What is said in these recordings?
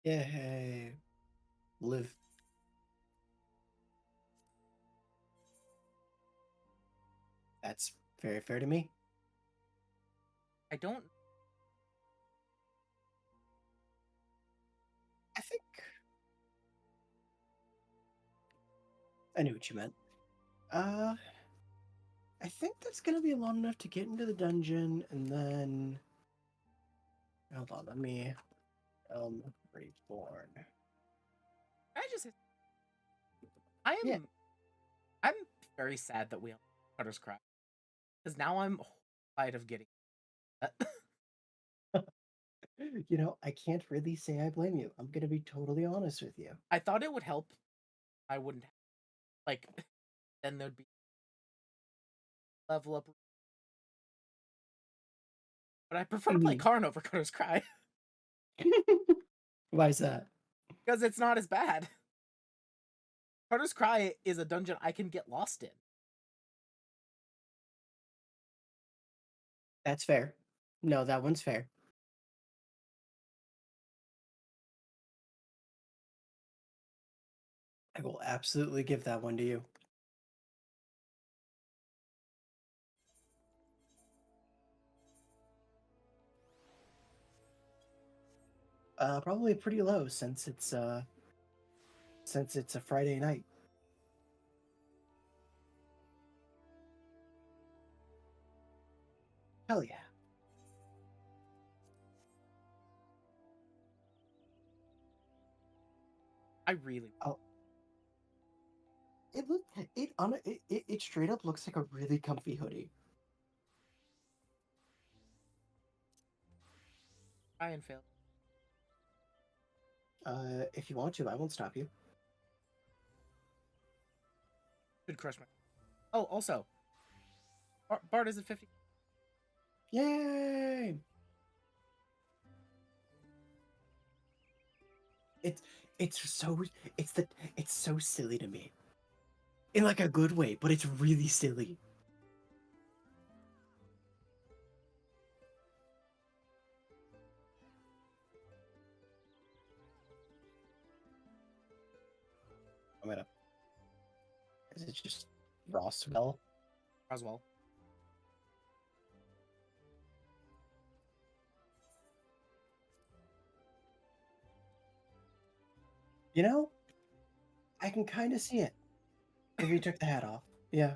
Yeah, hey, live. That's very fair to me. I don't. I think I knew what you meant. I think that's gonna be long enough to get into the dungeon, and then hold on, let me Reborn. I just. I Yeah. am. I'm very sad that we have Cutter's Cry because now I'm tired of getting. That. You know, I can't really say I blame you. I'm gonna be totally honest with you. I thought it would help. I wouldn't like. Then there'd be level up. But I prefer to play Mhm. Karn over Cutter's Cry Why is that? because it's not as bad. Cutter's Cry is a dungeon I can get lost in. That's fair. No, that one's fair. I will absolutely give that one to you. Probably pretty low since it's a Friday night. Hell yeah. I really. Oh, it straight up looks like a really comfy hoodie. Try and fail. If you want to, I won't stop you. Should crush my. Oh, also, Bard is at 50. Yay! It's it's so it's so silly to me. In like a good way, but it's really silly. I'm gonna. Is it just Roswell? Roswell. You know, I can kind of see it if you took the hat off. Yeah.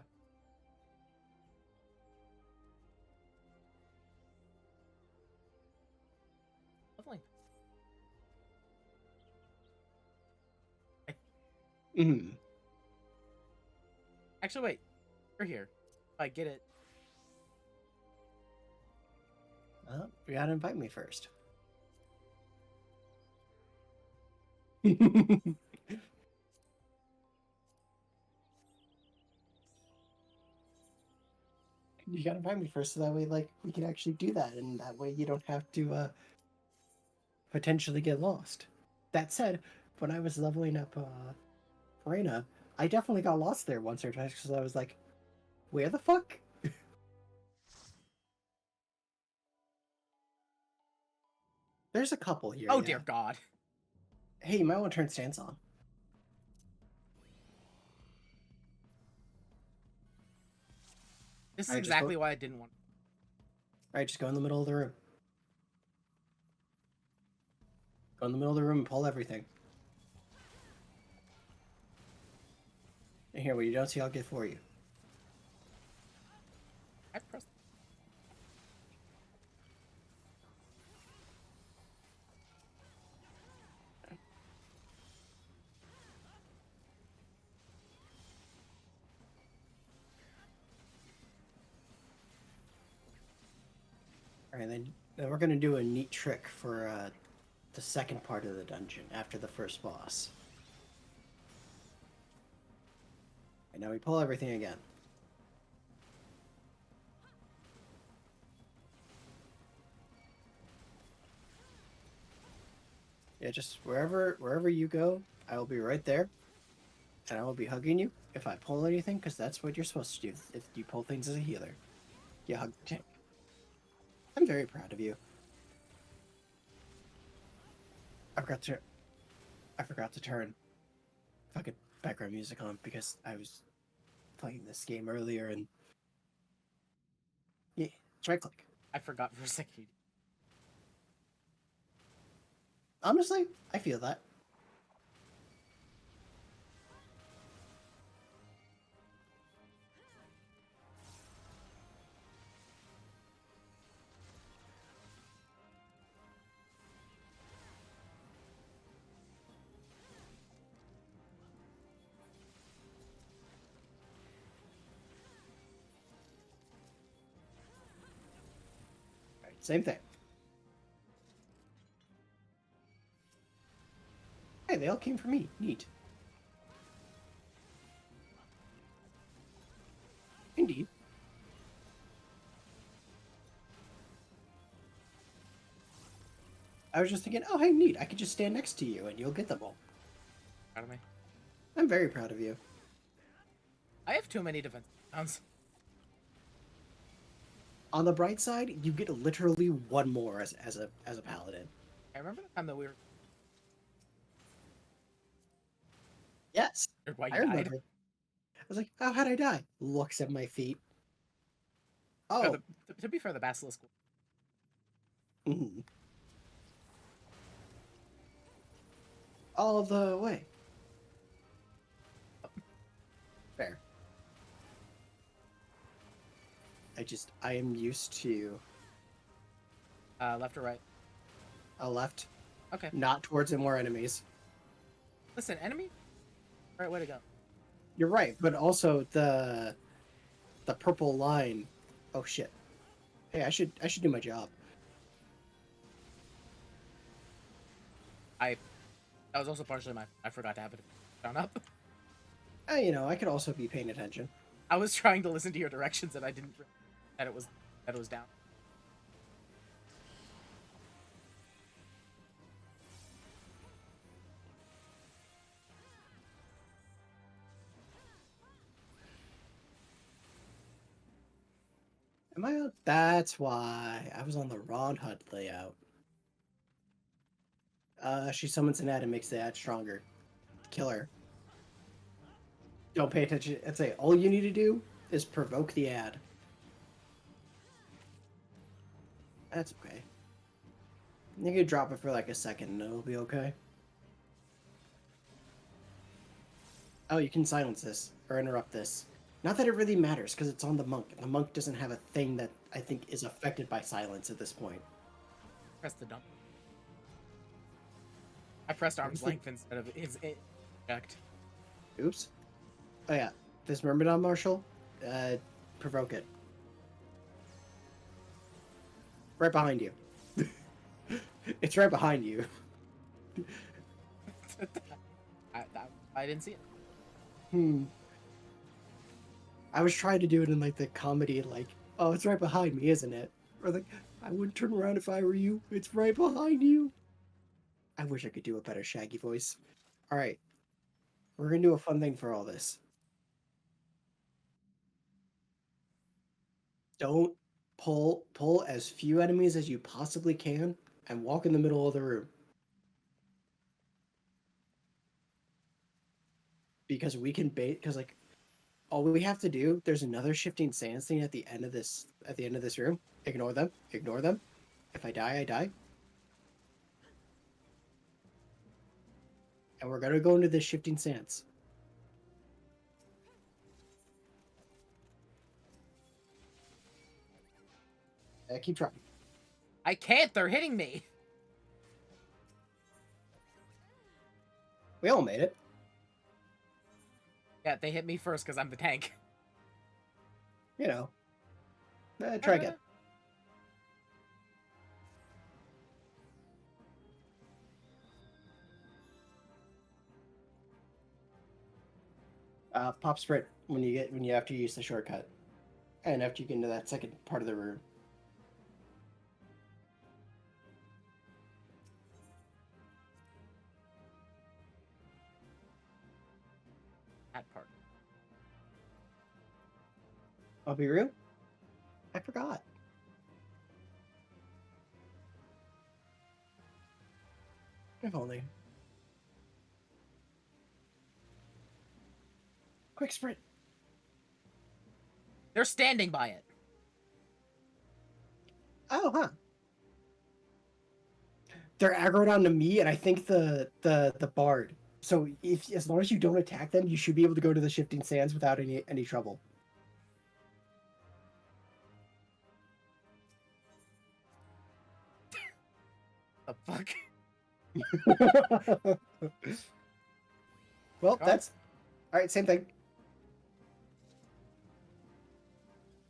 Lovely. Mm. Actually, wait. You're here. If I get it. You gotta invite me first. You gotta invite me first, so that way, like, we can actually do that, and that way you don't have to potentially get lost. That said, when I was leveling up Arena, I definitely got lost there once or twice because I was like, "Where the fuck?" There's a couple here, Oh yeah. dear God. Hey, you might want to turn stance on. This All is right, just go. exactly why I didn't want. All right, just go in the middle of the room. Go in the middle of the room and pull everything. And here, what you don't see, I'll get for you. I pressed. All right, then we're gonna do a neat trick for the second part of the dungeon after the first boss. And now we pull everything again. Yeah, just wherever you go, I will be right there, and I will be hugging you if I pull anything, because that's what you're supposed to do. If you pull things as a healer, you hug the tank. I'm very proud of you. I've got to. I forgot to turn fucking background music on because I was playing this game earlier and yeah, it's right click. I forgot for a second. Honestly, I feel that. Right, same thing. Hey, they all came from me. Neat. Indeed. I was just thinking, oh, hey, neat. I could just stand next to you and you'll get them all. Proud of me. I'm very proud of you. I have too many defense rounds. On the bright side, you get literally one more as a paladin. I remember the time that we were. Yes, Why you I died? remember. I was like, oh, how'd I die? Looks at my feet. Oh. Oh, To be fair, the basilisk. mhm. All the way. Fair. I am used to Left or right? a left, Okay. not towards more enemies. Listen, enemy. Right way to go. You're right, but also the purple line. Oh shit. Hey, I should do my job. That was also partially my. I forgot to have it down up. I could also be paying attention. I was trying to listen to your directions and I didn't. That it was down. Am I on? That's why I was on the wrong HUD layout. She summons an ad and makes the ad stronger. Kill her. Don't pay attention. I'd say all you need to do is provoke the ad. That's okay. You can drop it for like a second and it'll be okay. Oh, you can silence this or interrupt this. Not that it really matters because it's on the monk. The monk doesn't have a thing that I think is affected by silence at this point. Press the dump. I pressed arm's the- length instead of his eject. Oops. Oh yeah, this Myrmidon Marshal, provoke it. Right behind you. It's right behind you. I didn't see it. I was trying to do it in like the comedy, like, oh, it's right behind me, isn't it? Or like, I wouldn't turn around if I were you. It's right behind you. I wish I could do a better Shaggy voice. All right, we're gonna do a fun thing for all this. Don't pull as few enemies as you possibly can and walk in the middle of the room. Because we can bait because like all we have to do, there's another shifting sands thing at the end of this room. Ignore them. Ignore them. If I die, I die. And we're gonna go into this shifting sands. Keep trying. I can't. They're hitting me. We all made it. Yeah, they hit me first because I'm the tank. Try again. Pop sprint when you have to use the shortcut, and after you get into that second part of the room. That part. I'll be real. I forgot. If only. Quick sprint. They're standing by it. Oh, huh. They're aggroed onto me, and I think the bard. So if as long as you don't attack them, you should be able to go to the shifting sands without any trouble. The fuck? Well, Oh. that's all right. Same thing.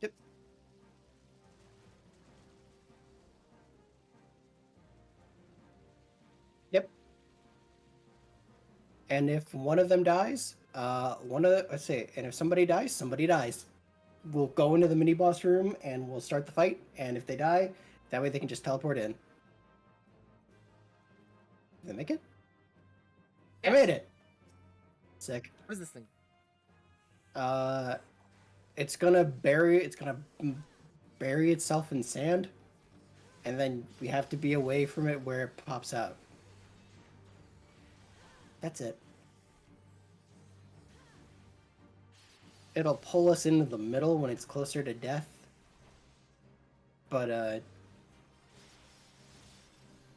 Yep. Yep. And if one of them dies, let's say, and if somebody dies. We'll go into the mini boss room and we'll start the fight. And if they die, that way they can just teleport in. Did they make it? Yes. I made it. Sick. What is this thing? It's gonna bury itself in sand, and then we have to be away from it where it pops out. That's it. It'll pull us into the middle when it's closer to death. But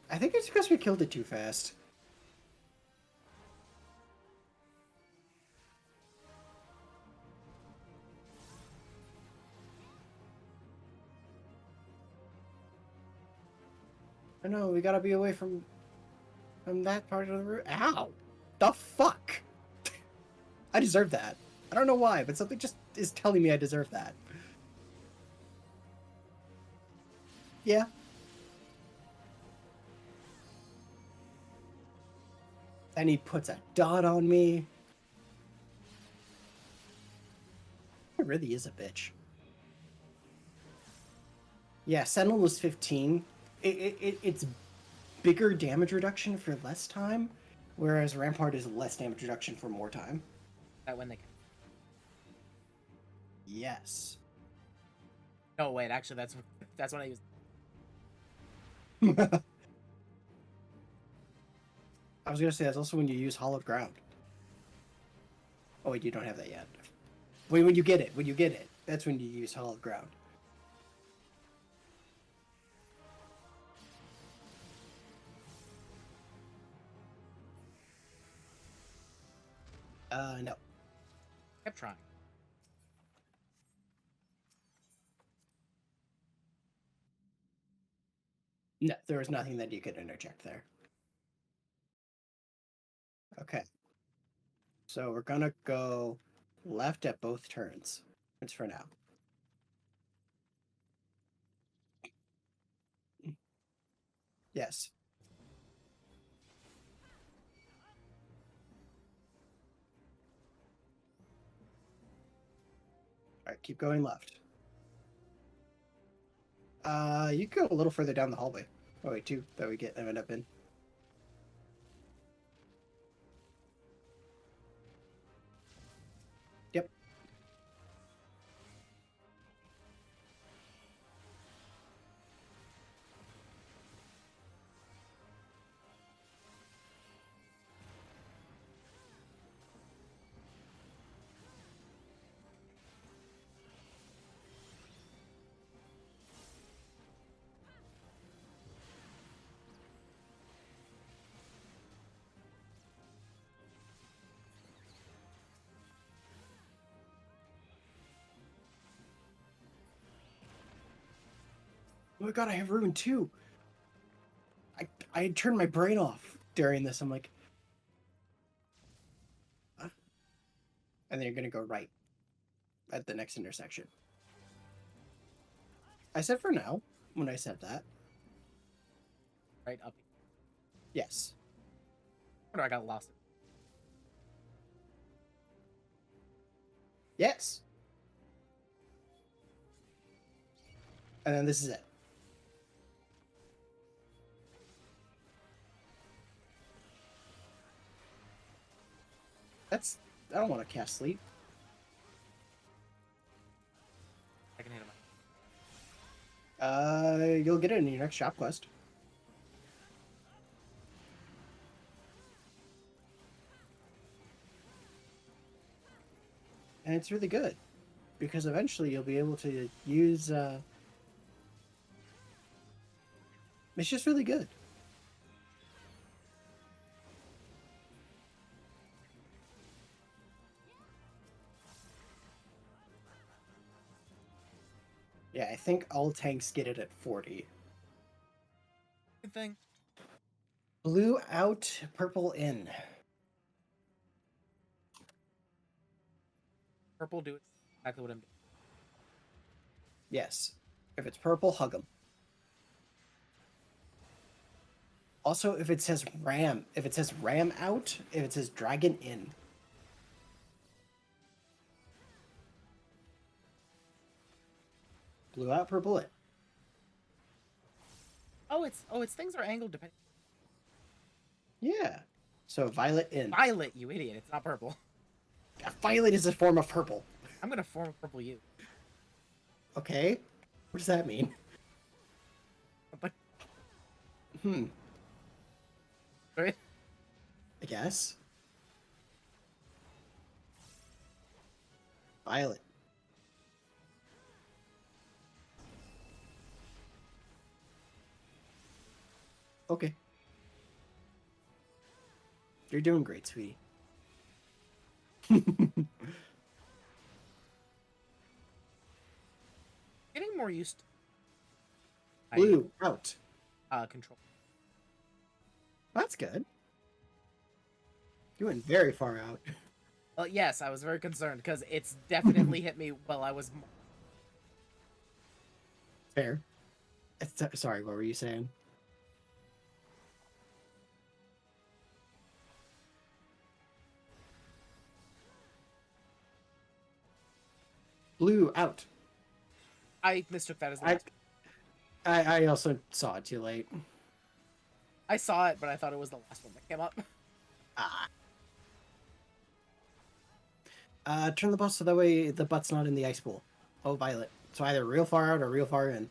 I think it's because we killed it too fast. I know, we gotta be away from that part of the room. Ow! The fuck? I deserve that. I don't know why, but something just is telling me I deserve that. Yeah. And he puts a dot on me. It really is a bitch. Yeah, Sentinel was 15. It's bigger damage reduction for less time, whereas Rampart is less damage reduction for more time. That when they can. Yes. No, wait. Actually, that's when I used. I was gonna say that's also when you use Hollowed Ground. Oh wait, you don't have that yet. When you get it, that's when you use Hollowed Ground. No. Kept trying. No, there was nothing that you could interject there. Okay. So we're gonna go left at both turns. It's for now. Yes. All right, keep going left. You can go a little further down the hallway. Oh wait, two that we end up in. Yep. Oh my god, I have ruin too. I had turned my brain off during this. I'm like, huh? And then you're gonna go right at the next intersection. I said for now when I said that. Right up. Yes. Or I got lost. Yes. And then this is it. That's. I don't want to cast sleep. I can hit him. You'll get it in your next shop quest. and it's really good because eventually you'll be able to use. It's just really good. Yeah, I think all tanks get it at 40. Good thing. Blue out, purple in. Purple do exactly what I'm doing. Yes. If it's purple, hug them. Also, if it says ram out, if it says dragon in. Blue out, purple in. Oh, it's things are angled depending. Yeah. So violet in. Violet, you idiot! It's not purple. Violet is a form of purple. I'm gonna form a purple you. Okay. What does that mean? But Right? right? I guess. Violet. Okay. You're doing great, sweetie. Getting more used to Blue out. control. That's good. You went very far out. Well, yes, I was very concerned because it's definitely hit me while I was. Fair. Sorry, what were you saying? Blue out. I mistook that as the last. I also saw it too late. I saw it, but I thought it was the last one that came up. Turn the bus so that way the butt's not in the ice pool. Oh, violet. So either real far out or real far in.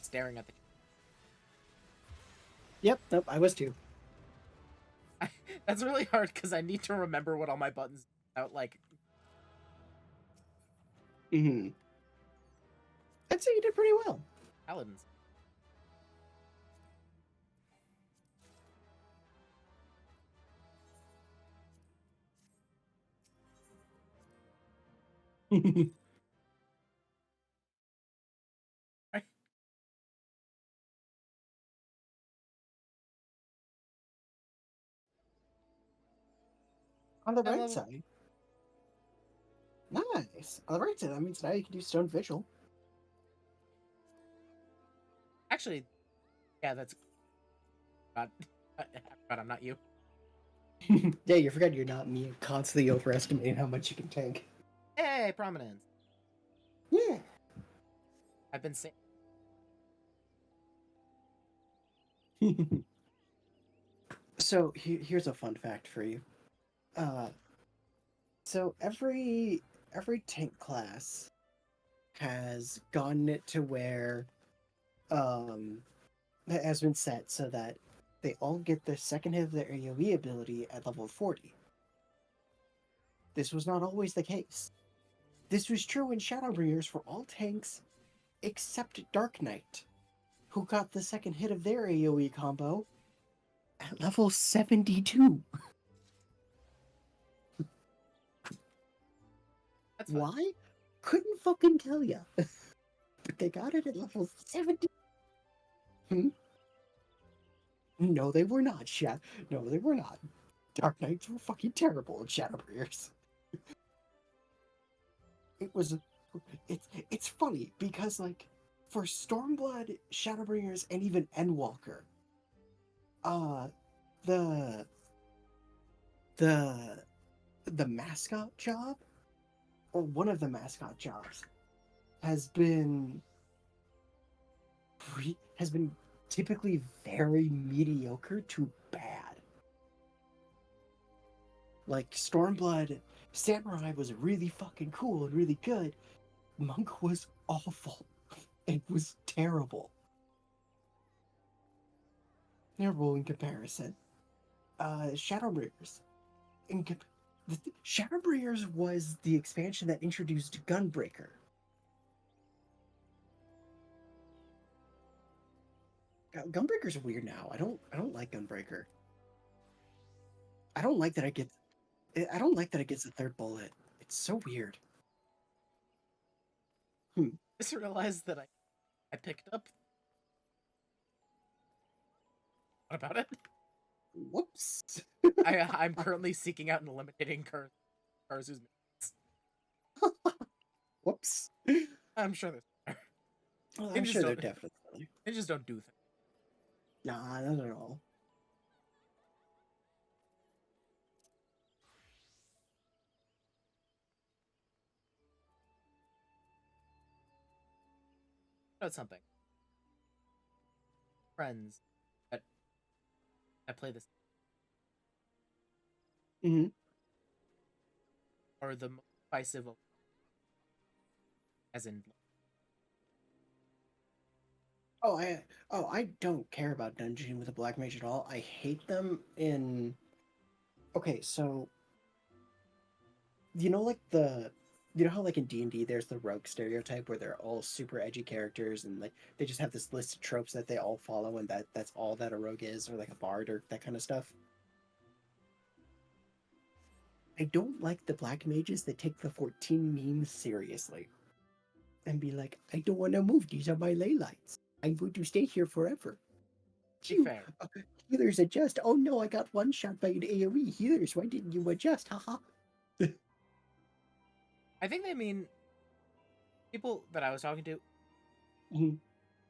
Staring at the. Yep, nope, I was too. That's really hard because I need to remember what all my buttons out like. Mm-hmm. I'd say you did pretty well. Paladins. Right? On the I right love. side. Nice. On the right side, that means now you can do stone vigil. Actually, yeah, that's. God, God, I'm not you. Yeah, you forget you're not me. Constantly overestimating how much you can tank. Hey, prominence. Yeah. I've been saying. So here's a fun fact for you. Uh, so every tank class has gotten it to where it has been set so that they all get the second hit of their AoE ability at level 40. This was not always the case. This was true in Shadowbringers for all tanks except Dark Knight, who got the second hit of their AoE combo at level 72. That's fun. Why? Couldn't fucking tell ya. But they got it at level 70. No, they were not, No, they were not. Dark Knights were fucking terrible at Shadowbringers. It was... It's funny, because, like, for Stormblood, Shadowbringers, and even Endwalker, the... The... The mascot job, or one of the mascot jobs, has been typically very mediocre to bad. Like Stormblood, Samurai was really fucking cool and really good. Monk was awful. It was terrible. Terrible in comparison. Shadowbringers. In comp- Shadowbringers was the expansion that introduced Gunbreaker. Gunbreaker's weird now. I don't like Gunbreaker. I don't like that it gets I don't like that it gets a third bullet. It's so weird. Hmm. I just realized that I picked up. What about it? Whoops. I'm currently seeking out and eliminating Karzu's. Whoops. I'm sure there's. Well, They I'm just sure they're don't. definitely. They just don't do things. Nah, not at all. That's something. Friends that play this Hmm. are the most divisive, as in. Oh, I don't care about dungeoning with a black mage at all. I hate them in. Okay, so you know, like you know how like in D&D there's the rogue stereotype where they're all super edgy characters and like they just have this list of tropes that they all follow and that's all that a rogue is, or like a bard or that kind of stuff. I don't like the black mages that take the 14 memes seriously and be like, I don't want to move. These are my ley lights. I'm going to stay here forever. Be Phew. fair. Healers adjust. Oh no, I got one shot by an AoE. Healers, why didn't you adjust? Haha. I think they mean people that I was talking to. Mhm.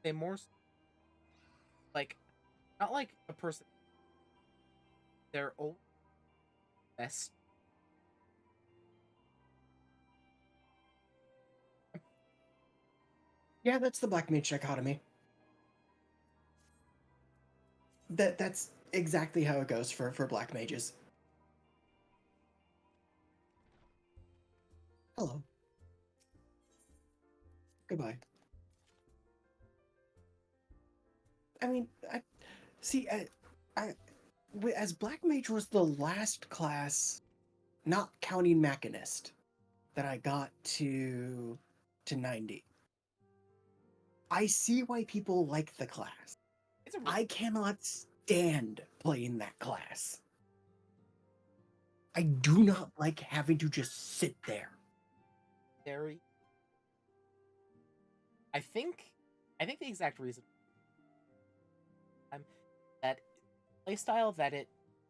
They more like not like a person. They're old best. Yeah, that's the black mage dichotomy. That's exactly how it goes for black mages. Hello. Goodbye. I mean, I see. As black mage was the last class, not counting Machinist, that I got to 90. I see why people like the class. It's a I cannot stand playing that class. I do not like having to just sit there. very. I think. I think the exact reason that playstyle that it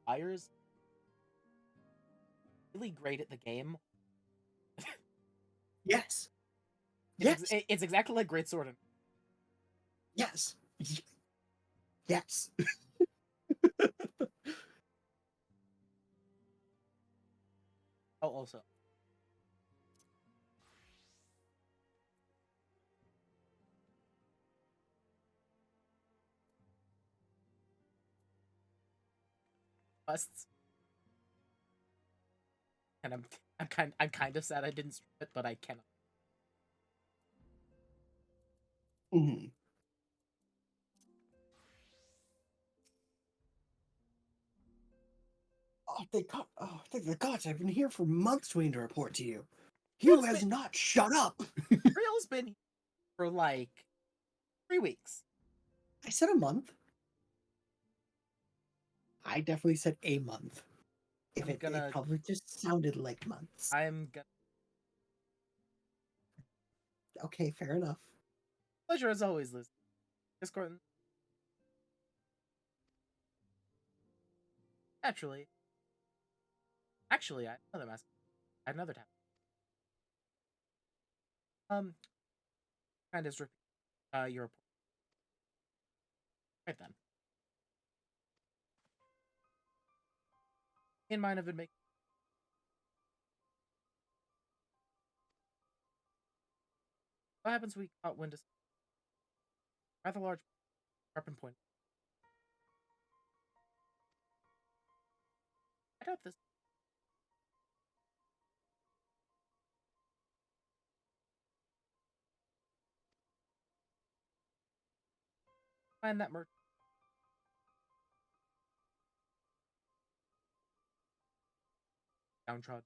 requires really great at the game. Yes. Yes. It's exactly like Great Sword. Yes. Yes. Oh, also busts. And I'm kind of sad I didn't stream it, but I cannot. Mhm. Thank the gods, I've been here for months waiting to report to you. You Real's has been not shut up. Real's been for like 3 weeks. I said a month. I definitely said a month. If I'm it gonna probably just sounded like months. I'm gonna Okay, fair enough. pleasure as always, Liz. Discord naturally. Actually, I have another mask. I have another tab. Kind of repeat your report. Right then. Me and mine have been making. What happens when we caught wind of rather large sharpened point? I doubt this. Find that merch. Downtrodden.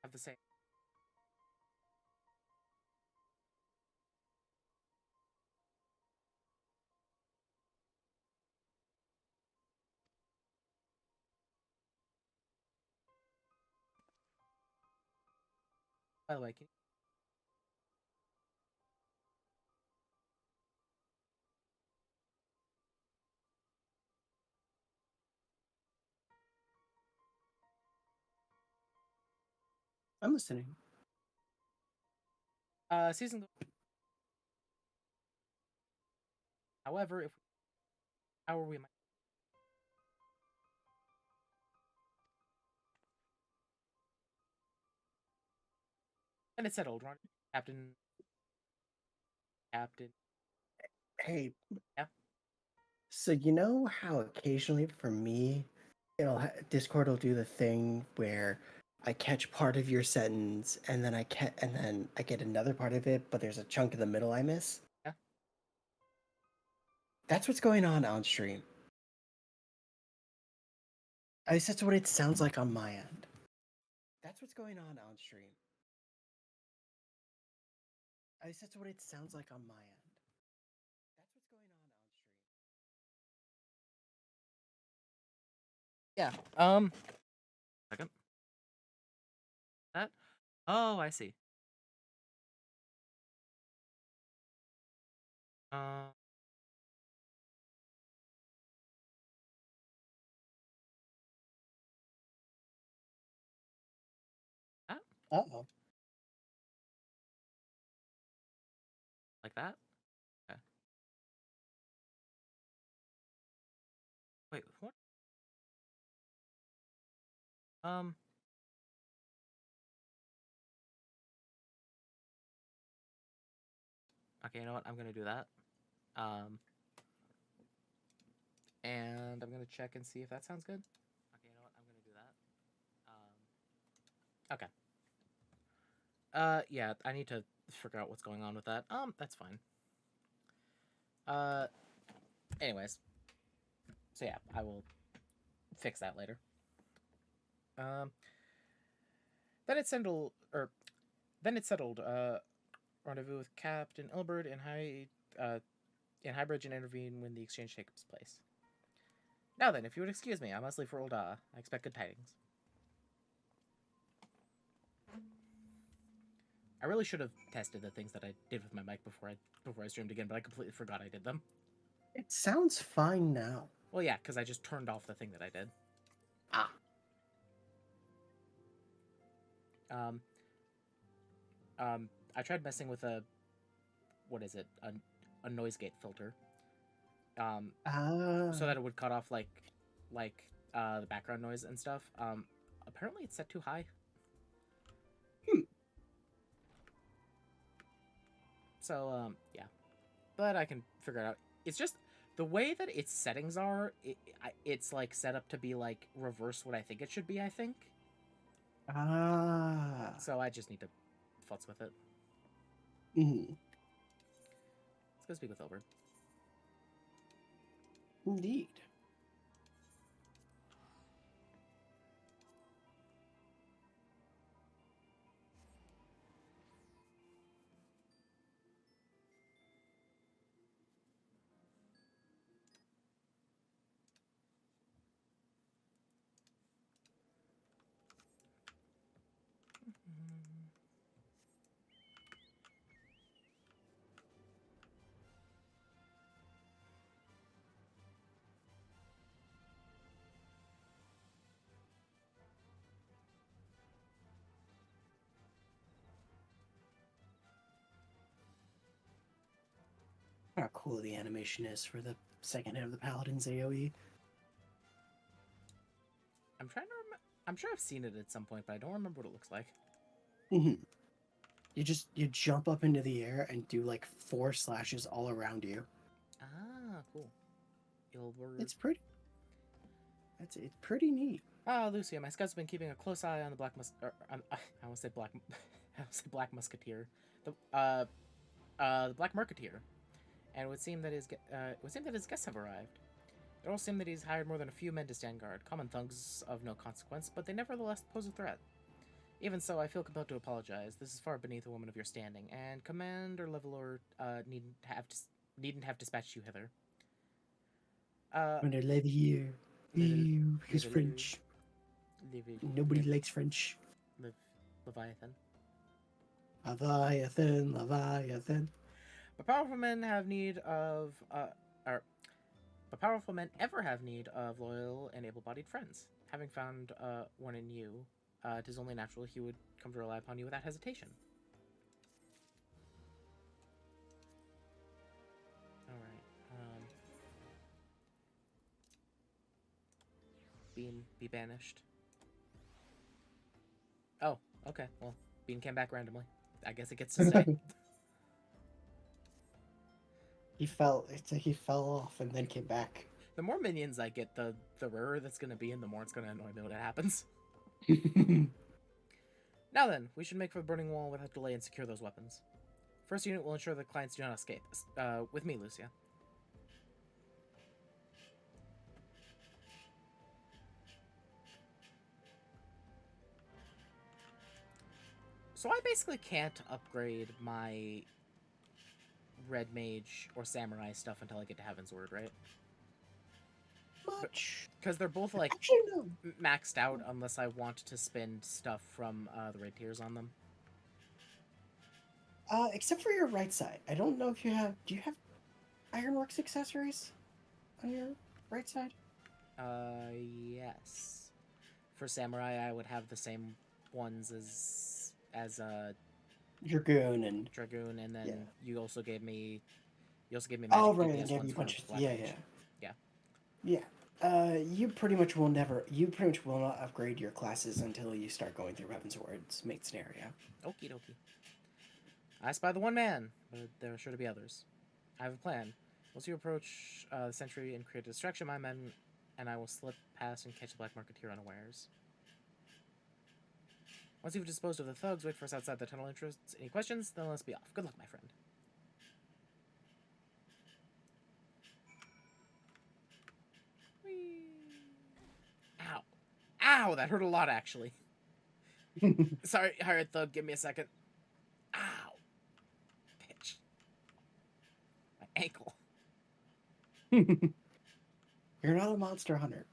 Have the same. By the way, can I'm listening. season. However, if how are we? And it settled, Ron. Captain. Captain. Hey, Yeah. so you know how occasionally for me, Discord will do the thing where I catch part of your sentence and then I get another part of it, but there's a chunk in the middle I miss. Yeah. That's what's going on stream. At least that's what it sounds like on my end. That's what's going on stream. At least that's what it sounds like on my end. That's what's going on stream. Yeah. Second. That. Oh, I see. Uh. That. Uh-oh. Like that. Okay. Wait. What? Um. Okay. You know what? I'm gonna do that. Um. And I'm gonna check and see if that sounds good. Okay. You know what? I'm gonna do that. Okay. Yeah. I need to figure out what's going on with that. That's fine. Uh. Anyways. So yeah, I will fix that later. Um. Then it settled, or then it settled. Rendezvous with Captain Ilbert in Highbridge and intervene when the exchange takes place. Now then, if you would excuse me, I must leave for Old I expect good tidings. I really should have tested the things that I did with my mic before I streamed again, but I completely forgot I did them. It sounds fine now. Well, yeah, because I just turned off the thing that I did. Ah. I tried messing with a noise gate filter. So that it would cut off like the background noise and stuff. Apparently it's set too high. So yeah, but I can figure it out. It's just the way that its settings are. It's like set up to be like reverse what I think it should be. I think. So I just need to futz with it. Mm-hmm. Let's go speak with Ilbert. Indeed. How cool the animation is for the second hit of the Paladin's AoE. I'm trying to remember. I'm sure I've seen it at some point, but I don't remember what it looks like. Mm-hmm. You jump up into the air and do like 4 slashes all around you. Ah, cool. Ilbert. It's pretty. It's pretty neat. Ah, Lucia, my scouts have been keeping a close eye on the Black I almost said Black. was the Black Musketeer, the Black Marketeer, and it would seem that his guests have arrived. It also seems that he's hired more than a few men to stand guard, common thugs of no consequence, but they nevertheless pose a threat. Even so, I feel compelled to apologize. This is far beneath a woman of your standing, and Commander Leveler needn't have dispatched you hither. When they live here, because French. Nobody likes French. Leviathan. Leviathan. But powerful men have need of, but powerful men ever have need of loyal and able-bodied friends. Having found one in you, it is only natural he would come to rely upon you without hesitation. Alright, Bean, be banished. Oh, okay, well, Bean came back randomly. I guess it gets to stay. It's like he fell off and then came back. The more minions I get, the rarer that's going to be, and the more it's going to annoy me when it happens. Now then, we should make for the Burning Wall without delay and secure those weapons. First unit will ensure the clients do not escape. With me, Lucia. So I basically can't upgrade my Red Mage or Samurai stuff until I get to Heaven's Word, right? Much. Because they're both, like, Actually, no. maxed out unless I want to spend stuff from the raid tiers on them. Except for your right side. I don't know if you have... Do you have Ironworks accessories on your right side? Yes. For Samurai, I would have the same ones as Dragoon and... Dragoon, and then yeah. you also gave me... Magic right, DPS they gave ones you a bunch for of... Black Yeah. You pretty much will not upgrade your classes until you start going through Heaven's Word's main scenario. Okie dokie. I spy the one man, but there are sure to be others. I have a plan. Once you approach the sentry and create a distraction, my men and I will slip past and catch the Black Marketeer unawares. Once you've disposed of the thugs, wait for us outside the tunnel entrance. Any questions? Then let's be off. Good luck, my friend. Whee. Ow. Ow, that hurt a lot, actually. Sorry, hired thug, give me a second. Ow. Bitch. My ankle. You're not a monster hunter.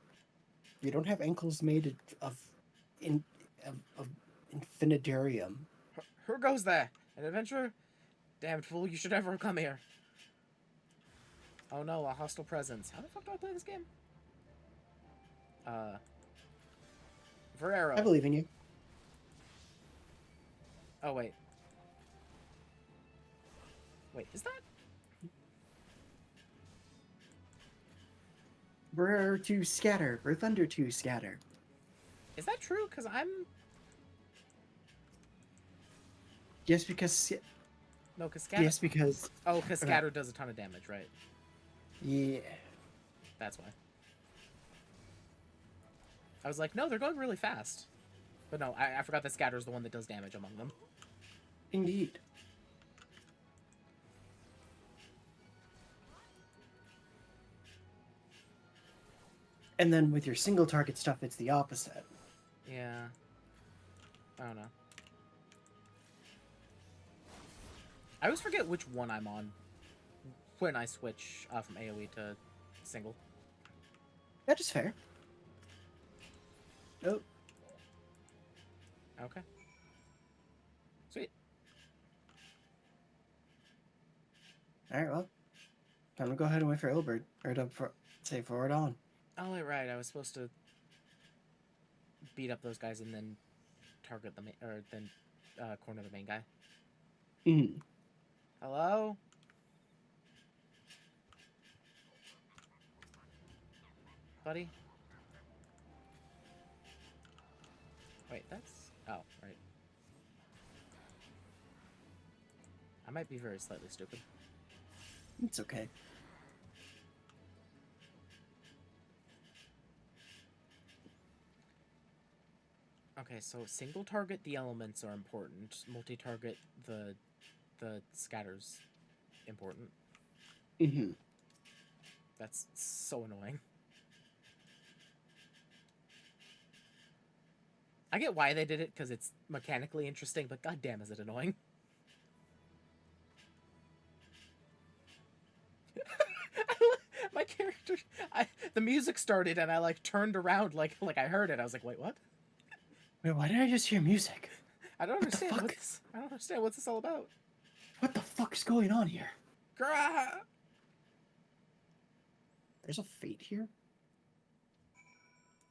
You don't have ankles made of infinitarium. Who goes there? An adventurer? Damned fool, you should never have come here. Oh no, a hostile presence. How the fuck do I play this game? Verero. I believe in you. Oh, wait. Wait, is that? We're to scatter. We're thunder to scatter. Is that true? Because I'm... Yes, because... No, because scatter... Yes, because... Oh, because scatter does a ton of damage, right? Yeah. That's why. I was like, no, they're going really fast. But no, I forgot that scatter is the one that does damage among them. Indeed. And then with your single target stuff, it's the opposite. Yeah. I don't know. I always forget which one I'm on when I switch from AoE to single. That is fair. Nope. Okay. Sweet. Alright, well. Time to go ahead and wait for Ilbert. Or to say forward on. Oh, right. I was supposed to beat up those guys and then target the corner the main guy. Mm. Hello? Buddy? Wait, that's... Oh, right. I might be very slightly stupid. It's okay. Okay. Okay, so single target the elements are important. Multi-target the scatters important. Mm-hmm. That's so annoying. I get why they did it because it's mechanically interesting, but goddamn, is it annoying? My character, the music started and I like turned around like I heard it. I was like, wait, what? Wait, why did I just hear music? I don't What the understand fuck? I don't understand what's this all about. What the fuck's going on here? Grah! There's a fate here?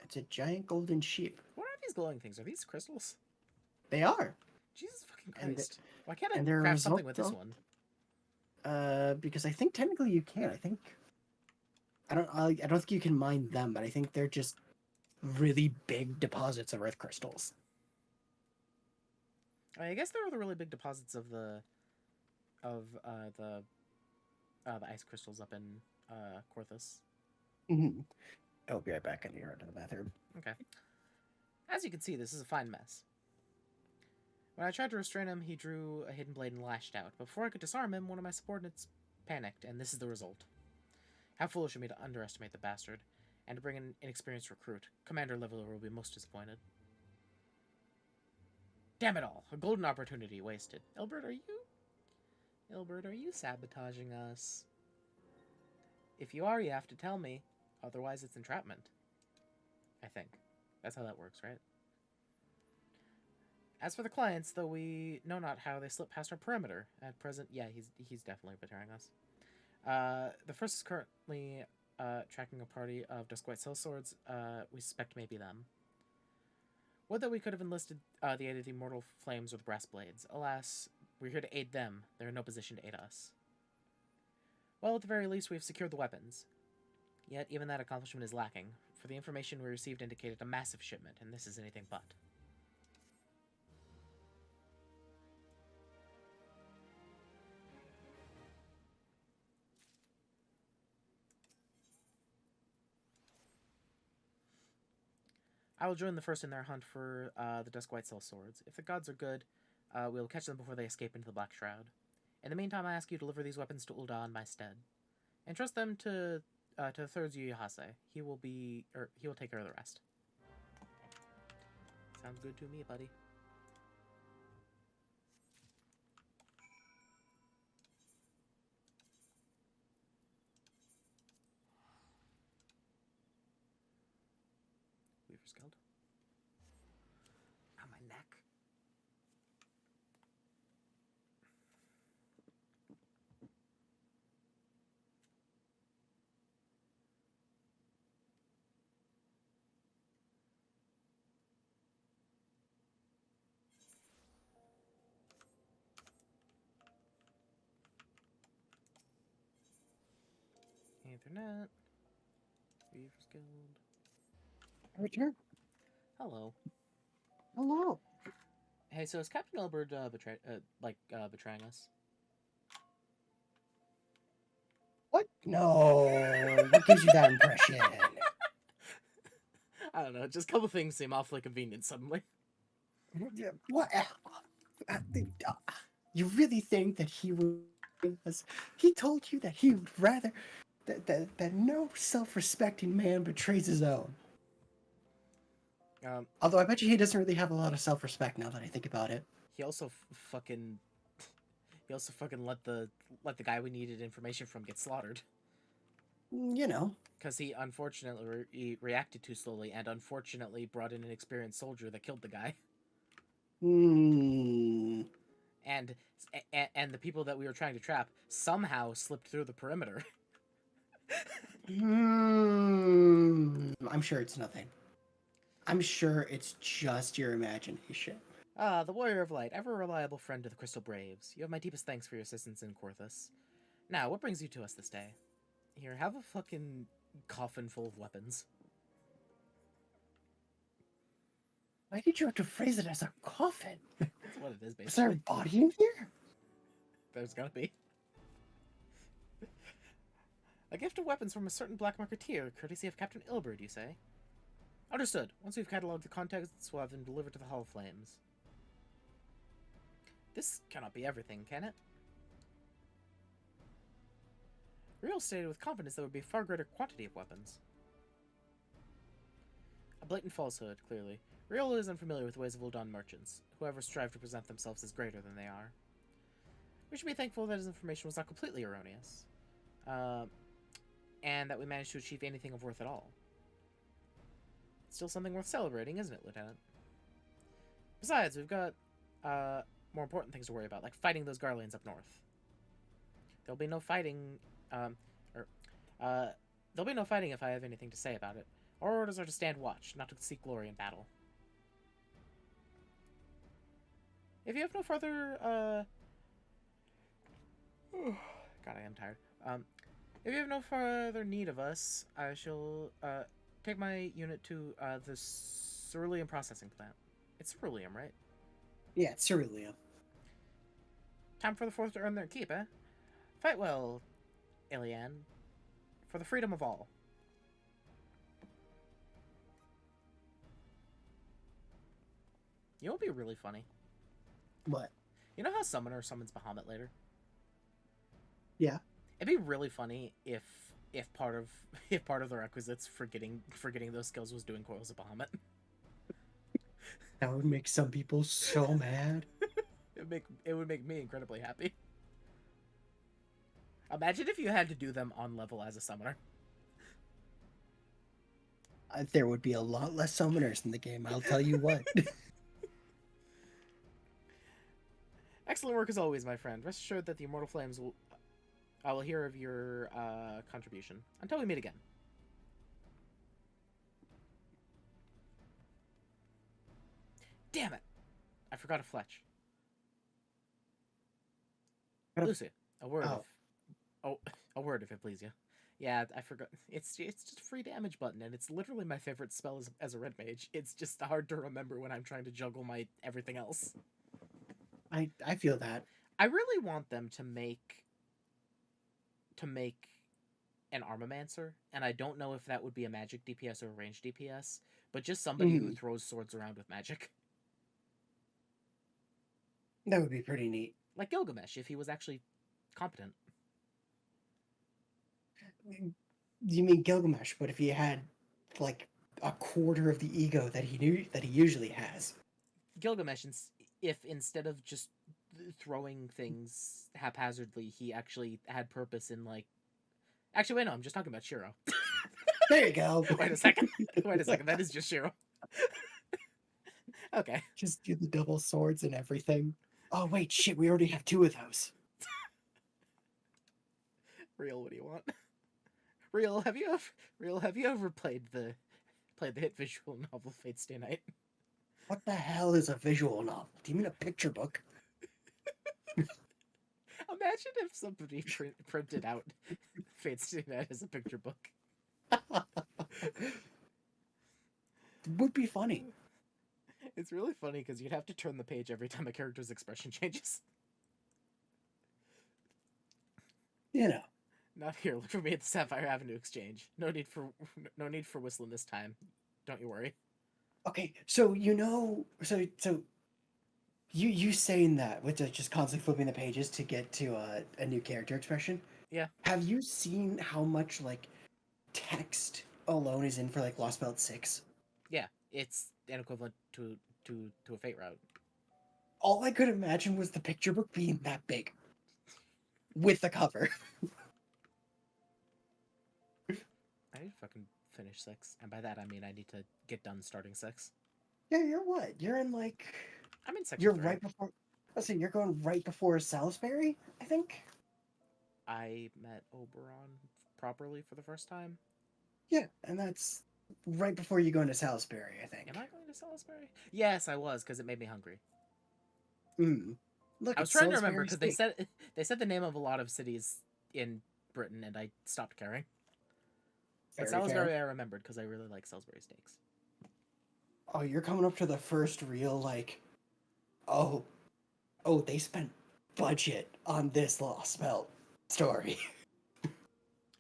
It's a giant golden sheep. What are these glowing things? Are these crystals? They are. Jesus fucking And Christ! Why can't I and they're a craft something result with this of- one? Because I think technically you can. I don't think you can mine them, but I think they're just really big deposits of earth crystals. I guess there are the really big deposits of the ice crystals up in Corthus. Mm-hmm. I'll be right back. I need to run to the bathroom. Okay. As you can see, this is a fine mess. When I tried to restrain him, he drew a hidden blade and lashed out. But before I could disarm him, one of my subordinates panicked, and this is the result. How foolish of me to underestimate the bastard, and to bring an inexperienced recruit. Commander Leveler will be most disappointed. Damn it all! A golden opportunity wasted. Ilbert, are you sabotaging us? If you are, you have to tell me. Otherwise, it's entrapment. I think. That's how that works, right? As for the clients, though we know not how they slip past our perimeter. At present, yeah, he's definitely betraying us. The first is currently tracking a party of Dusk White Sellswords. We suspect maybe them. Would that we could have enlisted the aid of the Immortal Flames or the Brass Blades. Alas, we're here to aid them. They're in no position to aid us. Well, at the very least, we have secured the weapons. Yet, even that accomplishment is lacking, for the information we received indicated a massive shipment, and this is anything but. I will join the first in their hunt for the Dusk White Sellswords. If the gods are good, we will catch them before they escape into the Black Shroud. In the meantime, I ask you to deliver these weapons to Ul'dah in my stead. Entrust them to the third Yuyahase. He will take care of the rest. Sounds good to me, buddy. Weaver's Guild. On my neck. Ethernet. Weaver's Guild. Return. Hello. Hello. Hey, so is Captain Elbert betraying us? What? No. What gives you that impression? I don't know. Just a couple things seem awfully convenient suddenly. What? You really think that he would? He told you that he would rather that no self-respecting man betrays his own. Although I bet you he doesn't really have a lot of self-respect now that I think about it. He also fucking let the guy we needed information from get slaughtered. You know. Because he unfortunately reacted too slowly, and unfortunately brought in an experienced soldier that killed the guy. Hmm. And the people that we were trying to trap somehow slipped through the perimeter. I'm sure it's nothing. I'm sure it's just your imagination. Ah, the Warrior of Light, ever a reliable friend to the Crystal Braves. You have my deepest thanks for your assistance in Corthus. Now, what brings you to us this day? Here, have a fucking coffin full of weapons. Why did you have to phrase it as a coffin? That's what it is, basically. Is there a body in here? There's gonna be. A gift of weapons from a certain black marketeer, courtesy of Captain Ilbert, you say? Understood. Once we've cataloged the contexts, we'll have them delivered to the Hall of Flames. This cannot be everything, can it? Real stated with confidence there would be a far greater quantity of weapons. A blatant falsehood, clearly. Real is unfamiliar with the ways of Uldan merchants, whoever strive to present themselves as greater than they are. We should be thankful that his information was not completely erroneous, and that we managed to achieve anything of worth at all. It's still something worth celebrating, isn't it, Lieutenant? Besides, we've got more important things to worry about, like fighting those Garleans up north. There'll be no fighting, there'll be no fighting if I have anything to say about it. Our orders are to stand watch, not to seek glory in battle. If you have no further, God, I am tired. If you have no further need of us, I shall, take my unit to, the cerulean processing plant. It's ceruleum, right? Yeah, it's ceruleum. Time for the Fourth to earn their keep, eh? Fight well, Ilian, for the freedom of all. You know what would be really funny? What? You know how Summoner summons Bahamut later? Yeah. It'd be really funny if part of the requisites for getting those skills was doing Coils of Bahamut. That would make some people so mad. It would make me incredibly happy. Imagine if you had to do them on level as a summoner. There would be a lot less summoners in the game, I'll tell you what. Excellent work as always, my friend. Rest assured that the Immortal Flames I will hear of your contribution. Until we meet again. Damn it! I forgot a Fletch. Lucy, a word a word if it please you. Yeah, I forgot. It's just a free damage button, and it's literally my favorite spell as a red mage. It's just hard to remember when I'm trying to juggle my everything else. I feel that. I really want them to make an Armamancer, and I don't know if that would be a magic DPS or a range DPS, but just somebody who throws swords around with magic. That would be pretty neat. Like Gilgamesh, if he was actually competent. You mean Gilgamesh, but if he had, like, a quarter of the ego that he usually has. Gilgamesh, if instead of just throwing things haphazardly, he actually had purpose in, like... Actually, wait, no, I'm just talking about Shiro. There you go. Wait a second, that is just Shiro. Okay. Just do the double swords and everything. Oh, wait, shit, we already have 2 of those. Real, what do you want? Real, have you ever played the hit visual novel Fate Stay Night? What the hell is a visual novel? Do you mean a picture book? Imagine if somebody printed out Fate Stay Night as a picture book. It would be funny. It's really funny because you'd have to turn the page every time a character's expression changes. You know. Not here. Look for me at the Sapphire Avenue Exchange. No need for whistling this time. Don't you worry. Okay, so you saying that with just constantly flipping the pages to get to a new character expression? Yeah. Have you seen how much like text alone is in for like Lost Belt 6? Yeah, it's an equivalent to a Fate route. All I could imagine was the picture book being that big with the cover. I need to fucking finish 6, and by that I mean I need to get done starting 6. Yeah, you're what? You're in like... I'm in section You're 3. right before... Let's see, you're going right before Salisbury, I think? I met Oberon properly for the first time. Yeah, and that's right before you go into Salisbury, I think. Am I going to Salisbury? Yes, I was, because it made me hungry. Look, I was trying to remember, because they said the name of a lot of cities in Britain, and I stopped caring. But Salisbury I remembered, because I really like Salisbury steaks. Oh, you're coming up to the first real, like... Oh, they spent budget on this Lost Belt story.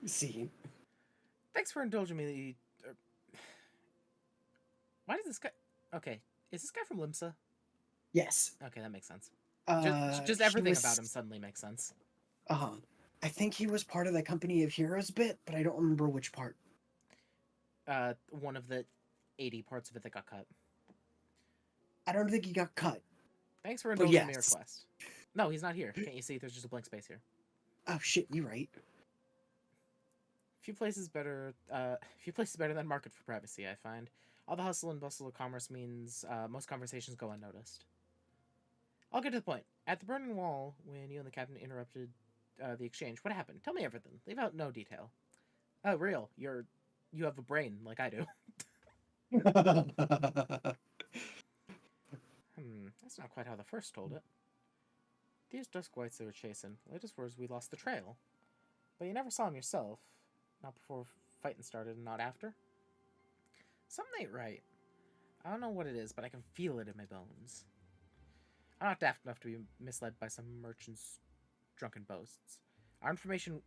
See? Thanks for indulging me. Why does this guy... Okay, is this guy from Limsa? Yes. Okay, that makes sense. Uh, Just he everything about him was. suddenly makes sense. I think he was part of the Company of Heroes bit, but I don't remember which part. One of the 80 parts of it that got cut. I don't think he got cut. Thanks for But indulging me yes. request. No, he's not here. Can't you see? There's just a blank space here. Oh shit, you're right. Few places better than market for privacy, I find. All the hustle and bustle of commerce means most conversations go unnoticed. I'll get to the point. At the Burning Wall, when you and the captain interrupted the exchange, what happened? Tell me everything. Leave out no detail. Oh, real. You have a brain like I do. That's not quite how the first told it. These dusk whites they were chasing, latest words we lost the trail. But you never saw him yourself. Not before fighting started and not after. Something ain't right. I don't know what it is, but I can feel it in my bones. I'm not daft enough to be misled by some merchant's drunken boasts. Our information...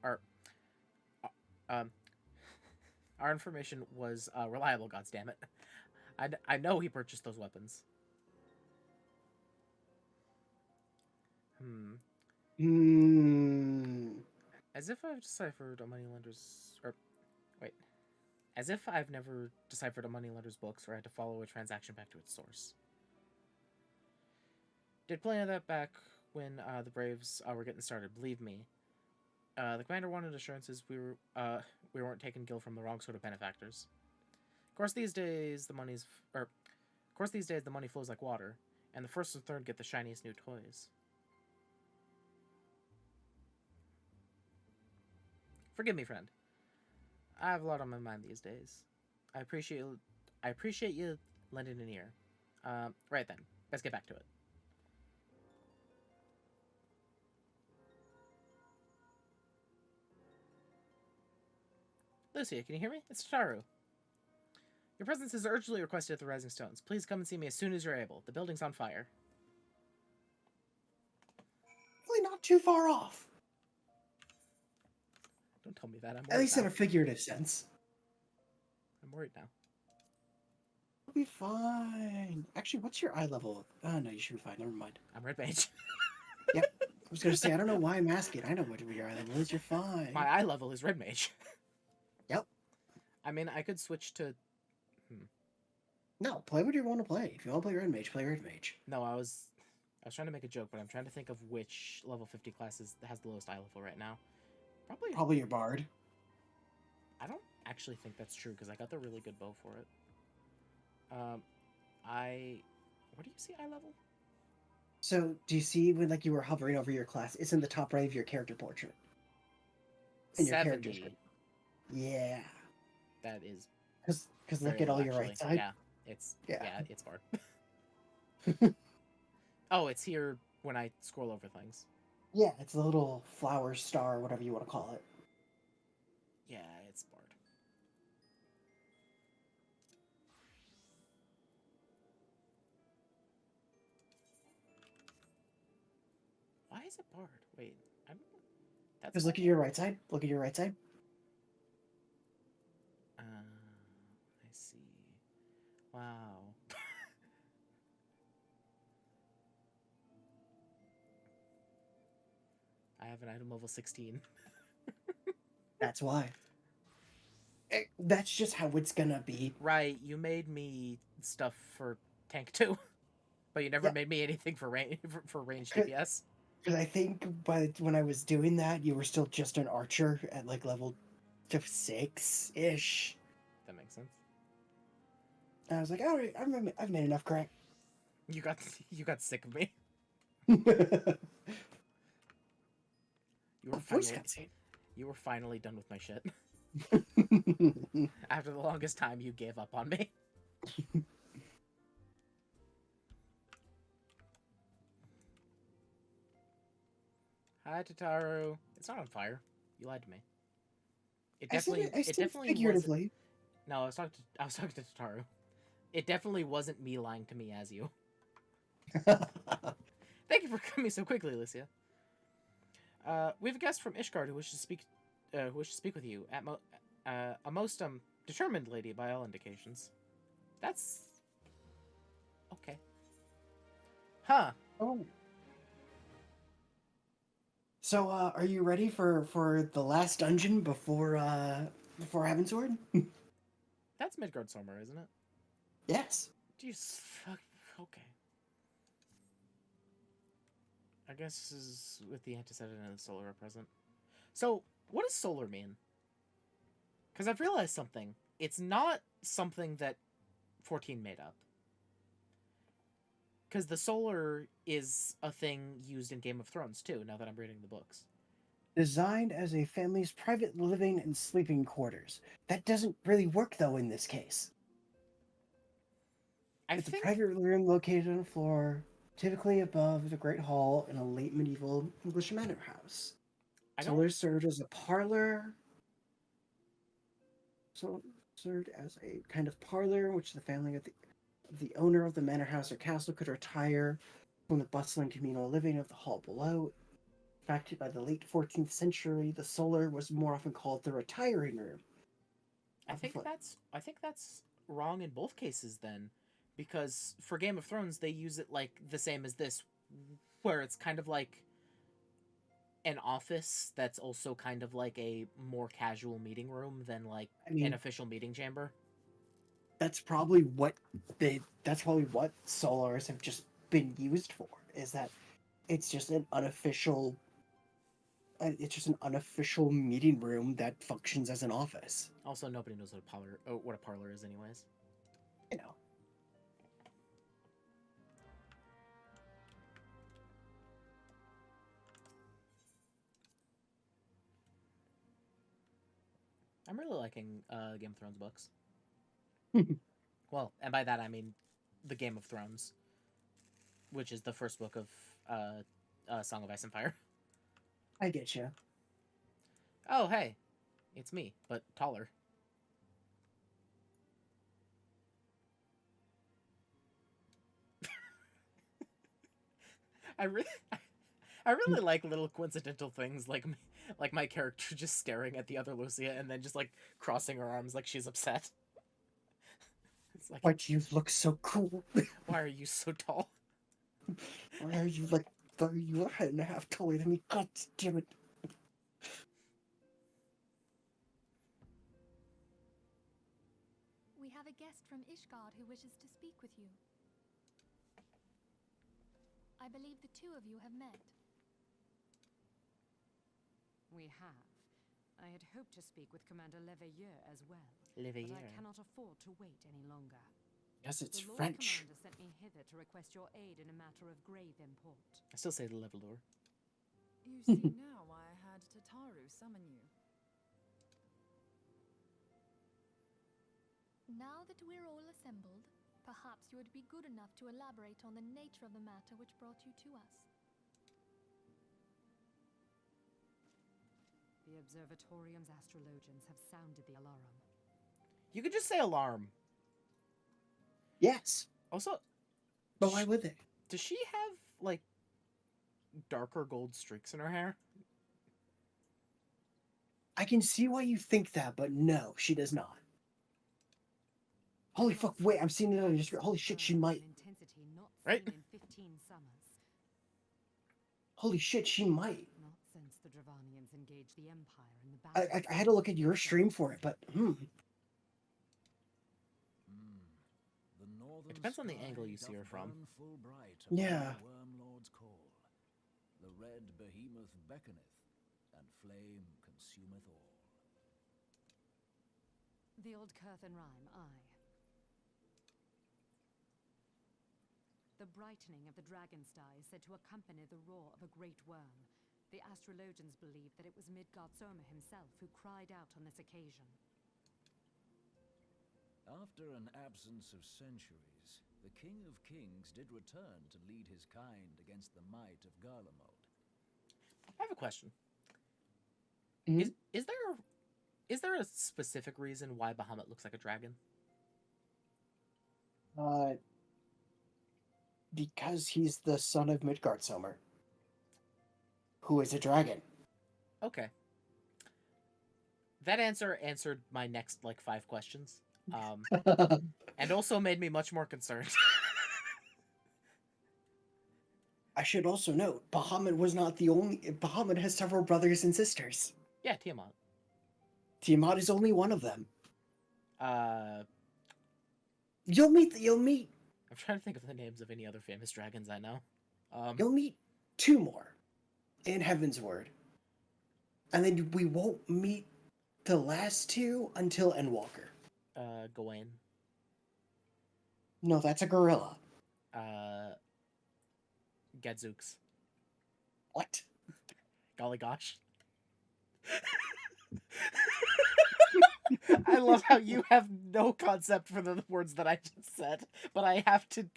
Our information was reliable, goddammit. I know he purchased those weapons. As if I've deciphered a moneylender's... As if I've never deciphered a moneylender's books or had to follow a transaction back to its source. Did plenty of that back when the Braves were getting started, believe me. The commander wanted assurances we weren't taking Gil from the wrong sort of benefactors. Of course, these days the money flows like water, and the first and third get the shiniest new toys. Forgive me, friend. I have a lot on my mind these days. I appreciate you lending an ear. Right then, let's get back to it. Lucia, can you hear me? It's Tataru. Your presence is urgently requested at the Rising Stones. Please come and see me as soon as you're able. The building's on fire. Really not too far off. Don't tell me that. I'm worried At least now. in a figurative sense. I'm worried now. You'll be fine. Actually, what's your eye level? Oh, no, you should be fine. Never mind. I'm red mage. Yep. I was going to say, I don't know why I'm asking. I know what your eye level is. You're fine. My eye level is red mage. Yep. I mean, I could switch to... No, play what you want to play. If you want to play red mage, play red mage. No, I was trying to make a joke, but I'm trying to think of which level 50 class has the lowest eye level right now. Probably your bard. I don't actually think that's true, because I got the really good bow for it. Where do you see eye level? So, do you see when you were hovering over your class? It's in the top right of your character portrait. In your character 70. Yeah. That is... Because look at all your right side. Yeah, it's bard. Oh, it's here when I scroll over things. Yeah, it's a little flower star, whatever you want to call it. Yeah, it's bard. Why is it bard? Wait, Because look at your right side. Look at your right side. I see. Wow. I have an item level 16. That's why. That's just how it's gonna be. Right, you made me stuff for tank 2. But you never made me anything for range DPS. Because I think when I was doing that, you were still just an archer at level 6-ish. That makes sense. And I was like, all right, I've made enough crack. You got sick of me. You were finally done with my shit. After the longest time, you gave up on me. Hi, Tataru. It's not on fire. You lied to me. It definitely figuratively. Wasn't... No, I was talking to Tataru. It definitely wasn't me lying to me as you. Thank you for coming so quickly, Lucia. We have a guest from Ishgard who wishes to speak with you. A most determined lady by all indications. That's okay. Huh. Oh. So, are you ready for the last dungeon before Heavensward? That's Midgard Sommer, isn't it? Yes. Jeez, fuck. Okay. I guess this is with the antecedent and the solar are present. So, what does solar mean? Because I've realized something. It's not something that 14 made up. Because the solar is a thing used in Game of Thrones, too, now that I'm reading the books. Designed as a family's private living and sleeping quarters. That doesn't really work, though, in this case. It's a private room located on a floor, typically above the Great Hall in a late medieval English manor house. Solar served as a parlor. So served as a kind of parlor, which the family of the owner of the manor house or castle could retire from the bustling communal living of the hall below. In fact, by the late 14th century, the solar was more often called the retiring room. I think that's wrong in both cases then, because for Game of Thrones they use it like the same as this, where it's kind of like an office that's also kind of like a more casual meeting room than like an official meeting chamber. That's probably what solars have just been used for, is that it's just an unofficial meeting room that functions as an office. Also, nobody knows what a parlor is anyways. You know. I'm really liking Game of Thrones books. Well, and by that I mean the Game of Thrones, which is the first book of Song of Ice and Fire. I get you. Oh, hey, it's me, but taller. I really like little coincidental things like my character just staring at the other Lucia and then just like crossing her arms like she's upset. It's like, but you look so cool. Why are you so tall? Why are you you're a head and a half taller than me? God damn it. We have a guest from Ishgard who wishes to speak with you. I believe the two of you have met. We have. I had hoped to speak with Commander Leveilleur as well. Leveilleur. But I cannot afford to wait any longer. Yes, it's the Lord French. Commander sent me hither to request your aid in a matter of grave import. I still say the Leveilleur. You see now why I had Tataru summon you. Now that we're all assembled, perhaps you would be good enough to elaborate on the nature of the matter which brought you to us. The Observatorium's astrologians have sounded the alarm. You could just say alarm. Yes. Also, but why would they? Does she have like darker gold streaks in her hair? I can see why you think that, but no, she does not. Holy fuck, wait, I'm seeing it on your screen. Holy shit, she might. Right? In 15 summers. Holy shit, she might. Not since the Dravanians engaged the Empire in the battle. I had to look at your stream for it, but It depends on the angle you see her from. Yeah. Wormlord's call. The red behemoth beckoneth, and flame consumeth all. The old Curthan rhyme, aye. The brightening of the dragon star is said to accompany the roar of a great worm. The astrologians believe that it was Midgard Soma himself who cried out on this occasion. After an absence of centuries, the King of Kings did return to lead his kind against the might of Garlemald. I have a question. Mm-hmm. Is there a specific reason why Bahamut looks like a dragon? Because he's the son of Midgard Sommer, who is a dragon. Okay. That answer answered my next, 5 questions. And also made me much more concerned. I should also note, Bahamut was not the only. Bahamut has several brothers and sisters. Yeah, Tiamat. Tiamat is only one of them. Uh, You'll meet I'm trying to think of the names of any other famous dragons I know. you'll meet two more in Heaven's Word. And then we won't meet the last two until Endwalker. Gawain. No, that's a gorilla. Gadzooks. What? Golly gosh. I love how you have no concept for the words that I just said, but I have to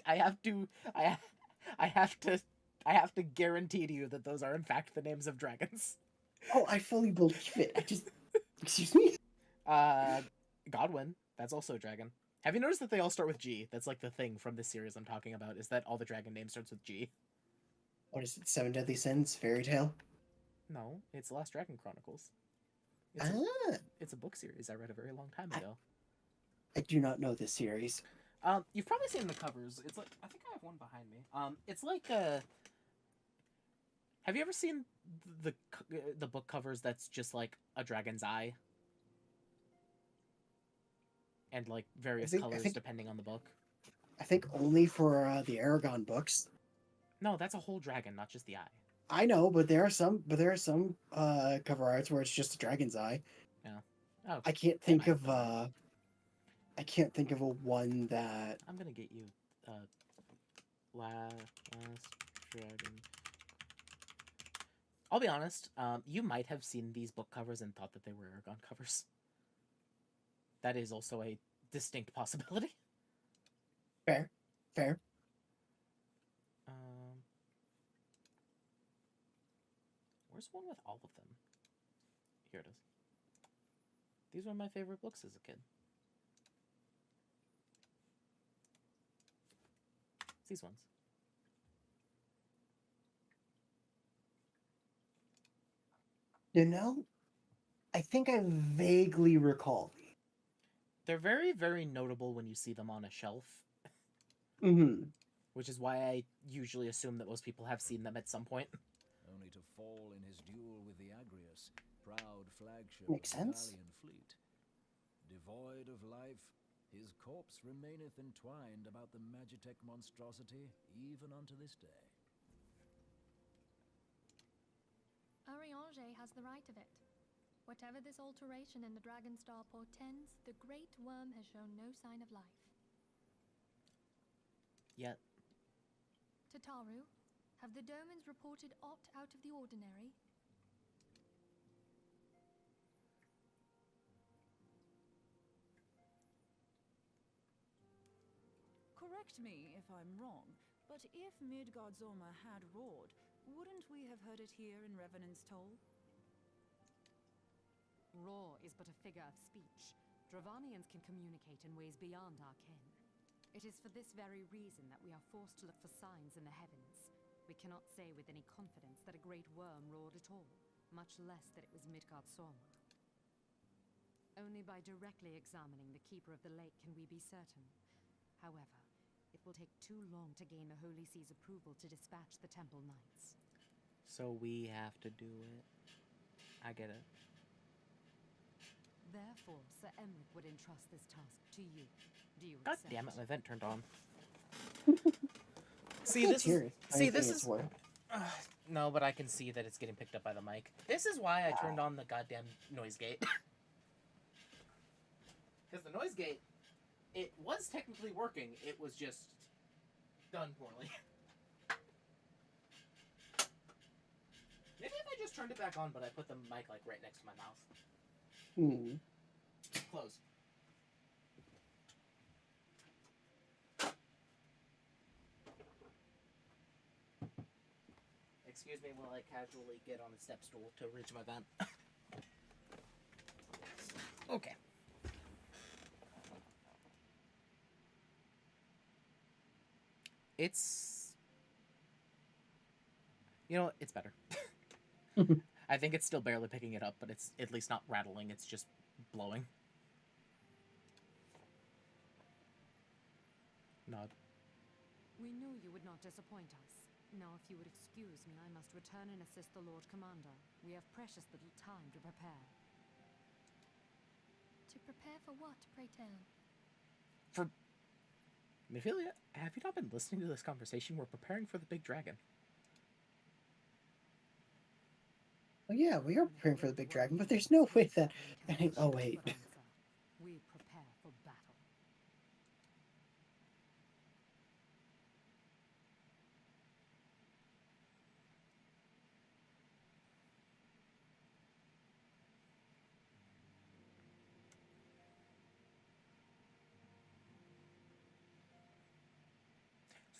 guarantee to you that those are in fact the names of dragons. Oh, I fully believe it. I just... Excuse me? Godwin. That's also a dragon. Have you noticed that they all start with G? That's like the thing from this series I'm talking about, is that all the dragon names starts with G. What is it? Seven Deadly Sins? Fairy Tale? No, it's Last Dragon Chronicles. It's a book series I read a very long time ago. I do not know this series. You've probably seen the covers. It's like, I think I have one behind me. It's like have you ever seen the book covers that's just like a dragon's eye? And like various colors depending on the book. I think only for the Aragon books. No, that's a whole dragon, not just the eye. I know, but there are some cover arts where it's just a dragon's eye. Yeah. Oh, I can't think of a one that... I'm gonna get you Last Dragon. I'll be honest, you might have seen these book covers and thought that they were Aragon covers. That is also a distinct possibility. Fair. Where's one with all of them? Here it is. These were my favorite books as a kid. It's these ones. You know, I think I vaguely recall. They're very, very notable when you see them on a shelf. Mm-hmm. Which is why I usually assume that most people have seen them at some point. Only to fall in his duel with the Agrius, proud flagship Makes of the sense. Gallian fleet. Devoid of life, his corpse remaineth entwined about the Magitech monstrosity even unto this day. Ariange has the right of it. Whatever this alteration in the Dragon Star portends, the Great Worm has shown no sign of life. Yet. Tataru, have the Domans reported aught out of the ordinary? Correct me if I'm wrong, but if Midgardsormr had roared, wouldn't we have heard it here in Revenant's Toll? Roar is but a figure of speech. Dravanians can communicate in ways beyond our ken. It is for this very reason that we are forced to look for signs in the heavens. We cannot say with any confidence that a great worm roared at all, much less that it was Midgardsormr. Only by directly examining the Keeper of the Lake can we be certain. However, it will take too long to gain the Holy See's approval to dispatch the Temple Knights. So we have to do it. I get it. Therefore, Sir Emric would entrust this task to you. Do you God accept? damn it, my vent turned on. This is no, but I can see that it's getting picked up by the mic. This is why I turned on the goddamn noise gate. Because the noise gate, it was technically working. It was just done poorly. Maybe if I just turned it back on, but I put the mic like right next to my mouth. Hmm. Close. Excuse me while I casually get on a step stool to reach my vent. Okay. It's... You know what? It's better. I think it's still barely picking it up, but it's at least not rattling, it's just blowing. nod. We knew you would not disappoint us. Now, if you would excuse me, I must return and assist the Lord Commander. We have precious little time to prepare. To prepare for what, pray tell? For Mephilia, have you not been listening to this conversation? We're preparing for the big dragon. Oh yeah, we are preparing for the big dragon, but there's no way that... Oh wait. We prepare for battle.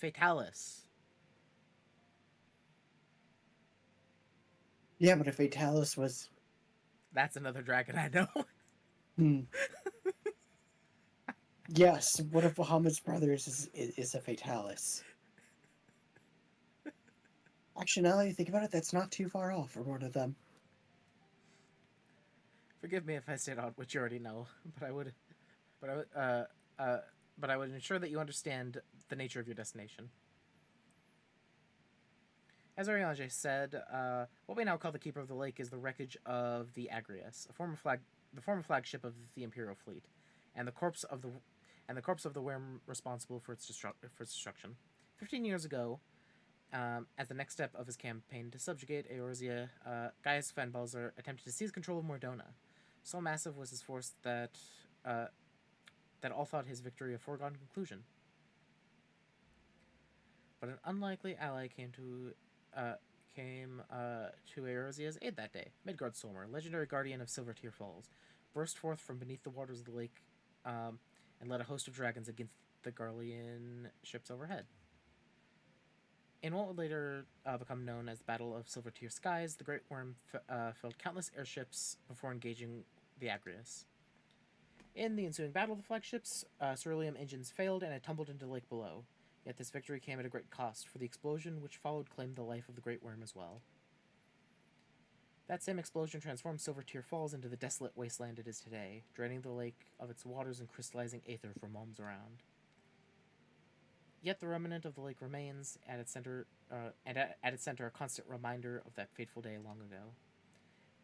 Fatalis. Yeah, but if Fatalis was... That's another dragon I know. Hmm. Yes, one of Muhammad's brothers is a Fatalis. Actually, now that you think about it, that's not too far off from one of them. Forgive me if I state on what you already know, but I would ensure that you understand the nature of your destination. As Ariange said, what we now call the Keeper of the Lake is the wreckage of the Agrius, the former flagship of the Imperial fleet, and the corpse of the worm responsible for its destruction. 15 years ago, as the next step of his campaign to subjugate Eorzea, Gaius Fanbalzer attempted to seize control of Mordona. So massive was his force that all thought his victory a foregone conclusion. But an unlikely ally came to Eorzea's aid that day. Midgard Solmer, legendary guardian of Silvertear Falls, burst forth from beneath the waters of the lake and led a host of dragons against the Garlean ships overhead. In what would later become known as the Battle of Silvertear Skies, the Great Worm felled countless airships before engaging the Agrius. In the ensuing battle, the flagships' ceruleum engines failed and had tumbled into the lake below. Yet this victory came at a great cost, for the explosion which followed claimed the life of the Great Worm as well. That same explosion transformed Silvertear Falls into the desolate wasteland it is today, draining the lake of its waters and crystallizing aether for realms around. Yet the remnant of the lake remains at its center, a constant reminder of that fateful day long ago.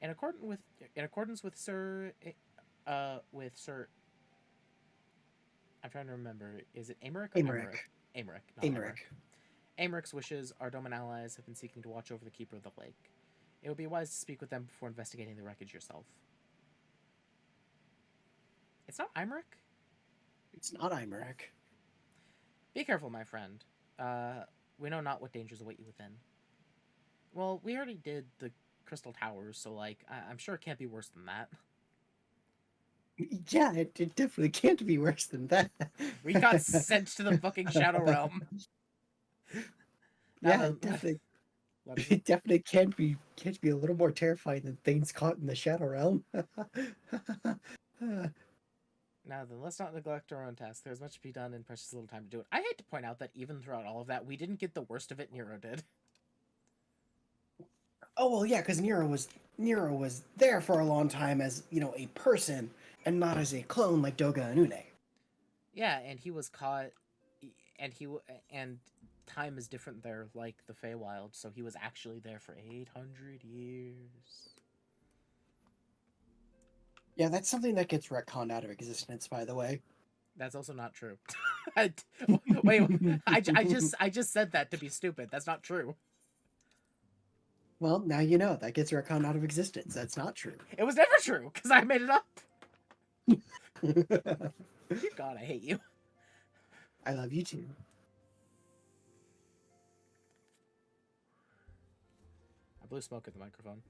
In accordance with Sir, I'm trying to remember. Is it Amaric or Amaric? Amaric. Amaric. Amaric's wishes, our Doman allies have been seeking to watch over the Keeper of the Lake. It would be wise to speak with them before investigating the wreckage yourself. It's not Imeric? It's not Imeric. Be careful, my friend. We know not what dangers await you within. Well, we already did the Crystal Towers, so, I'm sure it can't be worse than that. Yeah, it definitely can't be worse than that. We got sent to the fucking Shadow Realm. Yeah, it definitely can't be a little more terrifying than things caught in the Shadow Realm. Now then, let's not neglect our own task. There's much to be done and precious little time to do it. I hate to point out that even throughout all of that, we didn't get the worst of it Nero did. Oh, well, yeah, because Nero was there for a long time as, a person, and not as a clone like Doga and Une. Yeah, and he was caught, and time is different there, like the Feywild, so he was actually there for 800 years. Yeah, that's something that gets retconned out of existence, by the way. That's also not true. Wait, I just said that to be stupid. That's not true. Well, now you know. That gets retconned out of existence. That's not true. It was never true, because I made it up. God, I hate you. I love you too. I blew smoke at the microphone.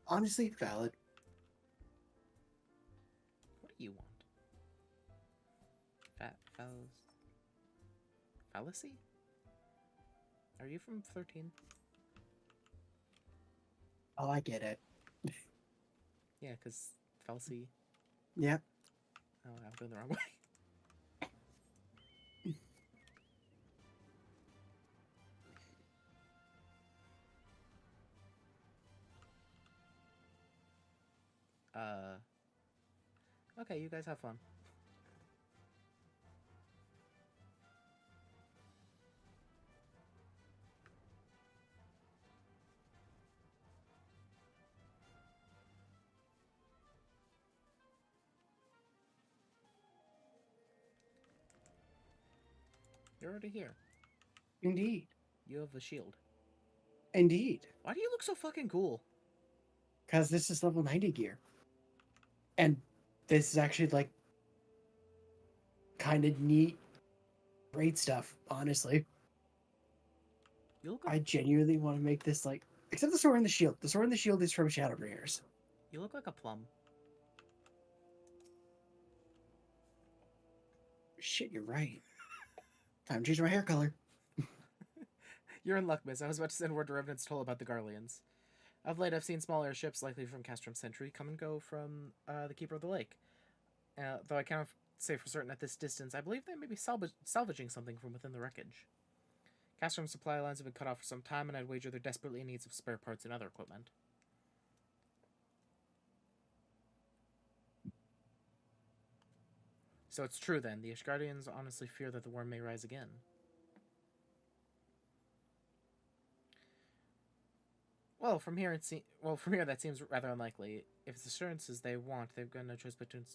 Honestly, valid. What do you want? Fallacy? Are you from 13? Oh, I get it. Yeah, because fallacy. Yep. Oh, I'm going the wrong way. Okay, you guys have fun. You're already here. Indeed. You have a shield. Indeed. Why do you look so fucking cool? Because this is level 90 gear. And this is actually, like, kind of neat, great stuff, honestly. You look I like, genuinely want to make this, like... Except the sword and the shield. The sword and the shield is from Shadowbringers. you look like a plum. Shit, you're right. Time to change my hair color. You're in luck, miss. I was about to send word to Revenant's Toll about the Garleans. Of late, I've seen small airships, likely from Castrum Sentry, come and go from the Keeper of the Lake. Though I cannot say for certain at this distance, I believe they may be salvaging something from within the wreckage. Castrum supply lines have been cut off for some time, and I'd wager they're desperately in need of spare parts and other equipment. So it's true then. The Ishgardians honestly fear that the worm may rise again. Well, from here that seems rather unlikely. If it's assurances they want, they've got no choice but to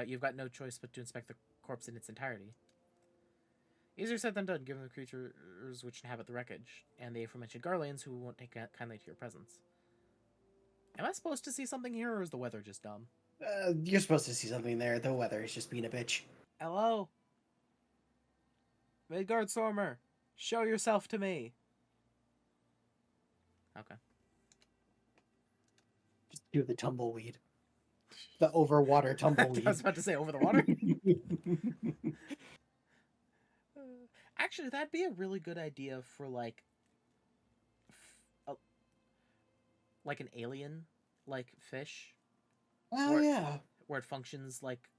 you've got no choice but to inspect the corpse in its entirety. Easier said than done, given the creatures which inhabit the wreckage, and the aforementioned Garleans who won't take kindly to your presence. Am I supposed to see something here, or is the weather just dumb? You're supposed to see something there. The weather is just being a bitch. Hello? Midgard Stormer, show yourself to me. Okay. Just do the tumbleweed. The overwater tumbleweed. I was about to say over the water. Actually, that'd be a really good idea for like an alien, like fish. Oh yeah. Where it functions like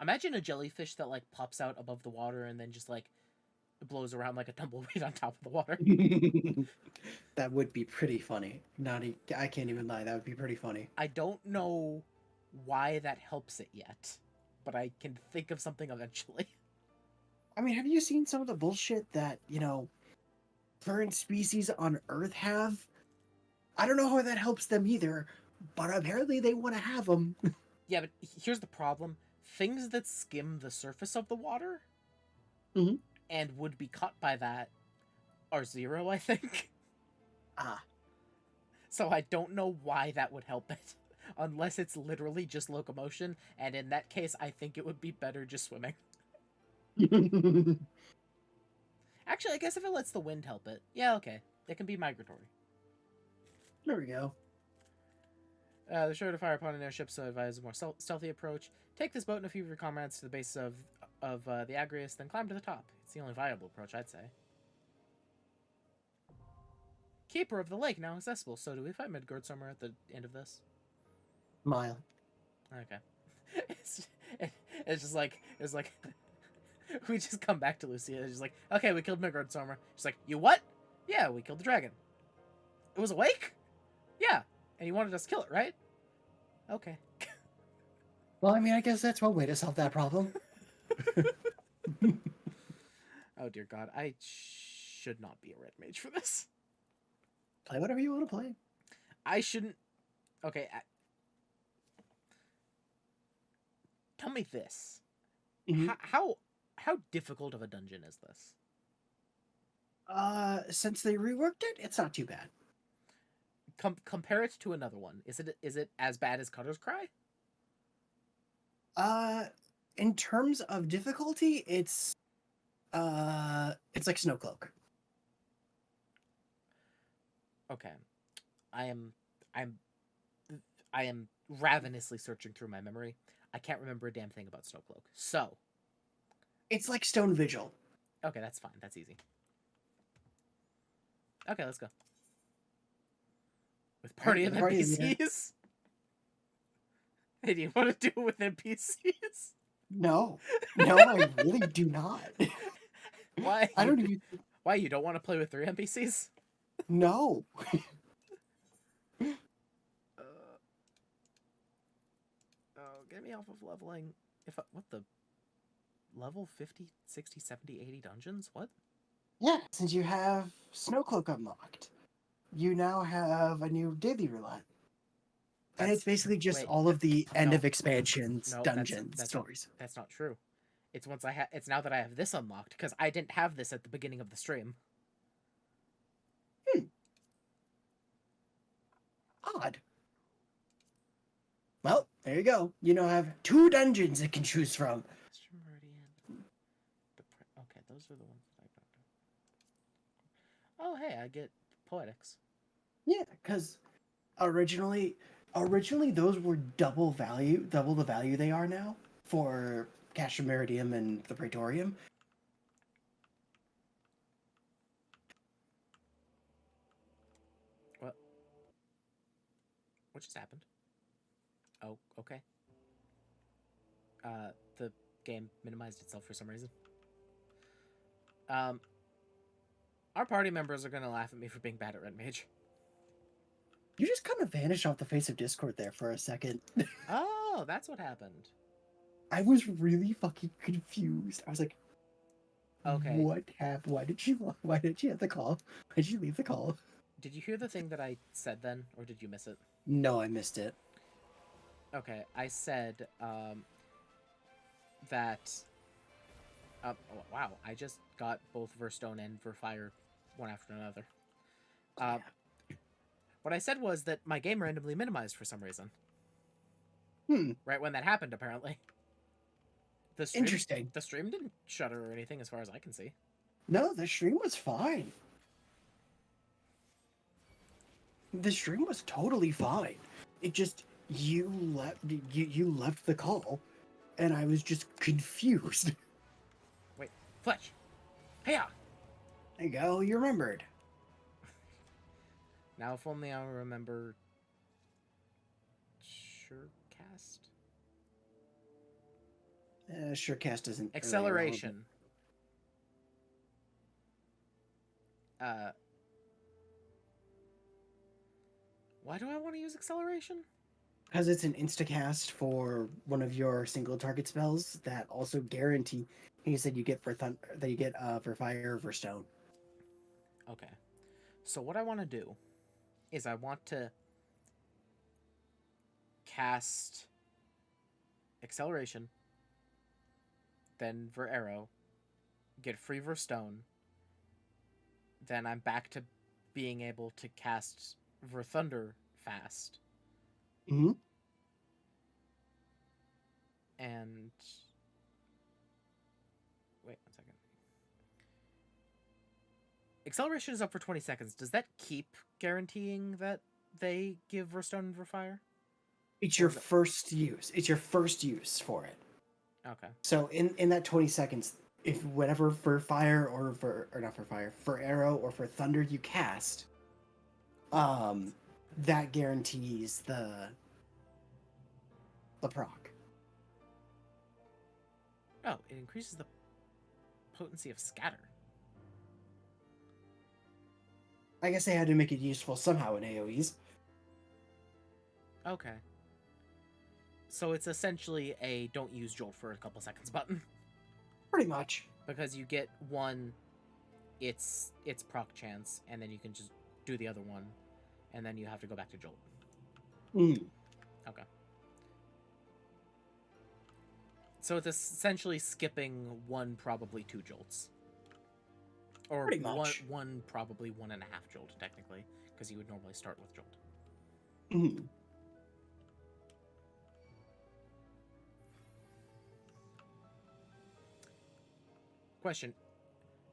imagine a jellyfish that like pops out above the water and then just like blows around like a tumbleweed on top of the water. That would be pretty funny. I can't even lie. That would be pretty funny. I don't know why that helps it yet, but I can think of something eventually. I mean, have you seen some of the bullshit that, current species on Earth have? I don't know how that helps them either, but apparently they want to have them. Yeah, but here's the problem. Things that skim the surface of the water and would be caught by that are 0, I think. Ah. So I don't know why that would help it. Unless it's literally just locomotion, and in that case, I think it would be better just swimming. Actually, I guess if it lets the wind help it. Yeah, okay. It can be migratory. There we go. They're sure to fire upon an airship, so advise a more stealthy approach. Take this boat and a few of your comrades to the base of the Agrius, then climb to the top. It's the only viable approach, I'd say. Keeper of the Lake now accessible. So do we find Midgard somewhere at the end of this? Mile. Okay. It's just like we just come back to Lucia. It's just like, okay, we killed Midgard Sommer. She's like, you what? Yeah, we killed the dragon. It was awake? Yeah. And you wanted us to kill it, right? Okay. Well, I mean, I guess that's one way to solve that problem. Oh dear God, I should not be a red mage for this. Play whatever you want to play. I shouldn't. Okay. Tell me this. Mm-hmm. How difficult of a dungeon is this? Since they reworked it, it's not too bad. Compare it to another one. Is it as bad as Cutter's Cry? In terms of difficulty, it's like Snowcloak. Okay. I am ravenously searching through my memory. I can't remember a damn thing about Snowcloak. So, it's like Stone Vigil. Okay, that's fine. That's easy. Okay, let's go. With party of NPCs? Hey, do you want to do it with NPCs? No. No, I really do not. Why? I don't even... Why, you don't want to play with 3 NPCs? No. Get me off of leveling. What the? Level 50, 60, 70, 80 dungeons? What? Yeah, since you have Snowcloak unlocked, you now have a new daily roulette. And it's basically just all of the end of expansions, dungeons, stories. That's not true. It's it's now that I have this unlocked, because I didn't have this at the beginning of the stream. Odd. Well, there you go. You now have 2 dungeons it can choose from. Okay, those are the ones that I got. Oh, hey, I get Poetics. Yeah, because originally those were double the value they are now for Castra Meridium and the Praetorium. What just happened? Oh, okay. The game minimized itself for some reason. Our party members are gonna laugh at me for being bad at Red Mage. You just kind of vanished off the face of Discord there for a second. Oh, that's what happened. I was really fucking confused. I was like, okay, what happened? Why did you have the call? Why did you leave the call? Did you hear the thing that I said then, or did you miss it? No, I missed it. Okay, I said, that... oh, wow, I just got both Verstone and Verfire one after another. What I said was that my game randomly minimized for some reason. Right when that happened, apparently. Interesting. The stream didn't shutter or anything as far as I can see. No, the stream was fine. The stream was totally fine. It just, you left the call, and I was just confused. Wait, Fletch! Hey-ya! There you go, you remembered. Now if only I remember... Surecast? Surecast isn't... Acceleration. Why do I want to use acceleration? Because it's an instacast for one of your single target spells that also guarantee. You said you get for fire or stone. Okay, so what I want to do is I want to cast acceleration, then Ver Arrow, get free Ver Stone, then I'm back to being able to cast Ver Thunder fast. Mm-hmm. And wait 1 second. Acceleration is up for 20 seconds. Does that keep guaranteeing that they give Verstone and Verfire? It's your first use. It's your first use for it. Okay. So in that 20 seconds, if whatever for fire or not for fire, for arrow or for thunder you cast, that guarantees the proc. Oh, it increases the potency of scatter. I guess they had to make it useful somehow in AoEs. Okay. So it's essentially a don't use Jolt for a couple seconds button. Pretty much. Because you get one, it's proc chance, and then you can just do the other one, and then you have to go back to Jolt. Okay. So it's essentially skipping one, probably 2 Jolts. Or pretty much. one, probably 1.5 Jolt, technically, because you would normally start with Jolt. Question.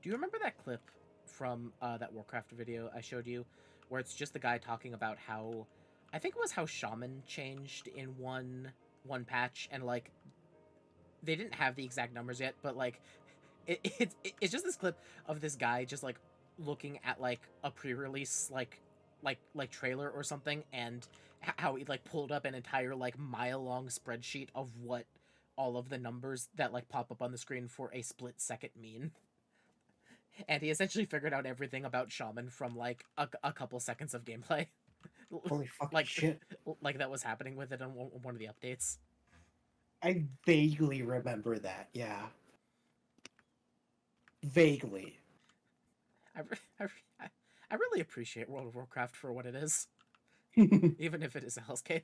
Do you remember that clip from that Warcraft video I showed you, where it's just the guy talking about how, I think it was how Shaman changed in one patch, and like, they didn't have the exact numbers yet, but like, it's just this clip of this guy just like looking at like a pre-release like trailer or something, and how he like pulled up an entire like mile-long spreadsheet of what all of the numbers that like pop up on the screen for a split second mean. And he essentially figured out everything about Shaman from like a couple seconds of gameplay. Holy fucking shit. Like that was happening with it on one of the updates. I vaguely remember that, yeah. Vaguely. I really appreciate World of Warcraft for what it is. Even if it is a hellscape.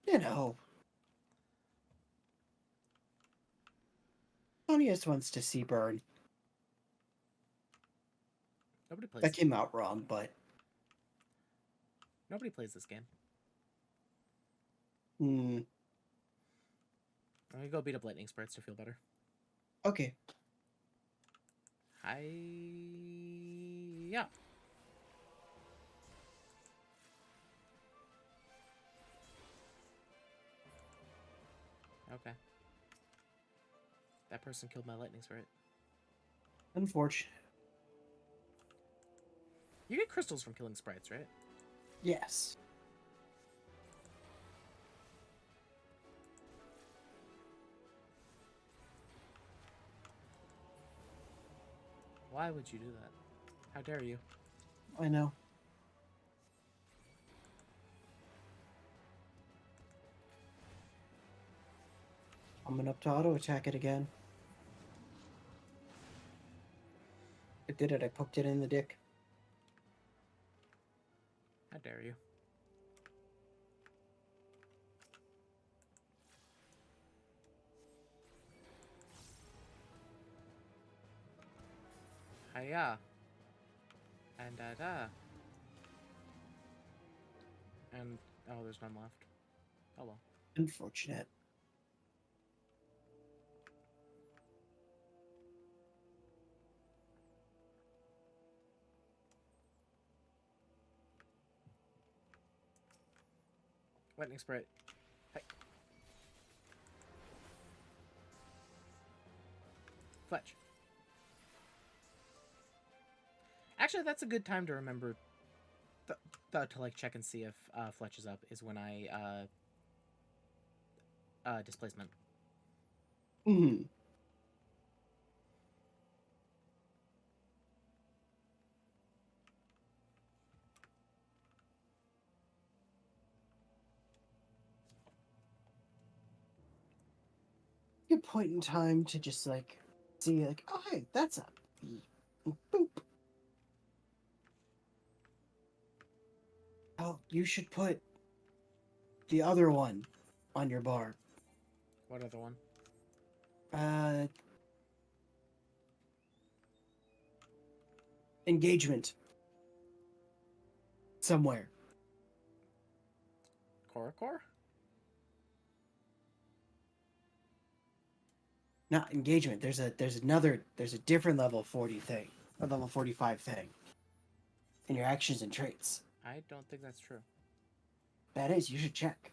You know. funniest ones to see burn. Nobody plays. That came out wrong, but Nobody plays this game. I'm Let me go beat up lightning sprites to feel better. okay. Yeah. Okay. That person killed my lightning sprite. Unfortunate. You get crystals from killing sprites, right? Yes. Why would you do that? How dare you? I know. Coming up to auto attack it again. It did it. I poked it in the dick. How dare you? Hiya. And da. And oh, there's none left. Oh well. Unfortunate. Lightning sprite. Hey. Fletch. Actually, that's a good time to remember to like check and see if Fletch is up. Is when I displacement. Hmm. Good point in time to just like see like, oh hey, that's up. Boop. Oh, you should put the other one on your bar. What other one? Engagement. Somewhere. Core? Not engagement. There's a different level 40 thing. A level 45 thing. In your actions and traits. I don't think that's true. That is, you should check.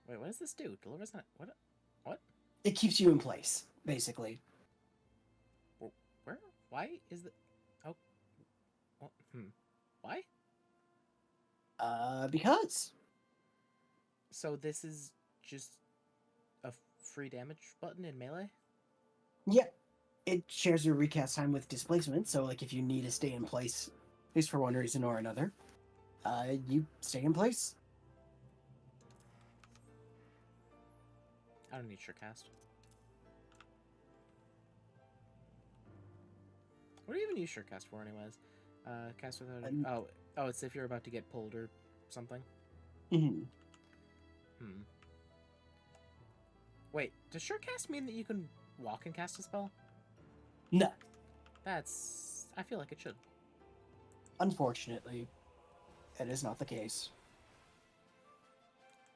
Wait, what does this do? Delivers not what? What? It keeps you in place, basically. Where? Why is the? Oh. Why? Because. So this is just a free damage button in melee? Yep. It shares your recast time with displacement, so like if you need to stay in place, at least for one reason or another, you stay in place. I don't need surecast. What do you even use surecast for, anyways? Cast without. Oh, it's if you're about to get pulled or something. Mm-hmm. Wait, does surecast mean that you can walk and cast a spell? No. That's. I feel like it should. Unfortunately, it is not the case.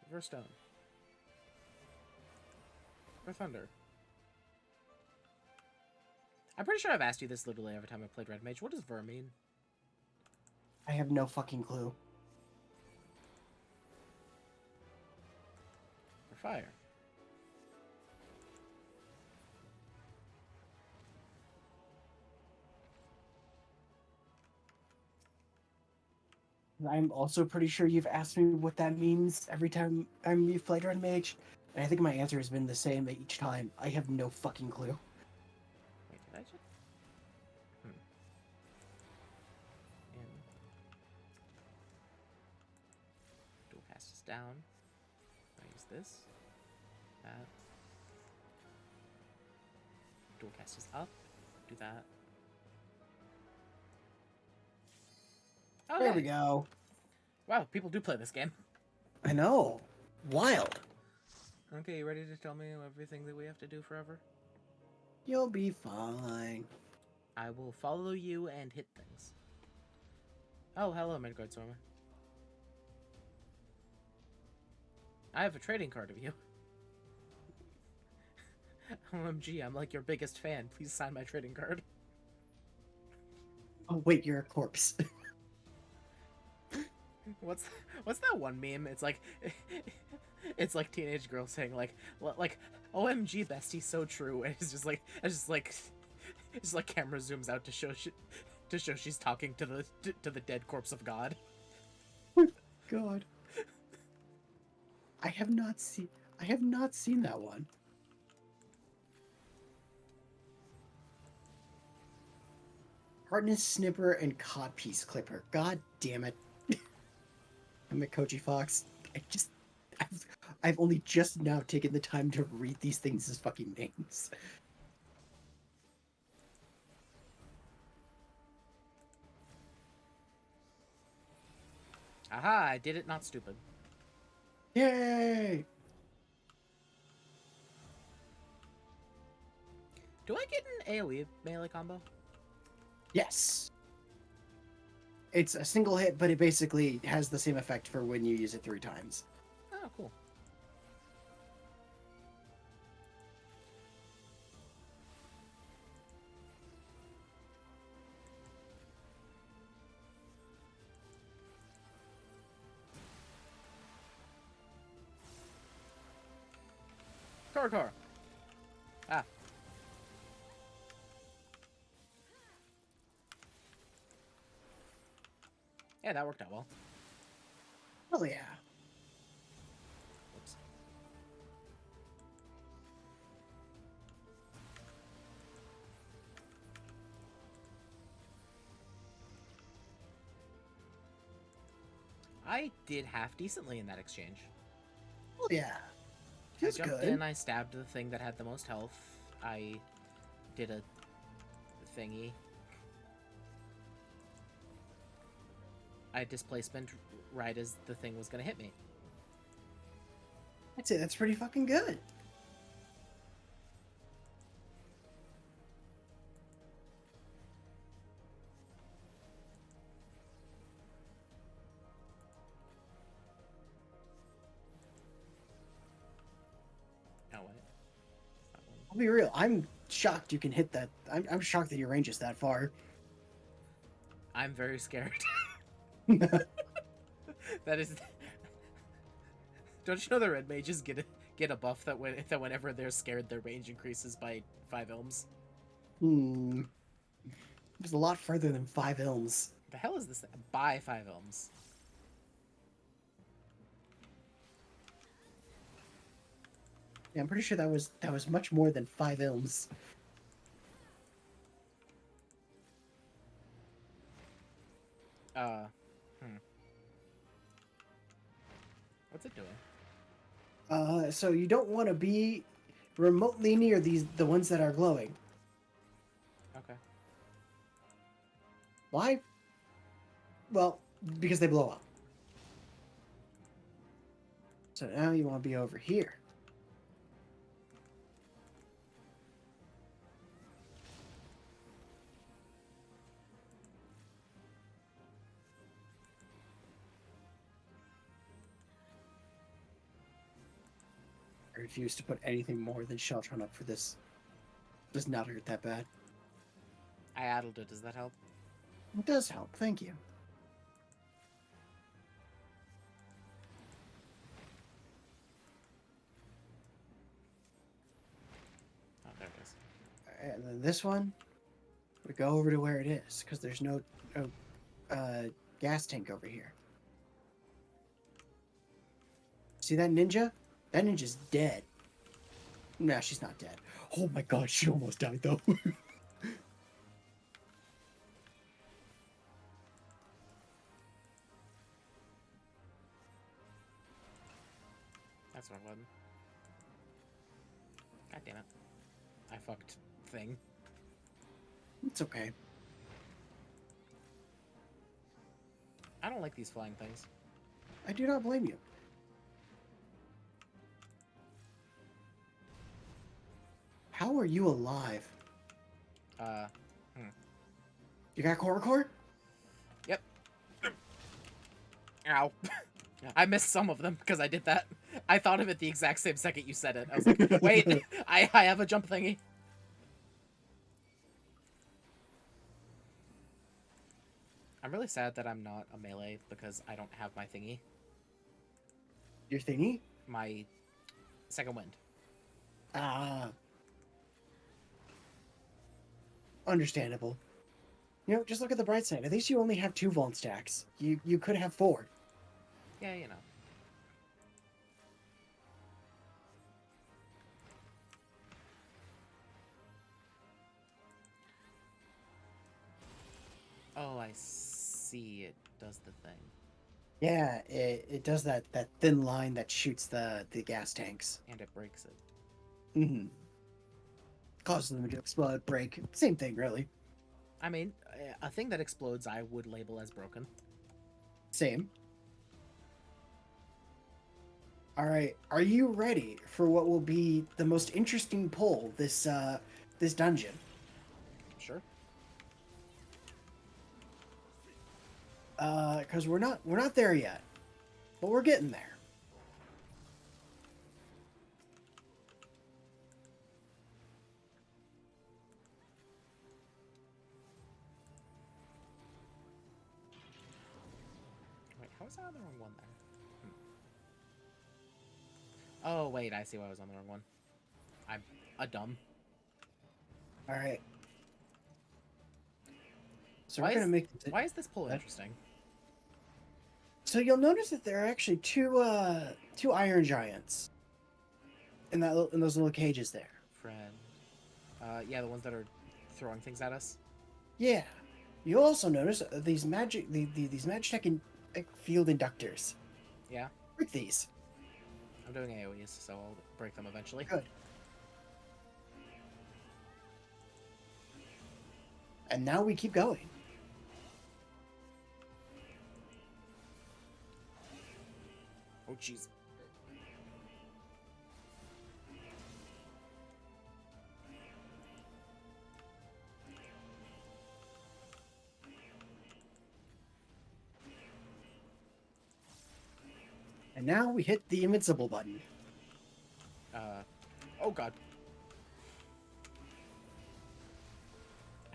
Reverse stone. Or thunder. I'm pretty sure I've asked you this literally every time I played Red Mage. What does Ver mean? I have no fucking clue. Or fire? I'm also pretty sure you've asked me what that means every time you've played Red Mage, and I think my answer has been the same each time. I have no fucking clue. Wait, did I just... Dual cast is down. I use this. That. Dual cast is up. Do that. Okay. There we go. Wow, people do play this game. I know. Wild. Okay, you ready to tell me everything that we have to do forever? You'll be fine. I will follow you and hit things. Oh, hello, Midgard Swarmer. I have a trading card of you. OMG, I'm like your biggest fan. Please sign my trading card. Oh wait, you're a corpse. What's that one meme? It's like it's like teenage girl saying like OMG bestie, so true, and it's just like camera zooms out to show she's talking to the dead corpse of God. God. I have not seen that one. Hardness snipper and codpiece clipper. God damn it. I'm a Koji Fox. I've only just now taken the time to read these things as fucking names. Aha, I did it not stupid. Yay! Do I get an AoE melee combo? Yes. It's a single hit, but it basically has the same effect for when you use it 3 times. Oh, cool. Core. Ah. Yeah, that worked out well. Oh yeah. Whoops. I did half decently in that exchange. Oh yeah. I Feels jumped good. in, I stabbed the thing that had the most health. I did a thingy. I displacement right as the thing was gonna hit me. I'd say that's pretty fucking good. Oh, wait. That one. I'll be real. I'm shocked you can hit that. I'm shocked that your range is that far. I'm very scared. That is. Don't you know the red mages get a buff that whenever they're scared, their range increases by 5 ilms? Hmm. It's a lot further than 5 ilms. The hell is this thing? By 5 ilms. Yeah, I'm pretty sure that was much more than 5 ilms. What's it doing? So you don't want to be remotely near the ones that are glowing. Okay. Why? Well, because they blow up. So now you want to be over here. I refuse to put anything more than Sheltron up for this. Does not hurt that bad. I addled it. Does that help? It does help, thank you. Oh, there it is. And then this one, we go over to where it is, because there's no gas tank over here. See that ninja? That ninja's dead. Nah, she's not dead. Oh my god, she almost died though. That's the wrong button. God damn it. I fucked thing. It's okay. I don't like these flying things. I do not blame you. How are you alive? Uh, You got core? yep. Ow. I missed some of them because I did that. I thought of it the exact same second you said it. I was like, wait, I have a jump thingy. I'm really sad that I'm not a melee because I don't have my thingy. Your thingy? My second wind. Ah. Understandable. You know, just look at the bright side. At least you only have 2 vault stacks. You could have 4. Yeah, you know. Oh, I see. It does the thing. Yeah, it does that thin line that shoots the gas tanks. And it breaks it. Mm-hmm. Causes them to explode, break. Same thing, really. I mean, a thing that explodes I would label as broken. Same. Alright, are you ready for what will be the most interesting pull this dungeon? Sure. Because we're not there yet. But we're getting there. Wait, how was I on the wrong one there? Oh, wait, I see why I was on the wrong one. I'm a dumb. Alright. So Why we're gonna is- make Why is this pull What? interesting? So you'll notice that there are actually two iron giants in those little cages there. Friend. Yeah, the ones that are throwing things at us. Yeah. You'll also notice these these Magitech field inductors. Yeah, Break these. I'm doing AoEs, so I'll break them eventually. Good. And now we keep going. Oh, jeez. And now we hit the invincible button. Oh god.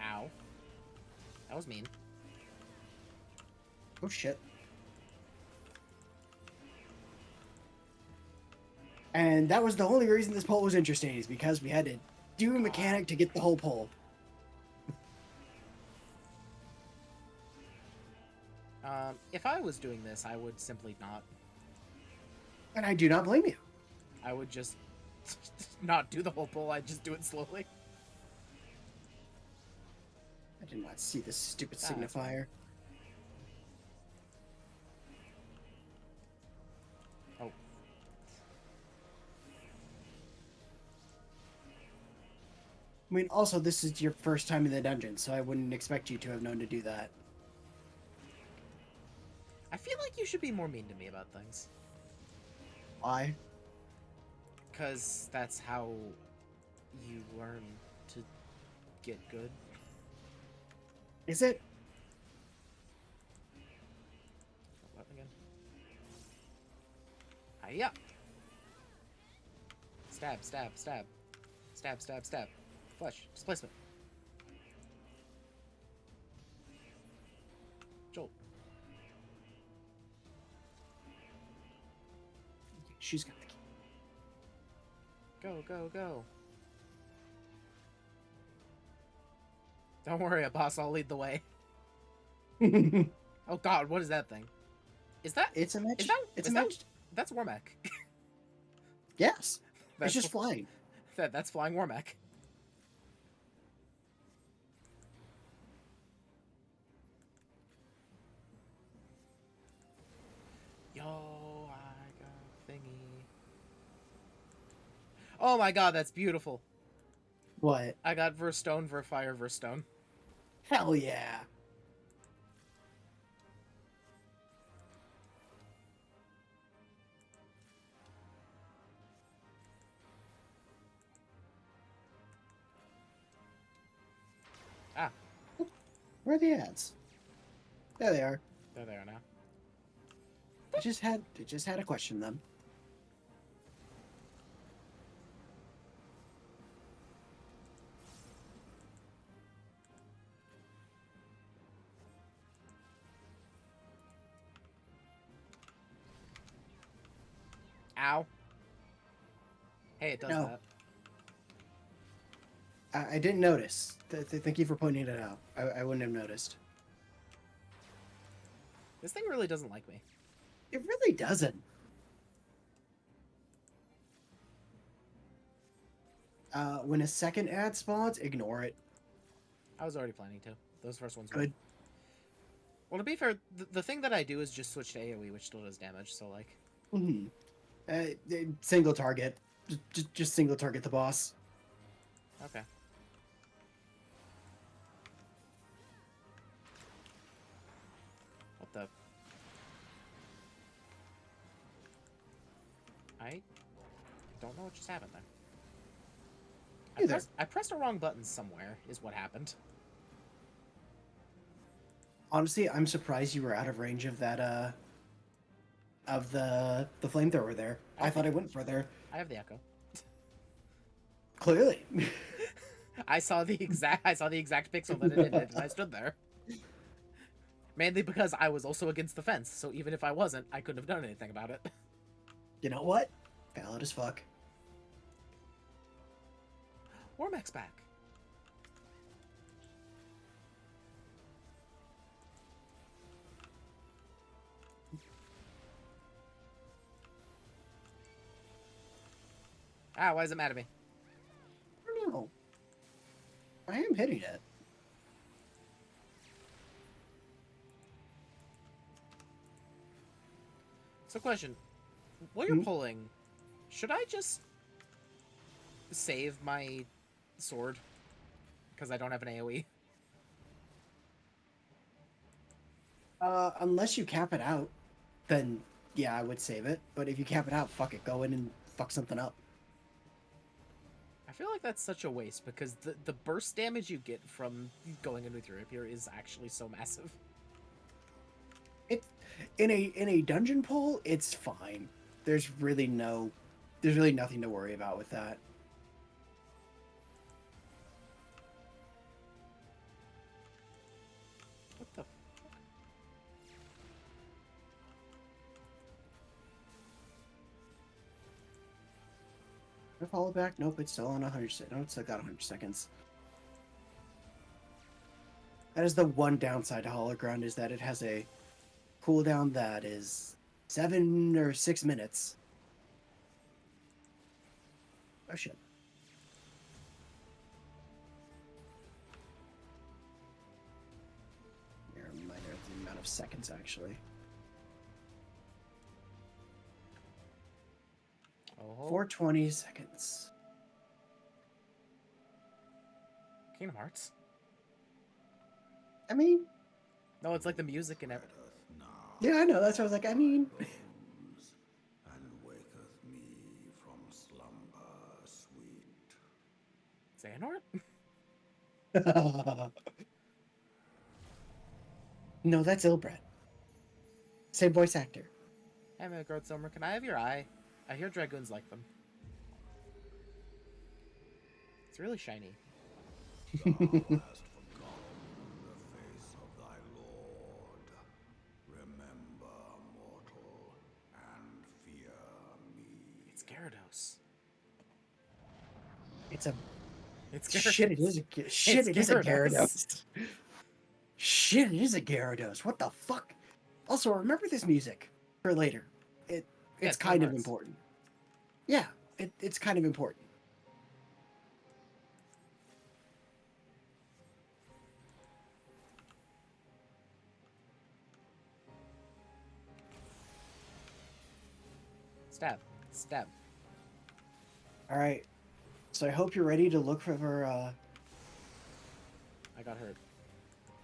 Ow. That was mean. Oh shit. And that was the only reason this poll was interesting, is because we had to do a mechanic to get the whole poll. If I was doing this, I would simply not. And I do not blame you. I would just not do the whole pull, I'd just do it slowly. I did not see this stupid Ah, that's fine. signifier. Oh. I mean, also, this is your first time in the dungeon, so I wouldn't expect you to have known to do that. I feel like you should be more mean to me about things. Why? Because that's how you learn to get good. Is it? What again? Hiya! Stab, stab, stab. Stab, stab, stab. Flush. Displacement. Jolt. She's got the key. Go, go, go. Don't worry, boss. I'll lead the way. Oh god, what is that thing? Is that... It's a match. Is that... It's is a that- match. That's Warmac. Yes. That's It's just flying. That's flying Warmac. Yo, I got thingy. Oh my god, that's beautiful. What? I got verse stone, verse fire, verse stone. Hell yeah. Ah, Where are the ads? There they are. there they are now. I just had a question then. Ow. Hey, it does No. that. I didn't notice. Thank you for pointing it out. I wouldn't have noticed. This thing really doesn't like me. It really doesn't. When a second ad spawns, ignore it. I was already planning to. Those first ones were. Good. Well, to be fair, the thing that I do is just switch to AoE, which still does damage, so, like... Mm-hmm. Single target. Just single target the boss. Okay. What the... I don't know what just happened there. Either. I pressed the wrong button somewhere, is what happened. Honestly, I'm surprised you were out of range of that, of the flamethrower there. I thought I went further. I have the echo. Clearly. I saw the exact pixel that it did, and I stood there. Mainly because I was also against the fence, so even if I wasn't, I couldn't have done anything about it. You know what? Valid as fuck. Warmack's back. Ah, why is it mad at me? I don't know. I am hitting it. So question, while you're pulling, should I just save my sword? Because I don't have an AoE? Unless you cap it out, then yeah, I would save it. But if you cap it out, fuck it. Go in and fuck something up. I feel like that's such a waste, because the burst damage you get from going in with your rapier is actually so massive. It in a dungeon pull, it's fine. There's really nothing to worry about with that. What the... If I follow back, nope, it's still on 100 seconds. No, it's still got 100 seconds. That is the one downside to Hollow Ground, is that it has a cooldown that is 7 or 6 minutes. Oh shit. Yeah, minor the amount of seconds actually. Oh, 420 seconds. Kingdom Hearts? I mean, No, it's like the music and everything. yeah, I know. That's what I was like. I mean, And waketh me from slumber sweet. Xehanort? no, that's Ilbret. Same voice actor. Hey, Midgard Silmer, can I have your eye? I hear dragoons like them. It's really shiny. Thou hast forgotten the face of thy Lord. Remember, mortal, and fear me. It's Gyarados. It's a It's Gyarados. shit. It is a shit. It's It is a Gyarados. Gyarados. Shit, it is a Gyarados. What the fuck? Also, remember this music for later. It's Yes, kind of Kingdom Hearts. important. Yeah, it's kind of important. Stab. Stab. All right. So I hope you're ready to look for. I got hurt.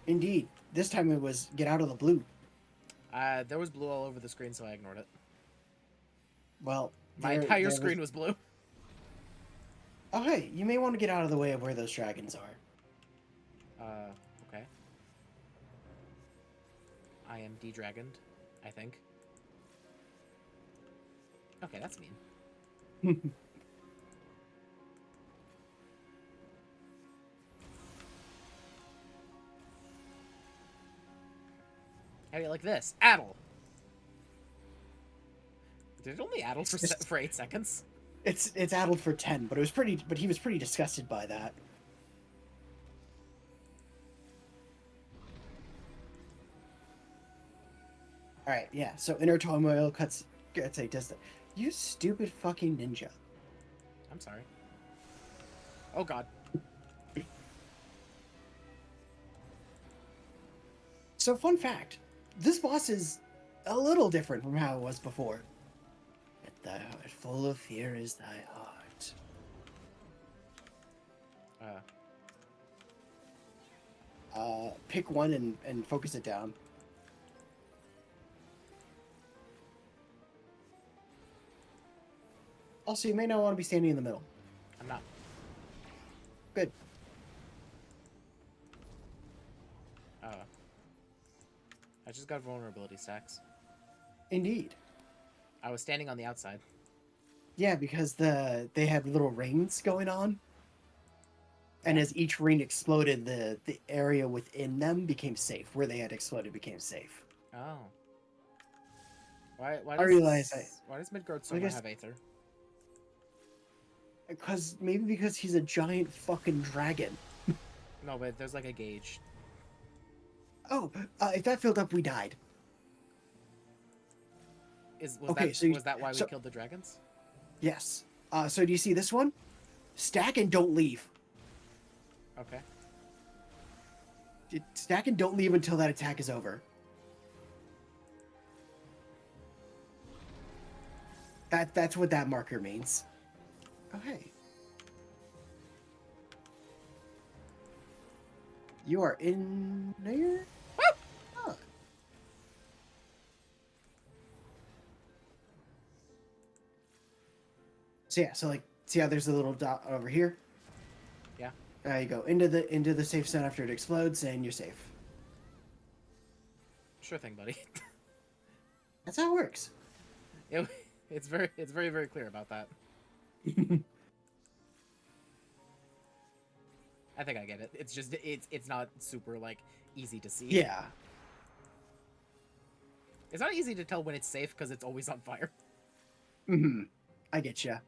Indeed, this time it was get out of the blue. There was blue all over the screen, so I ignored it. Well, My entire screen was blue. Oh, hey, you may want to get out of the way of where those dragons are. Okay. I am de-dragoned, I think. Okay, that's mean. How do you like this? Addle! Did it only addle for 8 seconds? It's addled for 10, but he was pretty disgusted by that. All right, yeah. So inner turmoil does that. You stupid fucking ninja. I'm sorry. Oh god. So fun fact, this boss is a little different from how it was before. At thy heart full of fear is thy heart. Pick one and focus it down. Also, you may not want to be standing in the middle. I'm not. Good. I just got vulnerability stacks. Indeed. I was standing on the outside. Yeah, because they had little rings going on. And as each ring exploded, the area within them became safe. Where they had exploded became safe. Oh. Why I realize why does Midgard Soma have Aether? Because he's a giant fucking dragon. No, but there's like a gauge. Oh, if that filled up, we died. Was that why we killed the dragons? Yes. So do you see this one? Stack and don't leave. Okay. Stack and don't leave until that attack is over. That's what that marker means. Oh, hey. You are in there? Huh. So yeah, see how there's a little dot over here? Yeah. There you go. Into the safe zone after it explodes, and you're safe. Sure thing, buddy. That's how it works. It's very, very clear about that. I think I get it. It's just it's not super like easy to see. Yeah. It's not easy to tell when it's safe because it's always on fire. Mm-hmm. I get ya.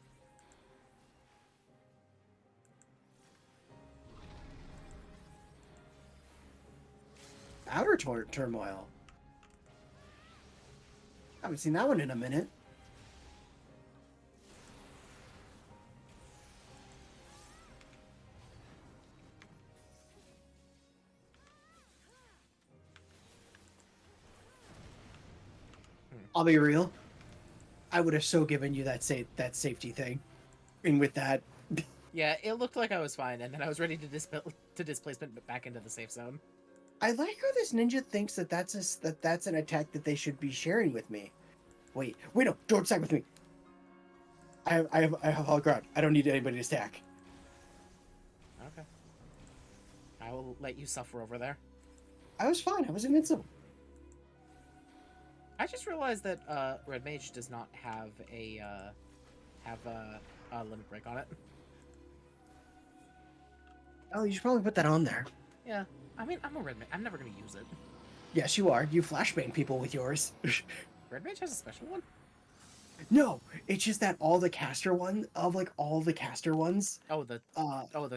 Outer turmoil. I haven't seen that one in a minute. I'll be real. I would have so given you that safety thing, and with that. Yeah, it looked like I was fine, and then I was ready to displacement back into the safe zone. I like how this ninja thinks that's an attack that they should be sharing with me. Wait, no, don't stack with me. I have all ground. I don't need anybody to stack. Okay. I will let you suffer over there. I was fine. I was invincible. I just realized that Red Mage does not have a limit break on it. Oh, you should probably put that on there. Yeah, I mean, I'm a Red Mage. I'm never gonna use it. Yes, you are. You flashbang people with yours. Red Mage has a special one? No, it's just that all the caster ones. Oh, the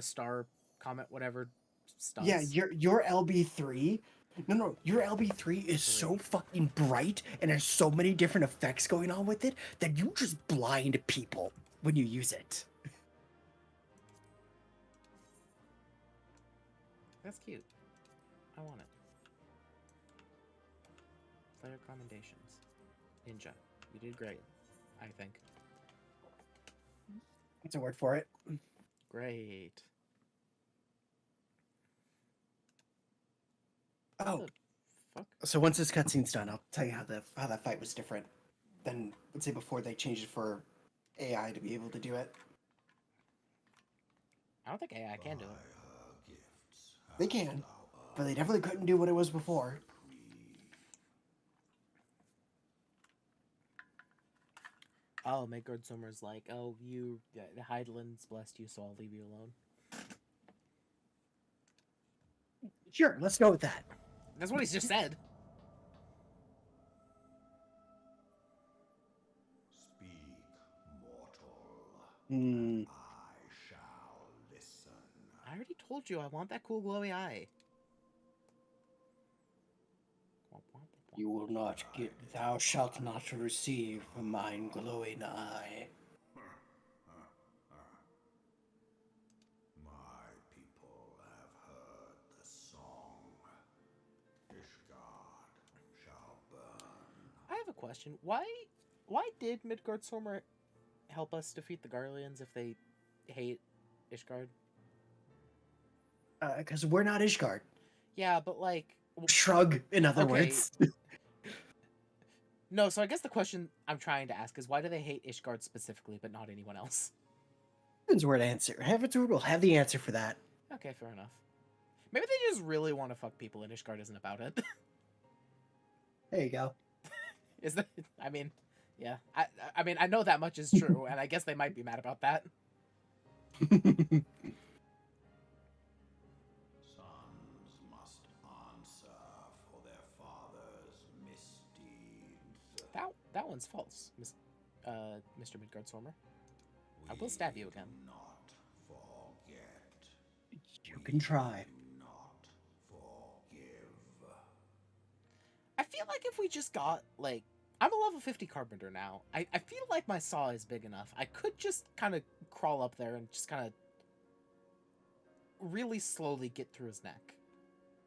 star comet whatever stuns. Yeah, your LB3. No, your LB3 is so fucking bright and has so many different effects going on with it that you just blind people when you use it. That's cute. I want it. Player commendations. Ninja, you did great, I think. That's a word for it. Great. Oh, Fuck. so once this cutscene's done, I'll tell you how that fight was different than, let's say, before they changed it for AI to be able to do it. I don't think AI can do it. By her gifts They can, but they definitely couldn't do what it was before. Oh, Midgard Sommer's like, oh, the Hydalen's blessed you, so I'll leave you alone. Sure, let's go with that. That's what he's just said. Speak, mortal. Hmm. I shall listen. I already told you I want that cool glowy eye. You will not get, thou shalt not receive mine glowing eye. My people have heard the song. Ishgard shall burn. I have a question. Why did Midgard Sommer help us defeat the Garleans if they hate Ishgard? Because we're not Ishgard. Yeah, but like... Shrug, in other Okay. words. No, so I guess the question I'm trying to ask is why do they hate Ishgard specifically, but not anyone else? Heaven's Word answer. Heaven's Word will have the answer for that. Okay, fair enough. Maybe they just really want to fuck people and Ishgard isn't about it. There you go. Is that... I mean, yeah. I mean, I know that much is true, and I guess they might be mad about that. Sons must answer for their father's misdeeds. That one's false, Mr. Midgard Sommer. I will stab you again. Do not forget. You can try. Do not forgive. I feel like if we just got, like... I'm a level 50 carpenter now. I feel like my saw is big enough. I could just kind of crawl up there and just kind of really slowly get through his neck.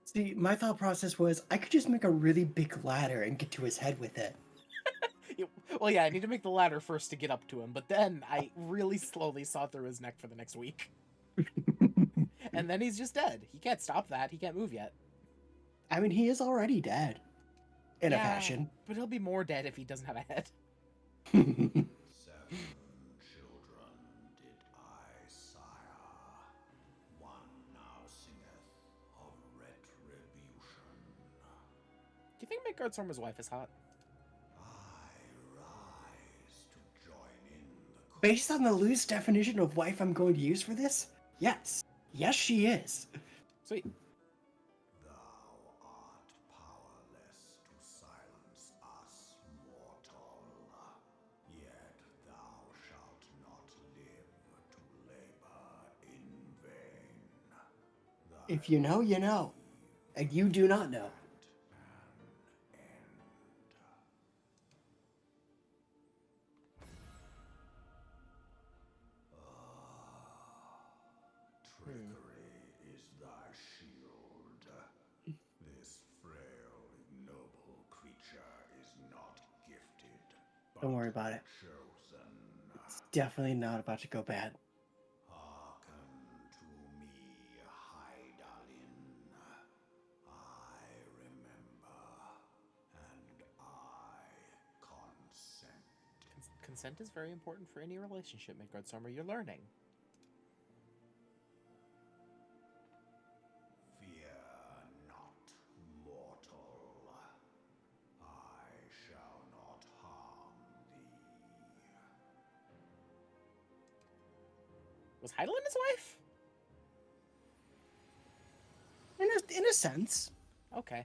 See, my thought process was I could just make a really big ladder and get to his head with it. Well, yeah, I need to make the ladder first to get up to him, but then I really slowly saw through his neck for the next week. And then he's just dead. He can't stop that. He can't move yet. I mean, he is already dead. In a Yeah, fashion. But he'll be more dead if he doesn't have a head. 7 children did I sire. One now singeth of retribution. Do you think Midgard Sommer's wife is hot? I rise to join in the Based on the loose definition of wife I'm going to use for this, yes. Yes, she is. Sweet. Thou art powerless to silence us, mortal. Yet thou shalt not live to labor in vain. If you know, you know. And you do not know. An end. Trickery is thy shield. This frail, ignoble creature is not gifted, Don't but worry about it. chosen. It's definitely not about to go bad. Hearken to me, Hydaelyn. I remember, and I consent. Consent is very important for any relationship, Midgard Sommer. You're learning. Fear not, mortal. I shall not harm thee. Was Hydaelyn his wife? In a sense. Okay.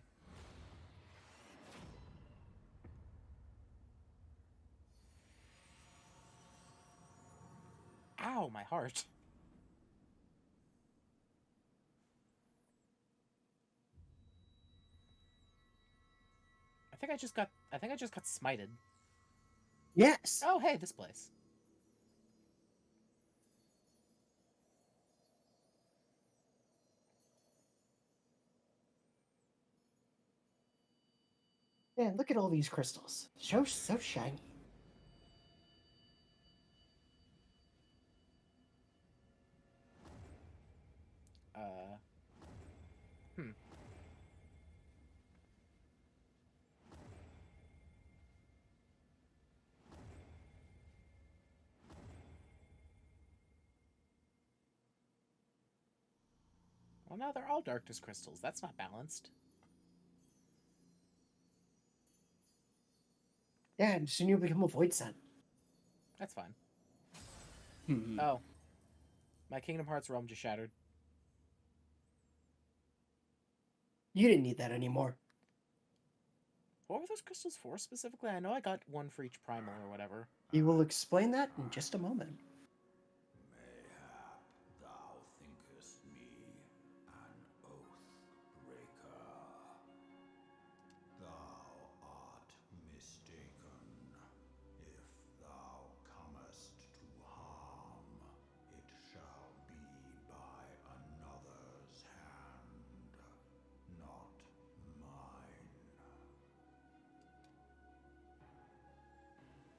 Ow, my heart. I think I just got smited. Yes. Oh, hey, this place. Man, look at all these crystals. So shiny. Hmm. Well, now they're all darkness crystals. That's not balanced. Yeah, and soon you'll become a void sun. That's fine. Hmm. Oh. My Kingdom Hearts realm just shattered. You didn't need that anymore. What were those crystals for specifically? I know I got one for each primal or whatever. We will explain that in just a moment. Mayhap thou thinkest me an oath breaker. Thou art mistaken. If thou comest to harm, it shall be by another's hand, not mine.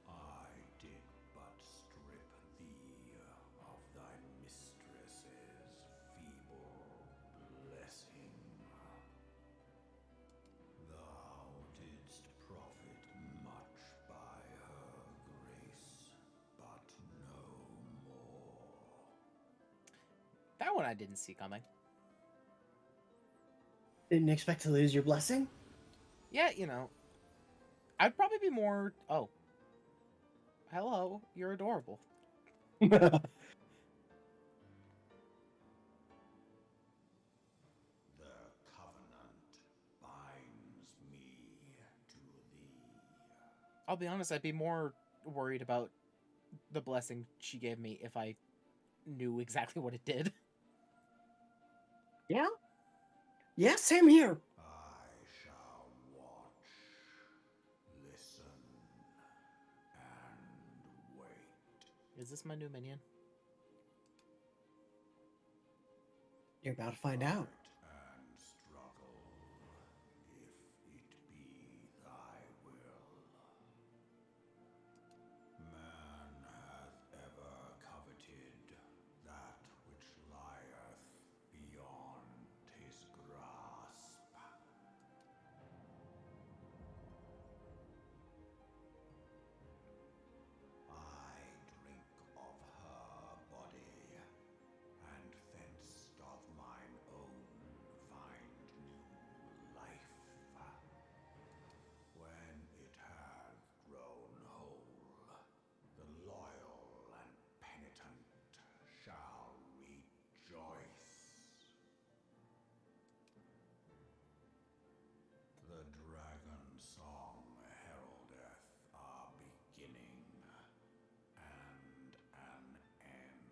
I did but strip thee of thy mistress's feeble blessing. Thou didst profit much by her grace, but no more. That one I didn't see coming. Didn't expect to lose your blessing? Yeah, you know. I'd probably be more... Oh. Hello, you're adorable. The covenant binds me to thee. I'll be honest, I'd be more worried about the blessing she gave me if I knew exactly what it did. Yeah? Yeah, same here. I shall watch, listen, and wait. Is this my new minion? You're about to find out. Fight and struggle, if it be thy will. Man hath ever coveted that which lieth beyond his grasp. I drink of her body, and thence doth mine own find new life. When it hath grown whole, the loyal and penitent shall rejoice. The dragon song heraldeth our beginning and an end.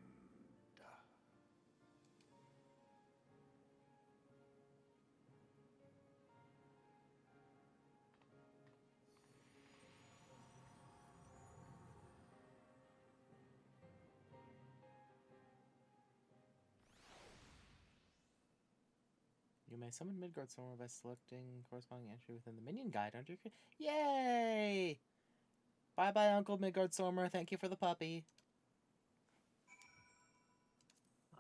You may summon Midgard somewhere by selecting corresponding entry within the minion guide under your... Yay! Bye-bye, Uncle Midgard Sormer. Thank you for the puppy.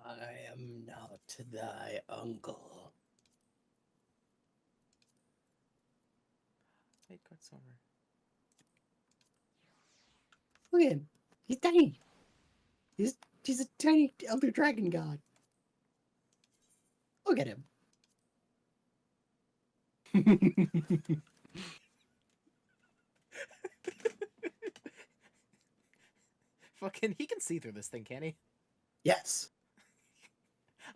I am not thy uncle. Midgard Sormer. Look at him. He's tiny. He's a tiny elder dragon god. Look at him. Fucking, he can see through this thing, can he? Yes.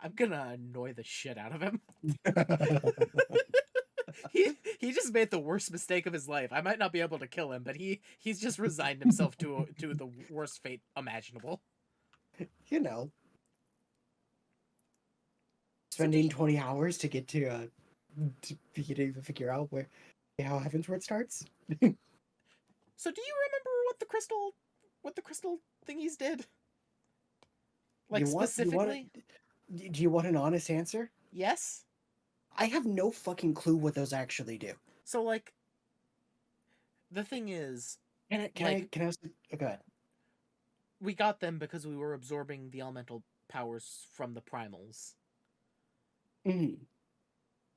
I'm gonna annoy the shit out of him. He just made the worst mistake of his life. I might not be able to kill him, but he's just resigned himself to the worst fate imaginable. You know. Spending 20 hours to get to even figure out how Heavensward starts. So do you remember what the crystal thingies did? Like, specifically? Do you want an honest answer? Yes? I have no fucking clue what those actually do. So, like, the thing is... Can I oh, go ahead. We got them because we were absorbing the elemental powers from the primals. Mm.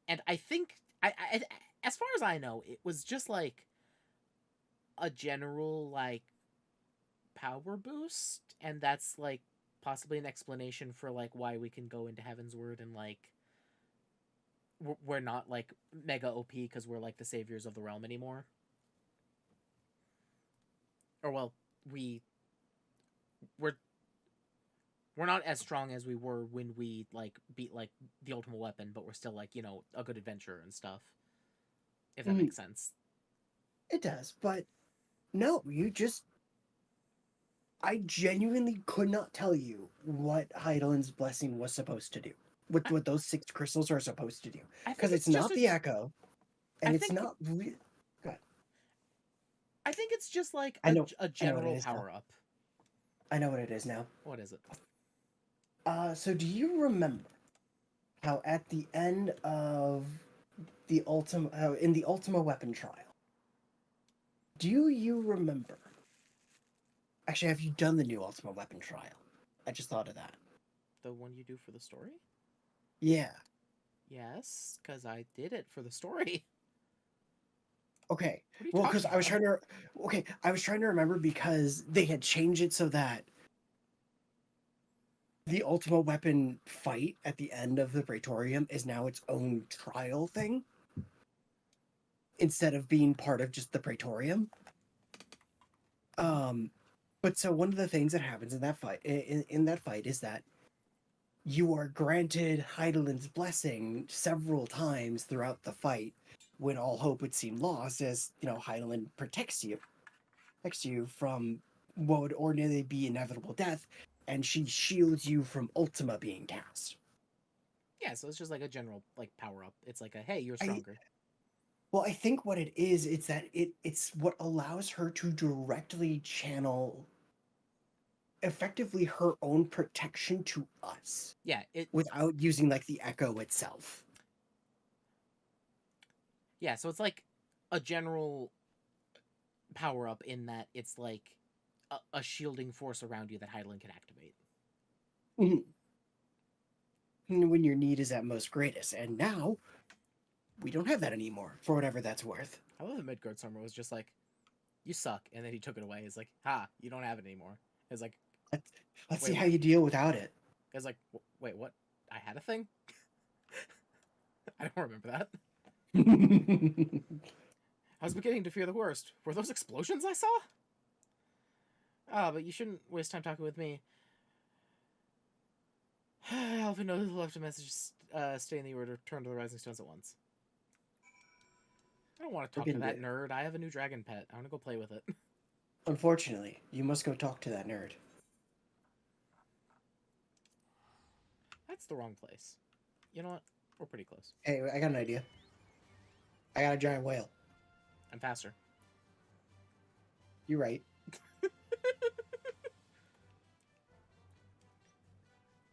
And I think, as far as I know, it was just, like, a general, like, power boost, and that's, like, possibly an explanation for, like, why we can go into Heavensward and, like, we're not like mega OP because we're like the saviors of the realm anymore. Or well, we're not as strong as we were when we like beat like the ultimate weapon, but we're still like, you know, a good adventurer and stuff. If that makes sense. It does, but no, I genuinely could not tell you what Heidelin's blessing was supposed to do. What those 6 crystals are supposed to do. Because it's not the echo. And it's not really. Go ahead. I think it's just like a general power up. I know what it is now. What is it? So do you remember how at the end of the in the Ultima weapon trial, do you remember? Actually, have you done the new Ultima weapon trial? I just thought of that. The one you do for the story? Yeah. Yes, because I did it for the story. Okay. Well, because I was trying to. Okay, I was trying to remember because they had changed it so that the Ultima weapon fight at the end of the Praetorium is now its own trial thing, instead of being part of just the Praetorium. But so one of the things that happens in that fight, in that fight, is that you are granted Heidelin's blessing several times throughout the fight, when all hope would seem lost, as you know, Heidelin protects you from what would ordinarily be inevitable death, and she shields you from Ultima being cast. Yeah, so it's just like a general like power up. It's like a hey, you're stronger. Well, I think what it is, it's that it's what allows her to directly channel effectively her own protection to us. Yeah, without using like the echo itself. Yeah, so it's like a general power up in that it's like a shielding force around you that Heidelin can activate. When your need is at most greatest, and now we don't have that anymore, for whatever that's worth. I love that Midgard's armor was just like, you suck, and then he took it away. It's like, ha, you don't have it anymore. It's like, let's see how you deal without it. It's like, wait, what? I had a thing? I don't remember that. I was beginning to fear the worst. Were those explosions I saw? Ah, but you shouldn't waste time talking with me. Alvin left a message stating that you were to return to the Rising Stones at once. I don't want to talk to that nerd. I have a new dragon pet. I want to go play with it. Unfortunately, you must go talk to that nerd. That's the wrong place. You know what? We're pretty close. Hey, I got an idea. I got a giant whale. I'm faster. You're right.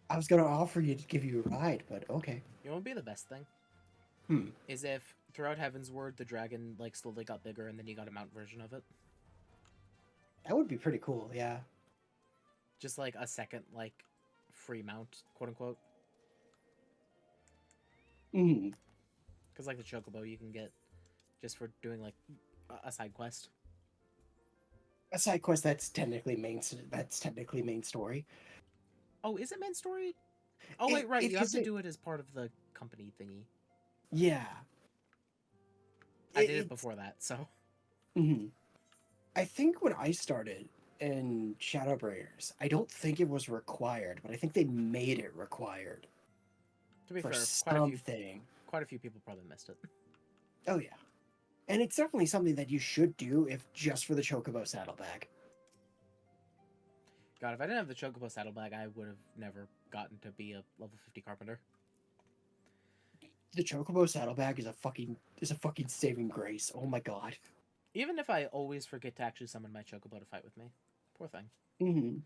I was going to offer you to give you a ride, but okay. You know what would be the best thing? Is if throughout Heaven's Word, the dragon like slowly got bigger and then you got a mount version of it. That would be pretty cool, yeah. Just like a second, like, free mount, quote unquote. Because like the chocobo you can get just for doing like a side quest. A side quest that's technically main story. Oh, is it main story? Oh wait, right. You have to do it as part of the company thingy. Yeah. I did it before that, so. I think when I started in Shadowbringers, I don't think it was required, but I think they made it required. To be fair, quite a few people probably missed it. Oh yeah. And it's definitely something that you should do if just for the Chocobo saddlebag. God, if I didn't have the Chocobo saddlebag, I would have never gotten to be a level 50 carpenter. The Chocobo saddlebag is a fucking saving grace. Oh my god. Even if I always forget to actually summon my Chocobo to fight with me. Poor thing.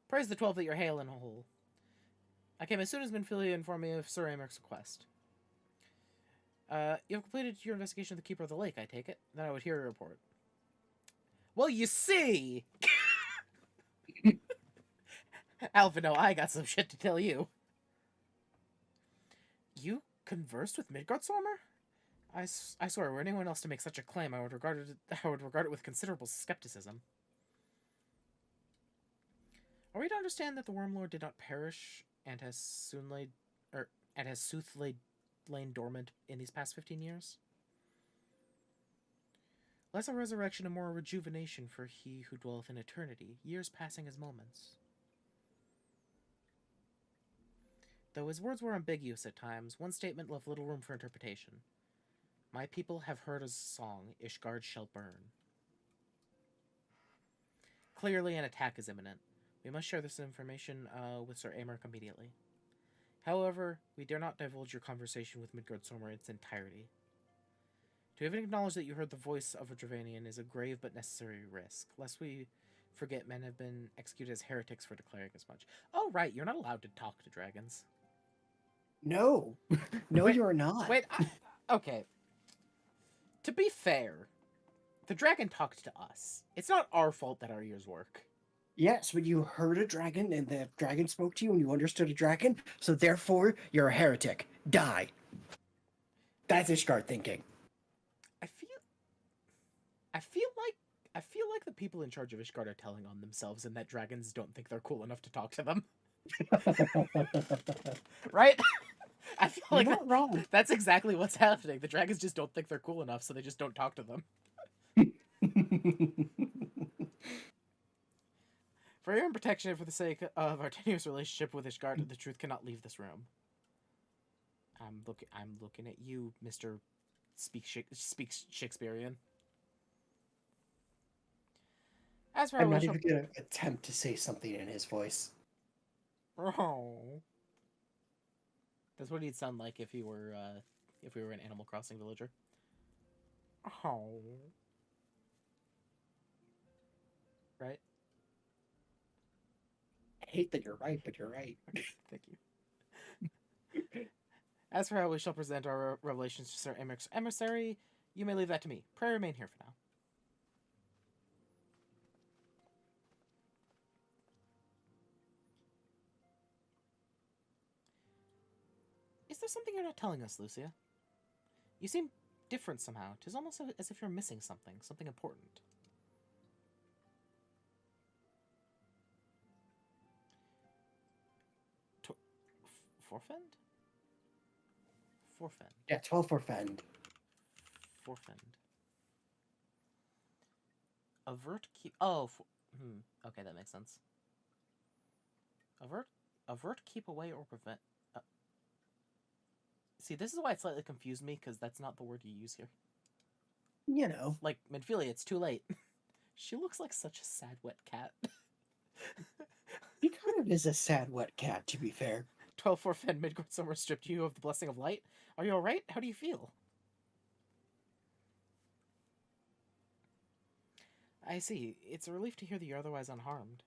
Praise the 12 that you're hale and whole. I came as soon as Minfilia informed me of Sir Americ's request. You have completed your investigation of the Keeper of the Lake, I take it? Then I would hear a report. Well, you see! Alvino, I got some shit to tell you. You conversed with Midgardsormr? I swear, were anyone else to make such a claim, I would regard it with considerable skepticism. Are we to understand that the Wormlord did not perish and has soothly lain dormant in these past 15 years? Less a resurrection and more a rejuvenation for he who dwelleth in eternity, years passing as moments. Though his words were ambiguous at times, one statement left little room for interpretation. My people have heard a song, Ishgard shall burn. Clearly an attack is imminent. We must share this information with Sir Amark immediately. However, we dare not divulge your conversation with Midgard-Sormer in its entirety. To even acknowledge that you heard the voice of a Dravanian is a grave but necessary risk, lest we forget men have been executed as heretics for declaring as much. Oh, right, you're not allowed to talk to dragons. No. No, Wait, you're not. Wait, okay. To be fair, the dragon talked to us. It's not our fault that our ears work. Yes, but you heard a dragon and the dragon spoke to you and you understood a dragon, so therefore you're a heretic. Die. That's Ishgard thinking. I feel like the people in charge of Ishgard are telling on themselves and that dragons don't think they're cool enough to talk to them. Right? I feel like You're not wrong. that's exactly what's happening. The dragons just don't think they're cool enough, so they just don't talk to them. For your own protection and for the sake of our tenuous relationship with Ishgard, the truth cannot leave this room. I'm looking at you, Mr. Speaks Shakespearean. As for I'm not even going to attempt to say something in his voice. Oh. That's what he'd sound like if we were an Animal Crossing villager. Oh. Right? I hate that you're right, but you're right. Thank you. As for how we shall present our revelations to Sir Amark's emissary, you may leave that to me. Pray remain here for now. Is there something you're not telling us, Lucia? You seem different somehow. 'Tis almost as if you're missing something important. Forfend? Forfend. Yeah, 12 for Fend. Forfend. Avert keep. Oh, okay, that makes sense. Avert, keep away, or prevent. See, this is why it slightly confused me, because that's not the word you use here. You know. Like, Midphilia, it's too late. She looks like such a sad, wet cat. He kind of is a sad, wet cat, to be fair. 12 Forfend Midgard-Sormer stripped you of the blessing of light. Are you alright? How do you feel? I see. It's a relief to hear that you're otherwise unharmed.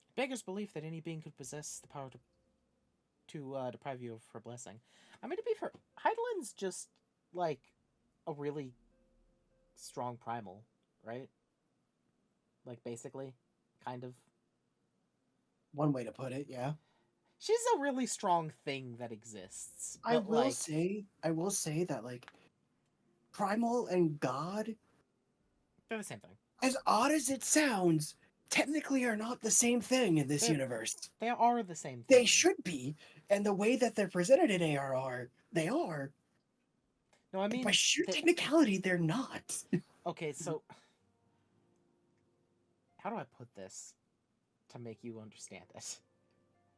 It beggars belief that any being could possess the power to deprive you of her blessing. I mean, to be fair, Heidelin's just, like, a really strong primal, right? Like, basically, kind of. One way to put it, yeah. She's a really strong thing that exists. I will say that, like, Primal and God, they're the same thing. as odd as it sounds, technically are not the same thing in this universe. They are the same thing. They should be, and the way that they're presented in ARR, they are. No, I mean, by sheer technicality, they're not. Okay, so how do I put this to make you understand it?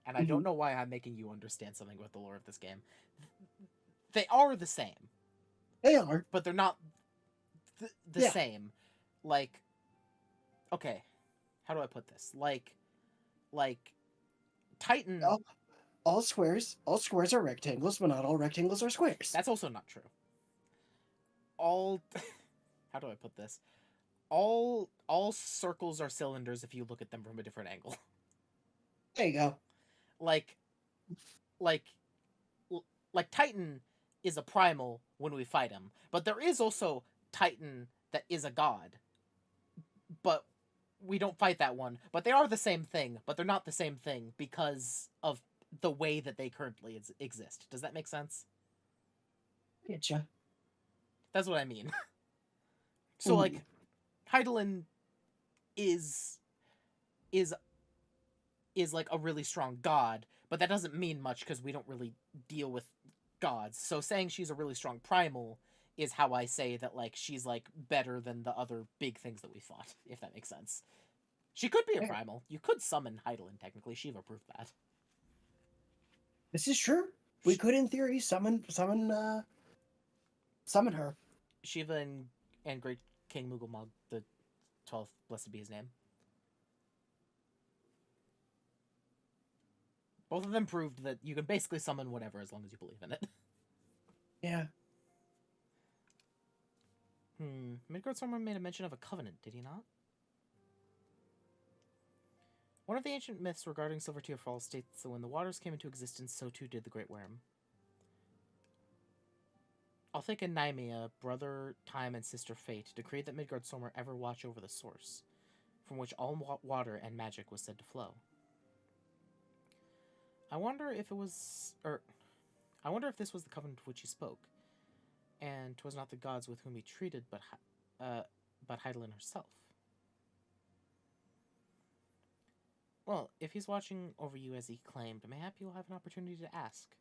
And I don't know why I'm making you understand something about the lore of this game. They are the same. They are. But they're not the same. Like, okay, how do I put this? Like Titan... All squares are rectangles, but not all rectangles are squares. That's also not true. All... how do I put this? All circles are cylinders if you look at them from a different angle. There you go. Like Titan is a primal when we fight him, but there is also Titan that is a god. But we don't fight that one. But they are the same thing, but they're not the same thing because of the way that they currently exist. Does that make sense? Getcha. That's what I mean. So, like, Heidelin is like a really strong god, But that doesn't mean much because we don't really deal with gods. So saying she's a really strong primal is how I say that, like, she's, like, better than the other big things that we fought, if that makes sense. She could be a Yeah. primal. You could summon Heidelin, technically. Shiva proved that. This is true. We could, in theory, summon her. Shiva and Great King Mughal the 12th, blessed be his name. Both of them proved that you can basically summon whatever as long as you believe in it. Yeah. Midgardsormr made a mention of a covenant, did he not? One of the ancient myths regarding Silvertear Falls states that when the waters came into existence, so too did the Great Worm. Althik and Nymea, brother Time and sister Fate, decreed that Midgardsormr ever watch over the source, from which all water and magic was said to flow. I wonder if this was the covenant of which he spoke, and 'twas not the gods with whom he treated, but Heidelin herself. Well, if he's watching over you as he claimed, mayhap you'll have an opportunity to ask.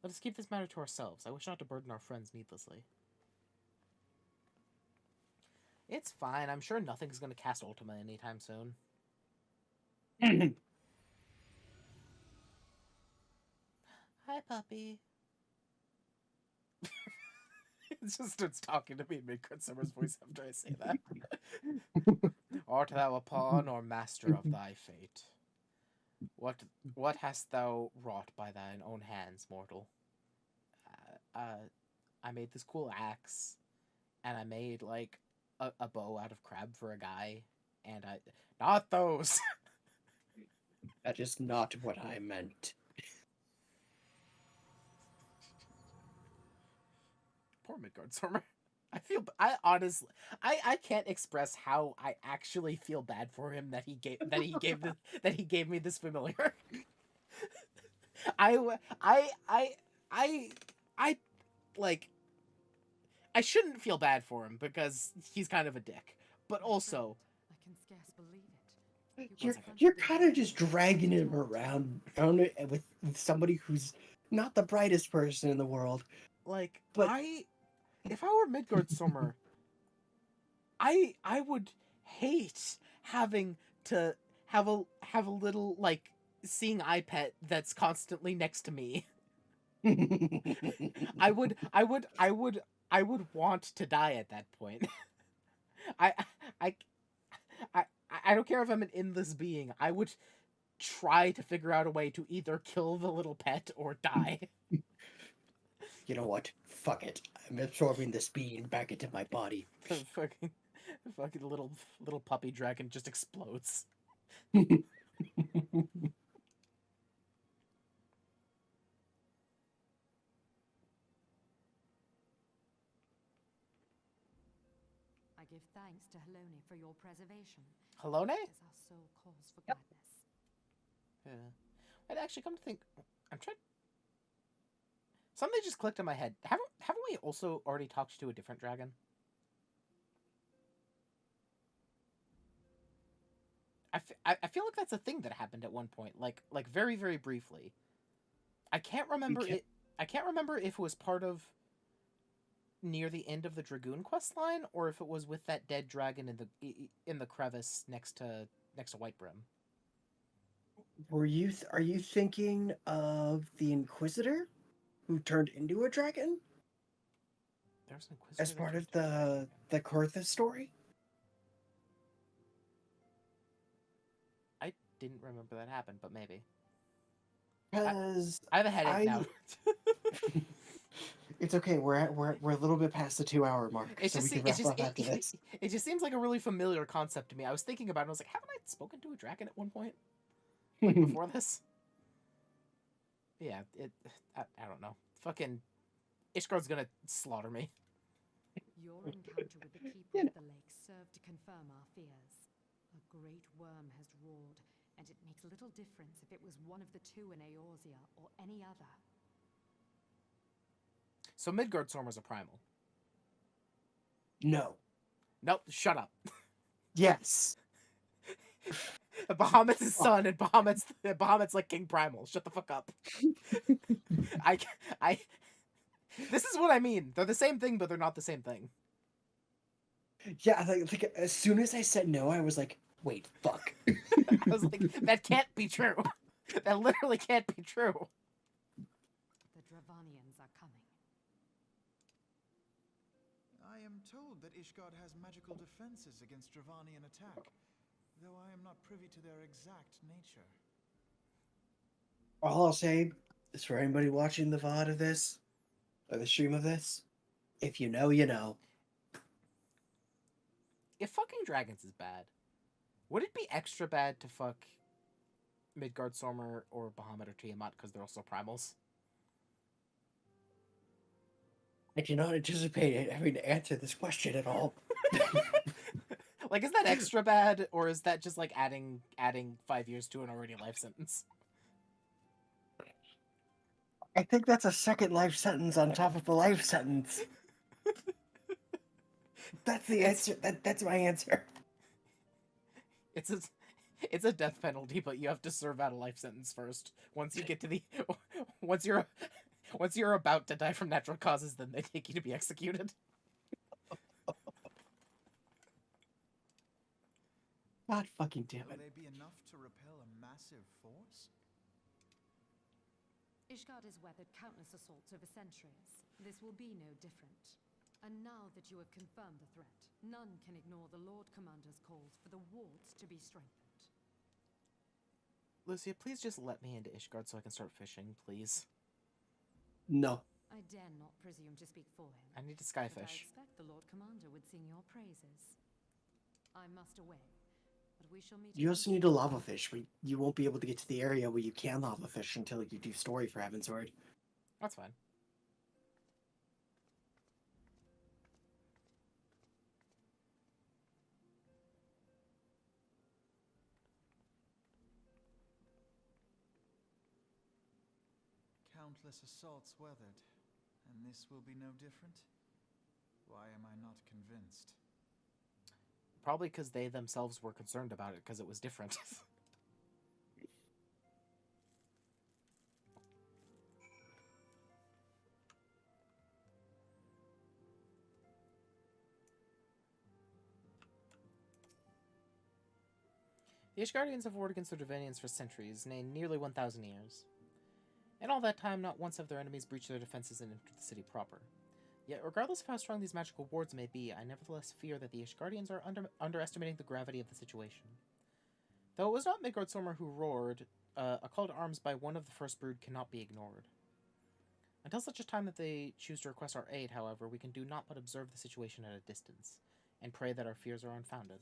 Let us keep this matter to ourselves. I wish not to burden our friends needlessly. It's fine. I'm sure nothing's going to cast Ultima anytime soon. Hi, puppy. It just starts talking to me in Midgardsormr's voice after I say that. Art thou a pawn or master of thy fate? What hast thou wrought by thine own hands, mortal? I made this cool axe, and I made, like, a bow out of crab for a guy, and not those! That is not what I meant. Poor Midgardsormr. I honestly, I can't express how I actually feel bad for him that he gave me this familiar. I like, I shouldn't feel bad for him because he's kind of a dick, but also I can scarce believe it. You're kind of just dragging him around with somebody who's not the brightest person in the world. like, But if I were Midgardsormr, I would hate having to have a little, like, seeing eye pet that's constantly next to me. I would want to die at that point. I don't care if I'm an endless being. I would try to figure out a way to either kill the little pet or die. You know what? Fuck it. I'm absorbing this being back into my body. The fucking little puppy dragon just explodes. I give thanks to Halone for your preservation. Halone? As our soul calls for gladness. Yeah. I'd actually come to think. I'm trying. Something just clicked in my head. Haven't we also already talked to a different dragon? I feel like that's a thing that happened at one point, like very, very briefly. I can't remember it. I can't remember if it was part of near the end of the Dragoon quest line, or if it was with that dead dragon in the crevice next to Whitebrim. Are you thinking of the Inquisitor who turned into a dragon There was an Inquisitor as part of the Korthus story? I didn't remember that happened, but maybe. Because I have a headache now. It's okay. We're a little bit past the 2-hour mark, It so we just, can wrap up after this. it just seems like a really familiar concept to me. I was thinking about it, and I was like, haven't I spoken to a dragon at one point? Like, before this? Yeah, I don't know. Fucking Ishgard's gonna slaughter me. Your encounter with the Keeper of the Lake served to confirm our fears. A great worm has roared, and it makes little difference if it was one of the two in Eorzea or any other. So Midgardsormr's a primal. No. Nope, shut up. Yes. Bahamut's his son, and Bahamut's like King Primal. Shut the fuck up. I, I. This is what I mean. They're the same thing, but they're not the same thing. Yeah, like as soon as I said no, I was like, wait, fuck. I was like, that can't be true. That literally can't be true. The Dravanians are coming. I am told that Ishgard has magical defenses against Dravanian attack, though I am not privy to their exact nature. All I'll say is for anybody watching the VOD of this, or the stream of this, if you know, you know. If fucking dragons is bad, would it be extra bad to fuck Midgardsormr or Bahamut or Tiamat because they're also primals? I do not anticipate having to answer this question at all. Like, is that extra bad, or is that just like adding 5 years to an already life sentence? I think that's a second life sentence on top of the life sentence. That's the answer. That's my answer. It's a death penalty, but you have to serve out a life sentence first. Once you get to the once you're about to die from natural causes, then they take you to be executed. God fucking damn Will it. they be enough to repel a massive force? Ishgard has weathered countless assaults over centuries. This will be no different. And now that you have confirmed the threat, none can ignore the Lord Commander's calls for the wards to be strengthened. Lucia, please just let me into Ishgard so I can start fishing, please. No. I dare not presume to speak for him. I need to But I skyfish. expect the Lord Commander would sing your praises. I must away, but we shall meet You again also need a lava fish, but you won't be able to get to the area where you can lava fish until you do story for Heaven's Word. That's fine. Countless assaults weathered, and this will be no different? Why am I not convinced? Probably because they themselves were concerned about it because it was different. The Ishgardians have warred against the Dravanians for centuries, nay, nearly 1,000 years. In all that time, not once have their enemies breached their defenses and entered the city proper. Yet, regardless of how strong these magical wards may be, I nevertheless fear that the Ishgardians are underestimating the gravity of the situation. Though it was not Midgardsormr who roared, a call to arms by one of the First Brood cannot be ignored. Until such a time that they choose to request our aid, however, we can do naught but observe the situation at a distance, and pray that our fears are unfounded.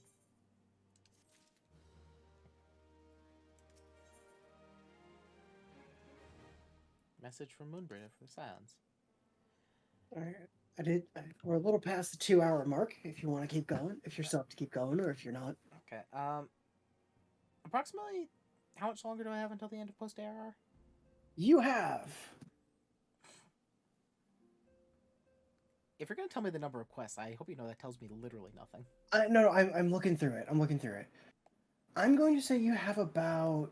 Message from Moonbreeder for silence. Alright. We're a little past the 2-hour mark if you want to keep going. If you're still up to keep going, or if you're not. Okay, approximately how much longer do I have until the end of post ARR? You have. If you're going to tell me the number of quests, I hope you know that tells me literally nothing. No, I'm looking through it. I'm looking through it. I'm going to say you have about...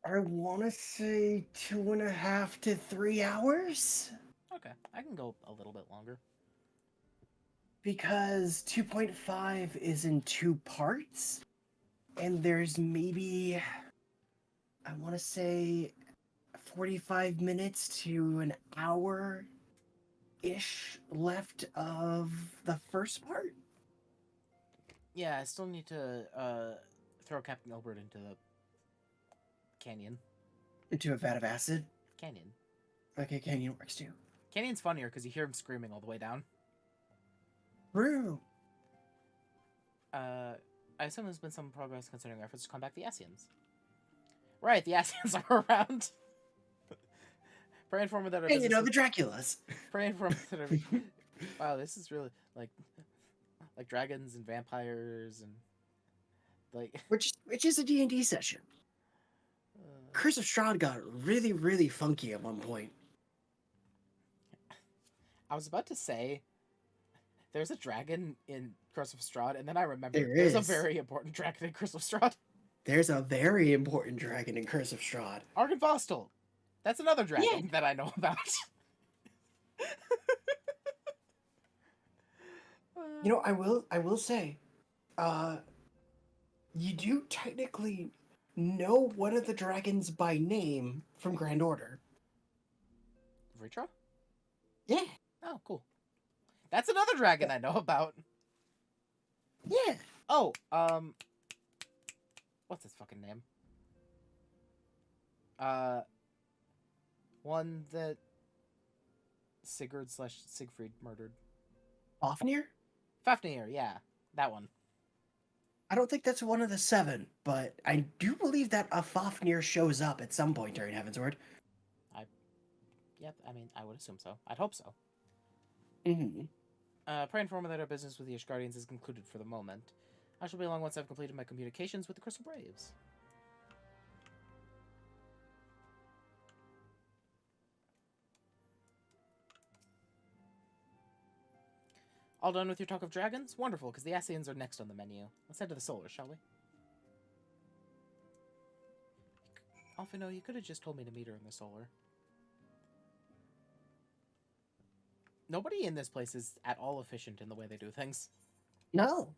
I want to say 2.5 to 3 hours? Okay, I can go a little bit longer. Because 2.5 is in 2 parts, and there's maybe, I want to say, 45 minutes to an hour-ish left of the first part. Yeah, I still need to throw Captain Elbert into the canyon. Into a vat of acid? Canyon. Okay, canyon works too. Canyon's funnier because you hear him screaming all the way down. True. I assume there's been some progress concerning our efforts to combat the Asians. Right, the Asians are around. Pray inform me that our Hey, you know, business the Draculas. Pray inform me that our... Wow, this is really like dragons and vampires and like Which is a D&D session. Curse of Strahd got really, really funky at one point. I was about to say there's a dragon in Curse of Strahd, and then I remembered There there's a is. very important dragon in Curse of Strahd. There's a very important dragon in Curse of Strahd. Argynvostal. That's another dragon that I know about. You know, I will say, you do technically know one of the dragons by name from Grand Order. Vritra? Yeah. Oh, cool. That's another dragon I know about. Yeah. Oh, what's his fucking name? One that Sigurd/Siegfried murdered. Fafnir? Fafnir, yeah, that one. I don't think that's one of the 7, but I do believe that a Fafnir shows up at some point during Heavensward. Yep, I mean, I would assume so. I'd hope so. Mm-hmm. Pray and inform that our business with the Ishgardians is concluded for the moment. I shall be along once I've completed my communications with the Crystal Braves. All done with your talk of dragons? Wonderful, because the Ascians are next on the menu. Let's head to the Solar, shall we? Alphino, you could have just told me to meet her in the Solar. Nobody in this place is at all efficient in the way they do things. No.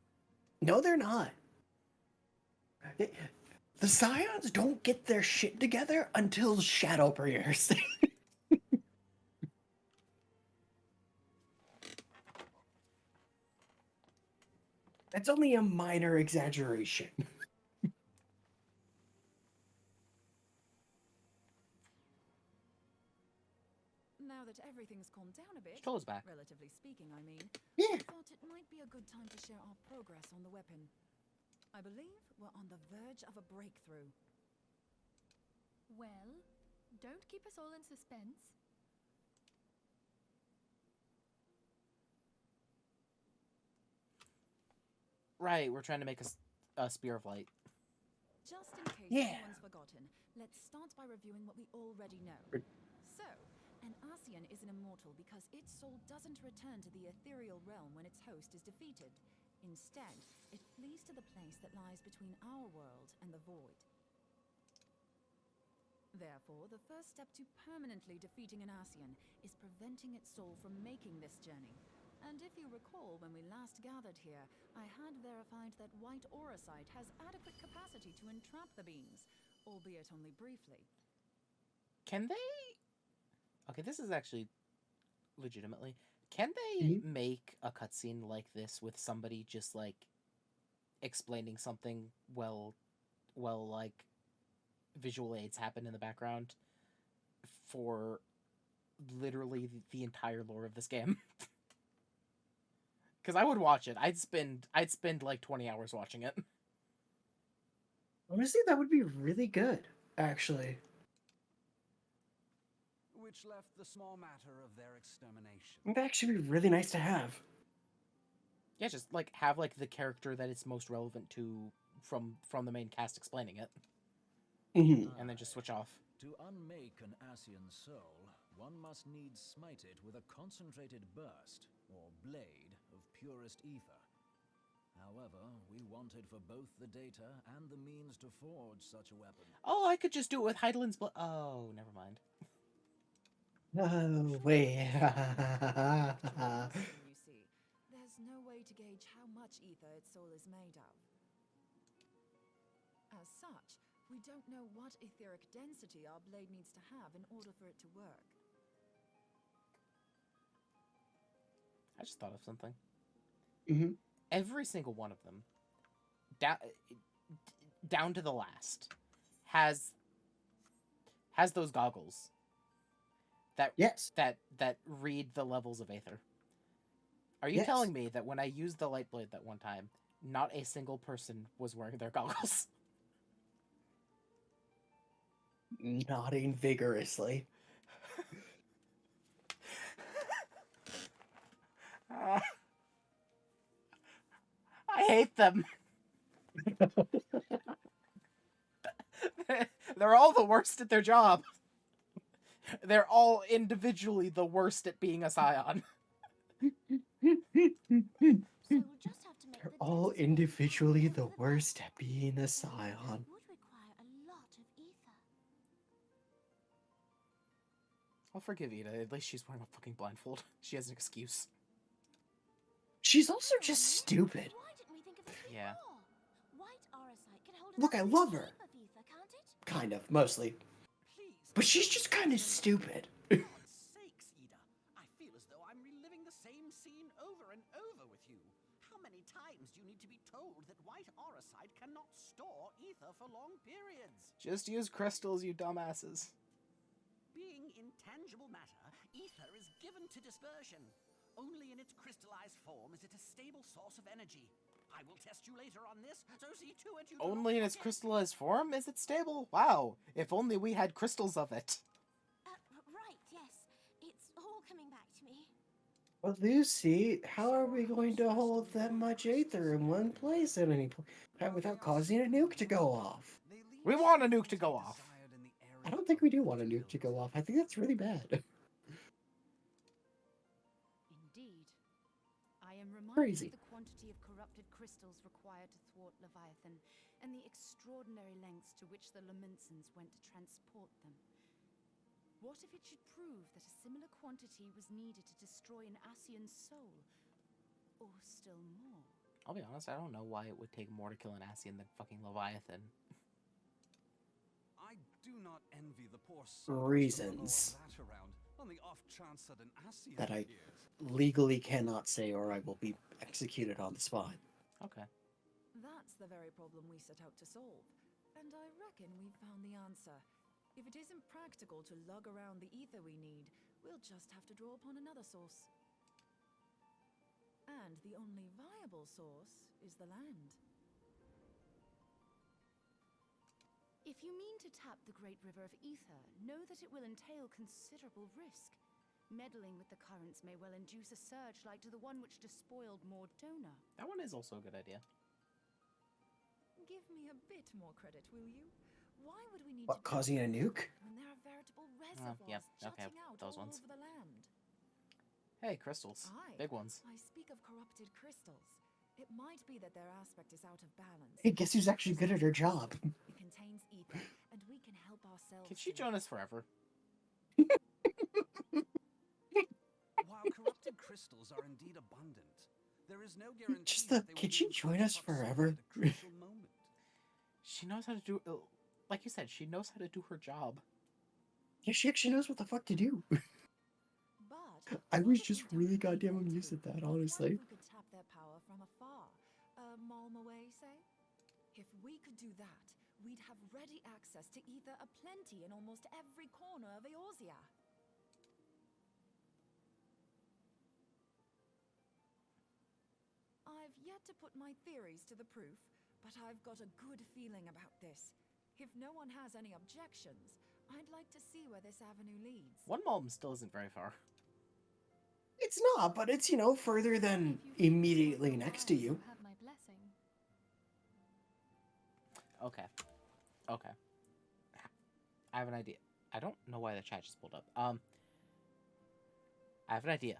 No, they're not. The Scions don't get their shit together until Shadowbringers. That's only a minor exaggeration. Now that everything's calmed down a bit, Stoll is back. relatively speaking, I mean, Yeah. I thought it might be a good time to share our progress on the weapon. I believe we're on the verge of a breakthrough. Well, don't keep us all in suspense. Right, we're trying to make a Spear of Light. Just in case Yeah. anyone's forgotten, let's start by reviewing what we already know. So, an Ascian is an immortal because its soul doesn't return to the ethereal realm when its host is defeated. Instead, it flees to the place that lies between our world and the void. Therefore, the first step to permanently defeating an Ascian is preventing its soul from making this journey. And if you recall, when we last gathered here, I had verified that white auracite has adequate capacity to entrap the beings, albeit only briefly. Can they... Okay, this is actually legitimately... Can they make a cutscene like this with somebody just, like, explaining something while like, visual aids happen in the background for literally the entire lore of this game? Because I would watch it. I'd spend like 20 hours watching it. Honestly, that would be really good, actually. Which left the small matter of their extermination. It'd actually be really nice to have. Yeah, just like have like the character that it's most relevant to from the main cast explaining it, and then just switch off. To unmake an Ascian soul, one must needs smite it with a concentrated burst, or blade, of purest ether. However, we wanted for both the data and the means to forge such a weapon. Oh, I could just do it with Heidelin's blood. Oh, never mind. Oh, wait. You see, there's no way to gauge how much ether its soul is made of. As such, we don't know what etheric density our blade needs to have in order for it to work. I just thought of something. Mm-hmm. Every single one of them, down to the last, has those goggles. That read the levels of Aether. Are you telling me that when I used the light blade that one time, not a single person was wearing their goggles? Nodding vigorously. I hate them. They're all the worst at their job. They're all individually the worst at being a Scion. So we'll just have to make They're the all density individually of the the worst battle. at being a That scion. would require a lot of ether. I'll forgive Ida. At least she's wearing a fucking blindfold. She has an excuse. She's also just stupid. Why didn't we think of this Yeah. before? White aurosite can hold Look, I another love her. heap of ether, can't it? Kind of, mostly. Please, But she's don't just kind of remember. stupid. For God's sakes, Ida. I feel as though I'm reliving the same scene over and over with you. How many times do you need to be told that white aurosite cannot store ether for long periods? Just use crystals, you dumbasses. Being intangible matter, ether is given to dispersion. Only in its crystallized form is it a stable source of energy. I will test you later on this, so see to it you do not Only in its forget. crystallized form is it stable? Wow. If only we had crystals of it. Right, yes. It's all coming back to me. But Lucy, how are we going to hold that much aether in one place at any point without causing a nuke to go off? We want a nuke to go off. I don't think we do want a nuke to go off. I think that's really bad. Indeed. I am reminded Crazy. of the quantity of corrupted crystals required to thwart Leviathan, and the extraordinary lengths to which the Laminsons went to transport them. What if it should prove that a similar quantity was needed to destroy an Ascian's soul? Or still more? I'll be honest, I don't know why it would take more to kill an Ascian than fucking Leviathan. I do not envy the poor souls Reasons that around on the off chance that an Ascian that I appears. legally cannot say, or I will be executed on the spot. Okay. That's the very problem we set out to solve. And I reckon we've found the answer. If it isn't practical to lug around the ether we need, we'll just have to draw upon another source. And the only viable source is the land. If you mean to tap the Great River of Ether, know that it will entail considerable risk. Meddling with the currents may well induce a surge like to the one which despoiled Mordona. That one is also a good idea. Give me a bit more credit, will you? Why would we need What, to causing a nuke? when there are veritable reservoirs yep, okay, jutting out those all ones. over the land? Hey, crystals. Aye. Big ones. I speak of corrupted crystals. It might be that their aspect is out of balance. Hey, guess who's actually good at her job? It contains ether, and we can help ourselves. Can she to it. join us forever? While corrupted crystals are indeed abundant, there is no guarantee Just that they will can be she in join close us proximity forever? at a crucial moment. She knows how to do... like you said, she knows how to do her job. Yeah, she actually knows what the fuck to do. But I what was if we just don't really want goddamn to? amused at that, What honestly. if we could tap their power from afar? A malm away, say? If we could do that, we'd have ready access to ether aplenty in almost every corner of Eorzea. I've yet to put my theories to the proof, but I've got a good feeling about this. If no one has any objections, I'd like to see where this avenue leads. One Malm still isn't very far. It's not, but it's, you know, further than immediately next to you. Have my blessing. Okay. Okay. I have an idea. I don't know why the chat just pulled up. I have an idea.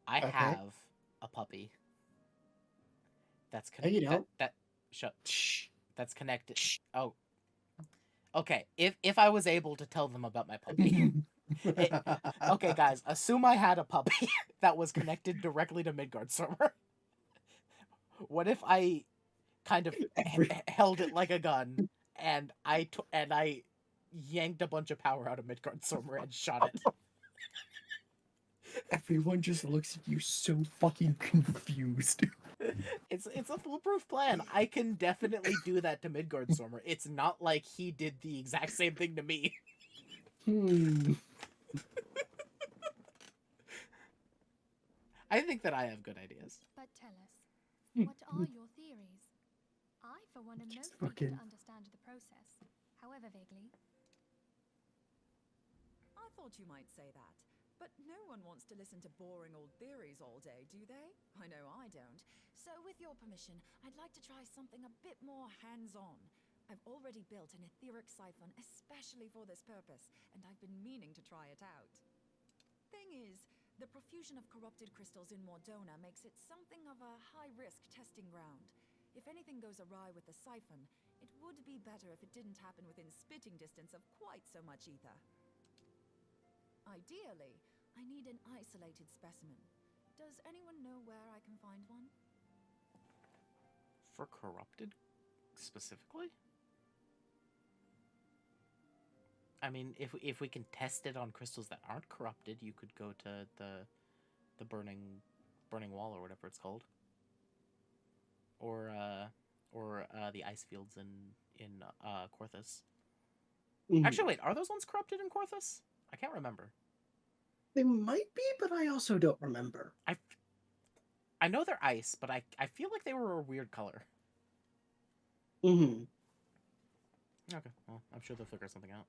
I Okay. have a puppy. That's No, you don't. Shh. That's connected. Shh. Oh. Okay. If I was able to tell them about my puppy. Okay, guys. Assume I had a puppy that was connected directly to Midgard server. What if I kind of held it like a gun and I yanked a bunch of power out of Midgard server and shot it? Everyone just looks at you so fucking confused. It's a foolproof plan. I can definitely do that to Midgard Stormer. It's not like he did the exact same thing to me. I think that I have good ideas. But tell us, what are your theories? I, for one, am no Just freak to fucking- understand the process, however vaguely. I thought you might say that. But no one wants to listen to boring old theories all day, do they? I know I don't. So with your permission, I'd like to try something a bit more hands-on. I've already built an etheric siphon especially for this purpose, and I've been meaning to try it out. Thing is, The profusion of corrupted crystals in Mordona makes it something of a high-risk testing ground. If anything goes awry with the siphon, it would be better if it didn't happen within spitting distance of quite so much ether. Ideally, I need an isolated specimen. Does anyone know where I can find one? For corrupted, specifically? I mean, if we can test it on crystals that aren't corrupted, you could go to the burning wall or whatever it's called, or the ice fields in Korthus. Actually, wait, are those ones corrupted in Korthus? I can't remember. They might be, but I also don't remember. I know they're ice, but I feel like they were a weird color. Mm-hmm. Okay, well, I'm sure they'll figure something out.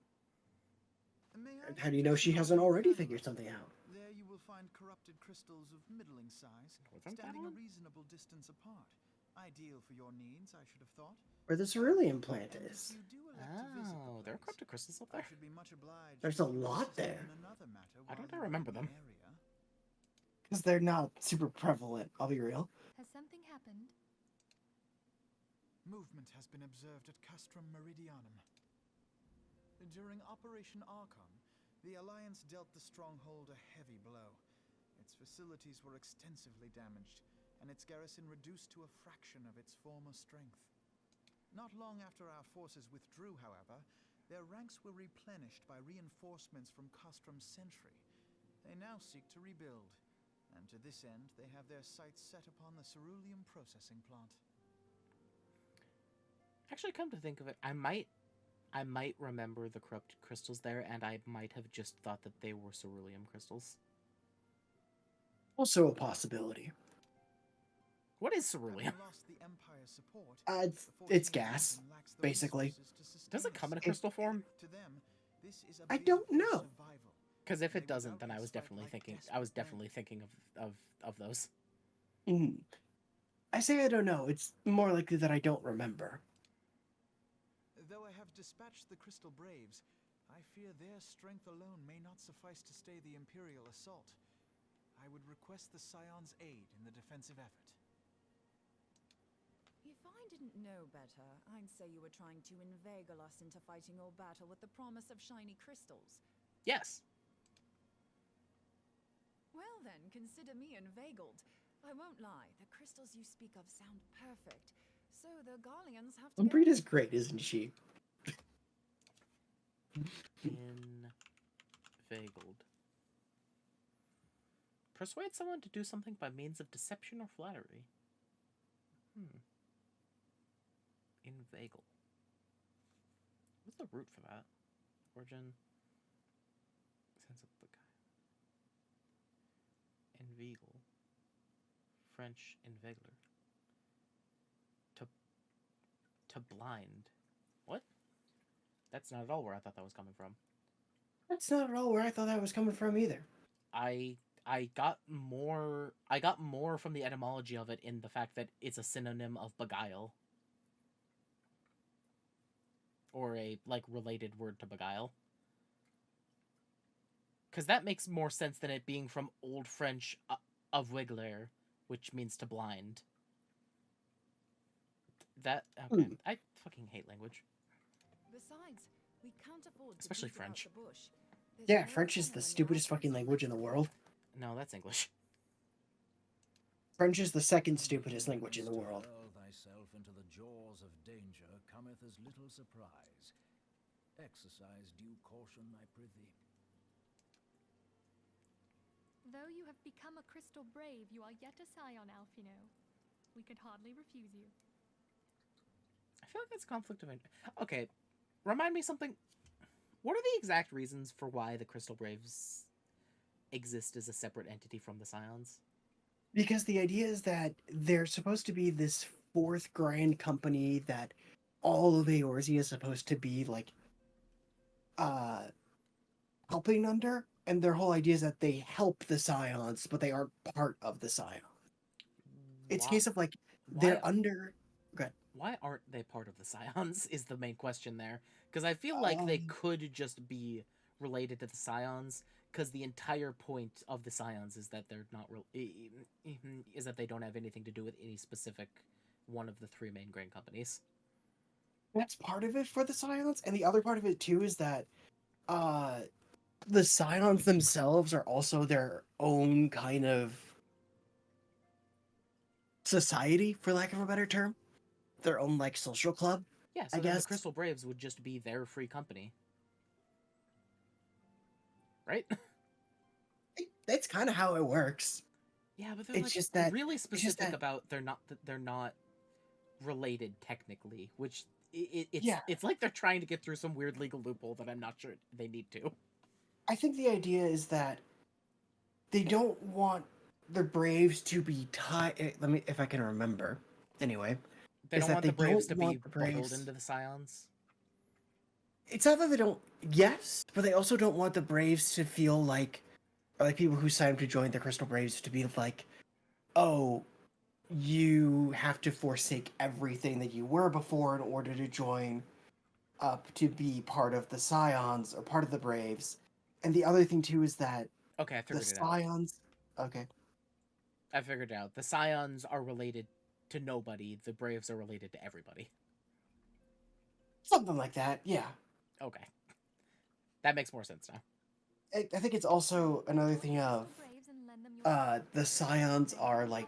How do you know she hasn't already figured something out? There you will find corrupted crystals of middling size, Northern standing a Babylon? reasonable distance apart. Ideal for your needs, I should have thought. Where the cerulean plant And if is. you do elect to visit the Oh, there are place, corrupted crystals up I there. should be much obliged There's a if you lot assisted there. in another matter Why while don't I you are remember in the them? area. Because they're not super prevalent, I'll be real. Has something happened? Movement has been observed at Castrum Meridianum. During Operation Archon, the Alliance dealt the stronghold a heavy blow. Its facilities were extensively damaged, and its garrison reduced to a fraction of its former strength. Not long after our forces withdrew, however, their ranks were replenished by reinforcements from Castrum's sentry. They now seek to rebuild, and to this end they have their sights set upon the ceruleum processing plant. Actually, come to think of it, I might remember the corrupted crystals there, and I might have just thought that they were ceruleum crystals. Also a possibility. What is ceruleum? Having lost the Empire's support, It's the 14th gas, Legion lacks the basically. resources to sustain Does it come in a itself. crystal form? To them, this is a I bid don't for know. survival. Because if They it would doesn't, then I was doubtless fight definitely like thinking. I desperate was men. definitely thinking of those. Mhm. I say I don't know. It's more likely that I don't remember. Though I have dispatched the Crystal Braves, I fear their strength alone may not suffice to stay the Imperial assault. I would request the Scion's aid in the defensive effort. If I didn't know better, I'd say you were trying to inveigle us into fighting your battle with the promise of shiny crystals. Yes. Well then, consider me inveigled. I won't lie, the crystals you speak of sound perfect. So the Garleans have to Umbreed is great, isn't she? Inveigled. Persuade someone to do something by means of deception or flattery. Inveigle. What's the root for that? Origin. Sense of the guy. Inveigle. French inveigler. To blind. What? That's not at all where I thought that was coming from. That's not at all where I thought that was coming from either. I got more from the etymology of it in the fact that it's a synonym of beguile. Or a related word to beguile. Cuz that makes more sense than it being from Old French aveugler, which means to blind. Okay. I fucking hate language. Besides, we can't afford to Especially beat about French. the bush. There's Yeah, no French is center the when you're stupidest halfway fucking through language in the world. No, that's English. French is the second stupidest language in the world. To hurl thyself into the jaws of danger cometh as little surprise. Exercise due caution, I prithee. Though you have become a crystal brave, you are yet a scion, Alfino. We could hardly refuse you. I feel like that's conflict of interest. Okay, remind me something. What are the exact reasons for why the Crystal Braves exist as a separate entity from the Scions? Because the idea is that they're supposed to be this fourth grand company that all of Eorzea is supposed to be helping under, and their whole idea is that they help the Scions, but they aren't part of the Scion. It's a case of they're under. Good. Why aren't they part of the Scions is the main question there. Because I feel like they could just be related to the Scions, because the entire point of the Scions is that they're not real, is that they don't have anything to do with any specific one of the three main grain companies. That's part of it for the Scions, and the other part of it too is that the Scions themselves are also their own kind of society, for lack of a better term. Their own like social club. Yeah, so I then guess the Crystal Braves would just be their free company. Right? That's kind of how it works. Yeah, but they're It's like just that really specific that- about they're not related technically, which it's Yeah. it's like they're trying to get through some weird legal loophole that I'm not sure they need to. I think the idea is that they don't want the Braves to be tied. Let me, if I can remember. Anyway, They is don't that want they the Braves to don't be want the Braves- beholden to the Scions. It's not that they don't. Yes, but they also don't want the Braves to feel like, or like people who sign up to join the Crystal Braves to be like, oh, you have to forsake everything that you were before in order to join up to be part of the Scions or part of the Braves. And the other thing too is that Okay, I the figured it out. Scions. Okay. I figured it out. The Scions are related to nobody. The Braves are related to everybody. Something like that, yeah. Okay. That makes more sense now. I think it's also another thing of the Scions are like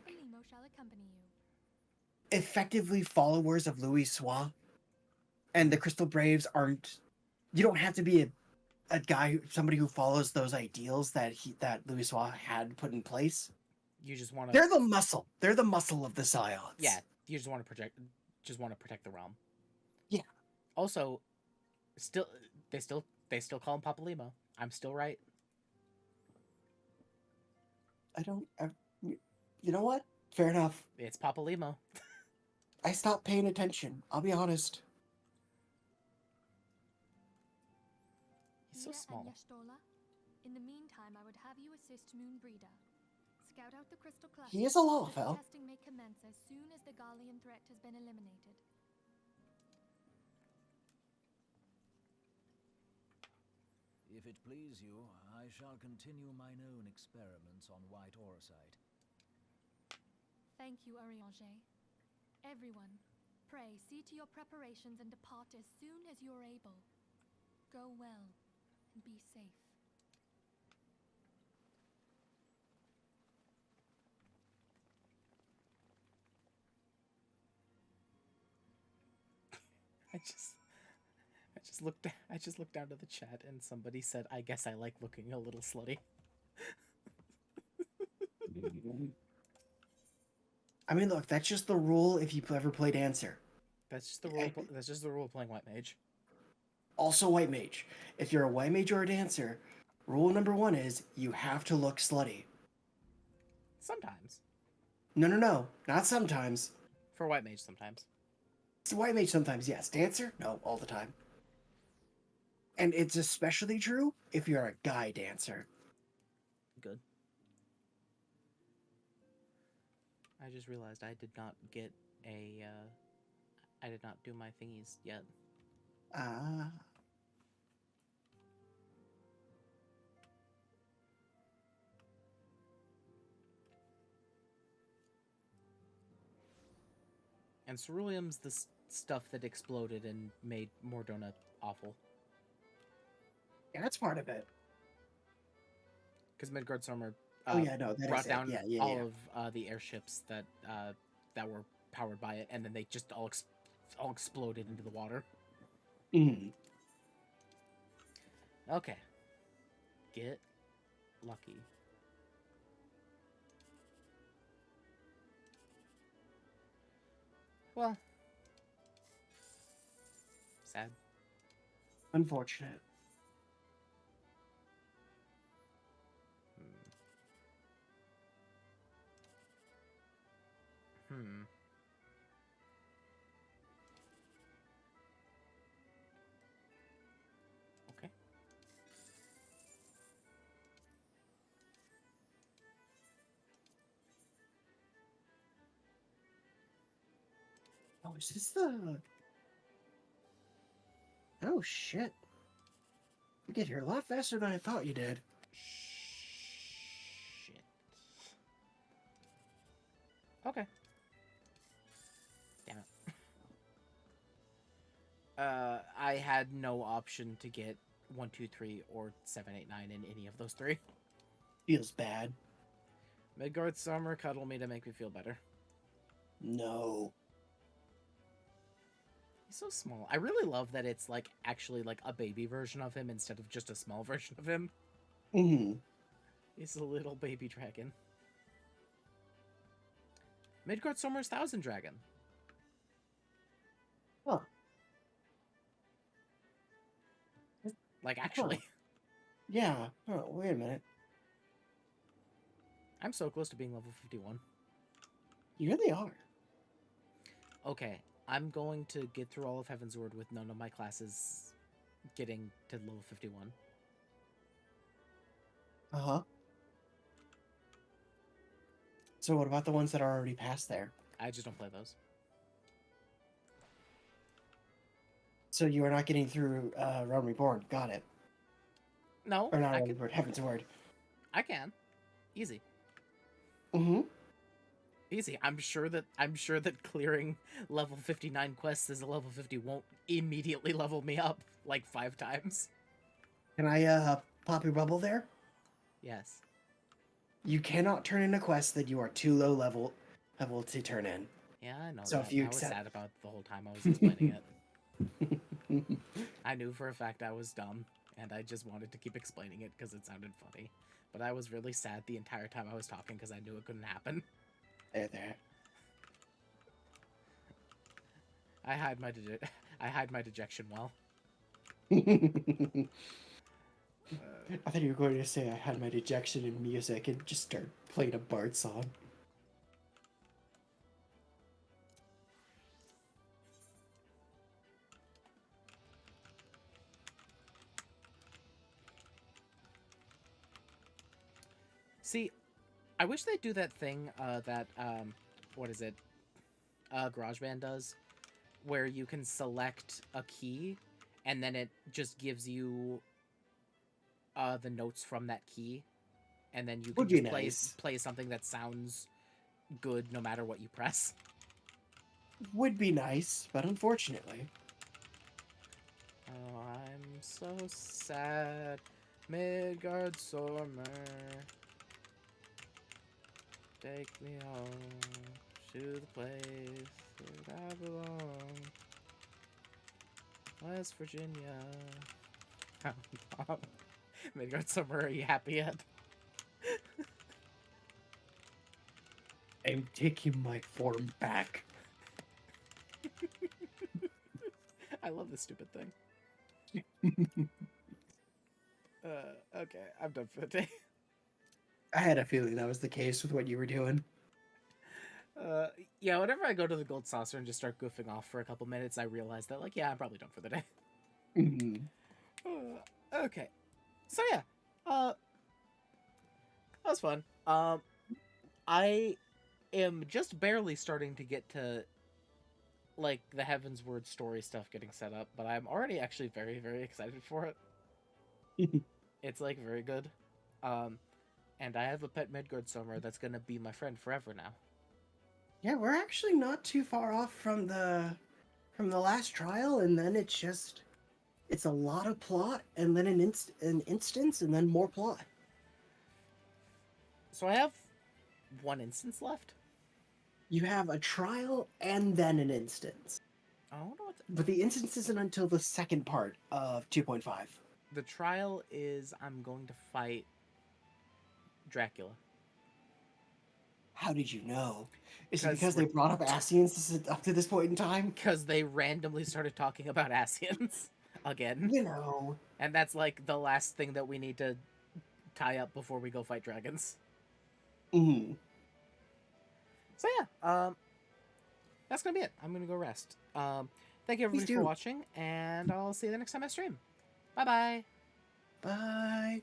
effectively followers of Louis Soix, and the Crystal Braves aren't. You don't have to be a guy, somebody who follows those ideals that Louis Soix had put in place. You just want to. They're the muscle. They're the muscle of the Scions. Yeah, you just want to protect the realm. Yeah. Also, they still call him Papa Limo. I'm still right. You know what? Fair enough. It's Papa Limo. I stopped paying attention. I'll be honest. He's so small. In the meantime, I would have you assist Moonbreeder. Scout out the crystal cluster. He is a Lalafell. Testing may commence as soon as the Gallian threat has been eliminated. If it please you, I shall continue mine own experiments on white orosite. Thank you, Arianger. Everyone, pray see to your preparations and depart as soon as you're able. Go well, and be safe. I just looked down to the chat and somebody said, "I guess I like looking a little slutty." I mean, look, that's just the rule if you ever play Dancer. That's just the rule. That's just the rule of playing White Mage. Also, White Mage. If you're a White Mage or a Dancer, rule number 1 is you have to look slutty. Sometimes. No, not sometimes. For White Mage, sometimes. It's White Mage sometimes, yes. Dancer? No, all the time. And it's especially true if you're a guy dancer. Good. I just realized I did not get a, I did not do my thingies yet. Ah. And ceruleum's the stuff that exploded and made Mordona awful. Yeah, that's part of it. Because Midgardstormer that brought is down yeah. all of the airships that were powered by it, and then they just all exploded into the water. Mm. Okay. Get lucky. Well, sad. Unfortunate. Okay. Oh, is this the... Oh, shit. You get here a lot faster than I thought you did. Shit. Okay. Damn it. I had no option to get 1, 2, 3, or 7, 8, 9 in any of those three. Feels bad. Midgard Summer cuddle me to make me feel better. No. He's so small. I really love that it's like actually like a baby version of him instead of just a small version of him. Mm-hmm. He's a little baby dragon. Midgard Summer's Thousand Dragon. Huh. Like actually. Yeah. Oh, wait a minute. I'm so close to being level 51. You really are. Okay, I'm going to get through all of Heaven's Word with none of my classes getting to level 51. Uh-huh. So what about the ones that are already past there? I just don't play those. So you are not getting through Realm Reborn. Got it. No, Or not I Realm can. Reborn, Heaven's Word. I can. Easy. Mm-hmm. Easy. I'm sure that clearing level 59 quests as a level 50 won't immediately level me up like 5 times. Can I pop your bubble there? Yes. You cannot turn in a quest that you are too low level to turn in. Yeah, I know So that. if you I was accept- sad about the whole time I was explaining it. I knew for a fact I was dumb, and I just wanted to keep explaining it because it sounded funny. But I was really sad the entire time I was talking because I knew it couldn't happen. There. I hide my dejection well. I thought you were going to say I had my dejection in music and just start playing a Bard song. See, I wish they'd do that thing that what is it? GarageBand does, where you can select a key, and then it just gives you the notes from that key, and then you can Would be just nice. play something that sounds good no matter what you press. Would be nice, but unfortunately. Oh, I'm so sad. Midgard Summer, take me home to the place that I belong. West Virginia. Midgard Summer, are you happy yet? I'm taking my form back. I love this stupid thing. Okay, I'm done for the day. I had a feeling that was the case with what you were doing. Yeah, whenever I go to the Gold Saucer and just start goofing off for a couple minutes, I realize that, like, yeah, I'm probably done for the day. Mm-hmm. Okay. So, yeah. That was fun. I am just barely starting to get to, like, the Heaven's Word story stuff getting set up, but I'm already actually very, very excited for it. It's, like, very good. And I have a pet Midgard Summer that's gonna be my friend forever now. Yeah, we're actually not too far off from the last trial, and then it's a lot of plot, and then an instance, and then more plot. So I have one instance left. You have a trial and then an instance. I don't know what But the instance isn't until the second part of 2.5. the trial is. I'm going to fight Dracula. How did you know? Is it 'Cause because they brought up Asians up to this point in time? Because they randomly started talking about Asians again. You know. And that's like the last thing that we need to tie up before we go fight dragons. Mm-hmm. So yeah, that's gonna be it. I'm gonna go rest. Thank you everybody Please for do. watching, and I'll see you the next time I stream. Bye bye. Bye.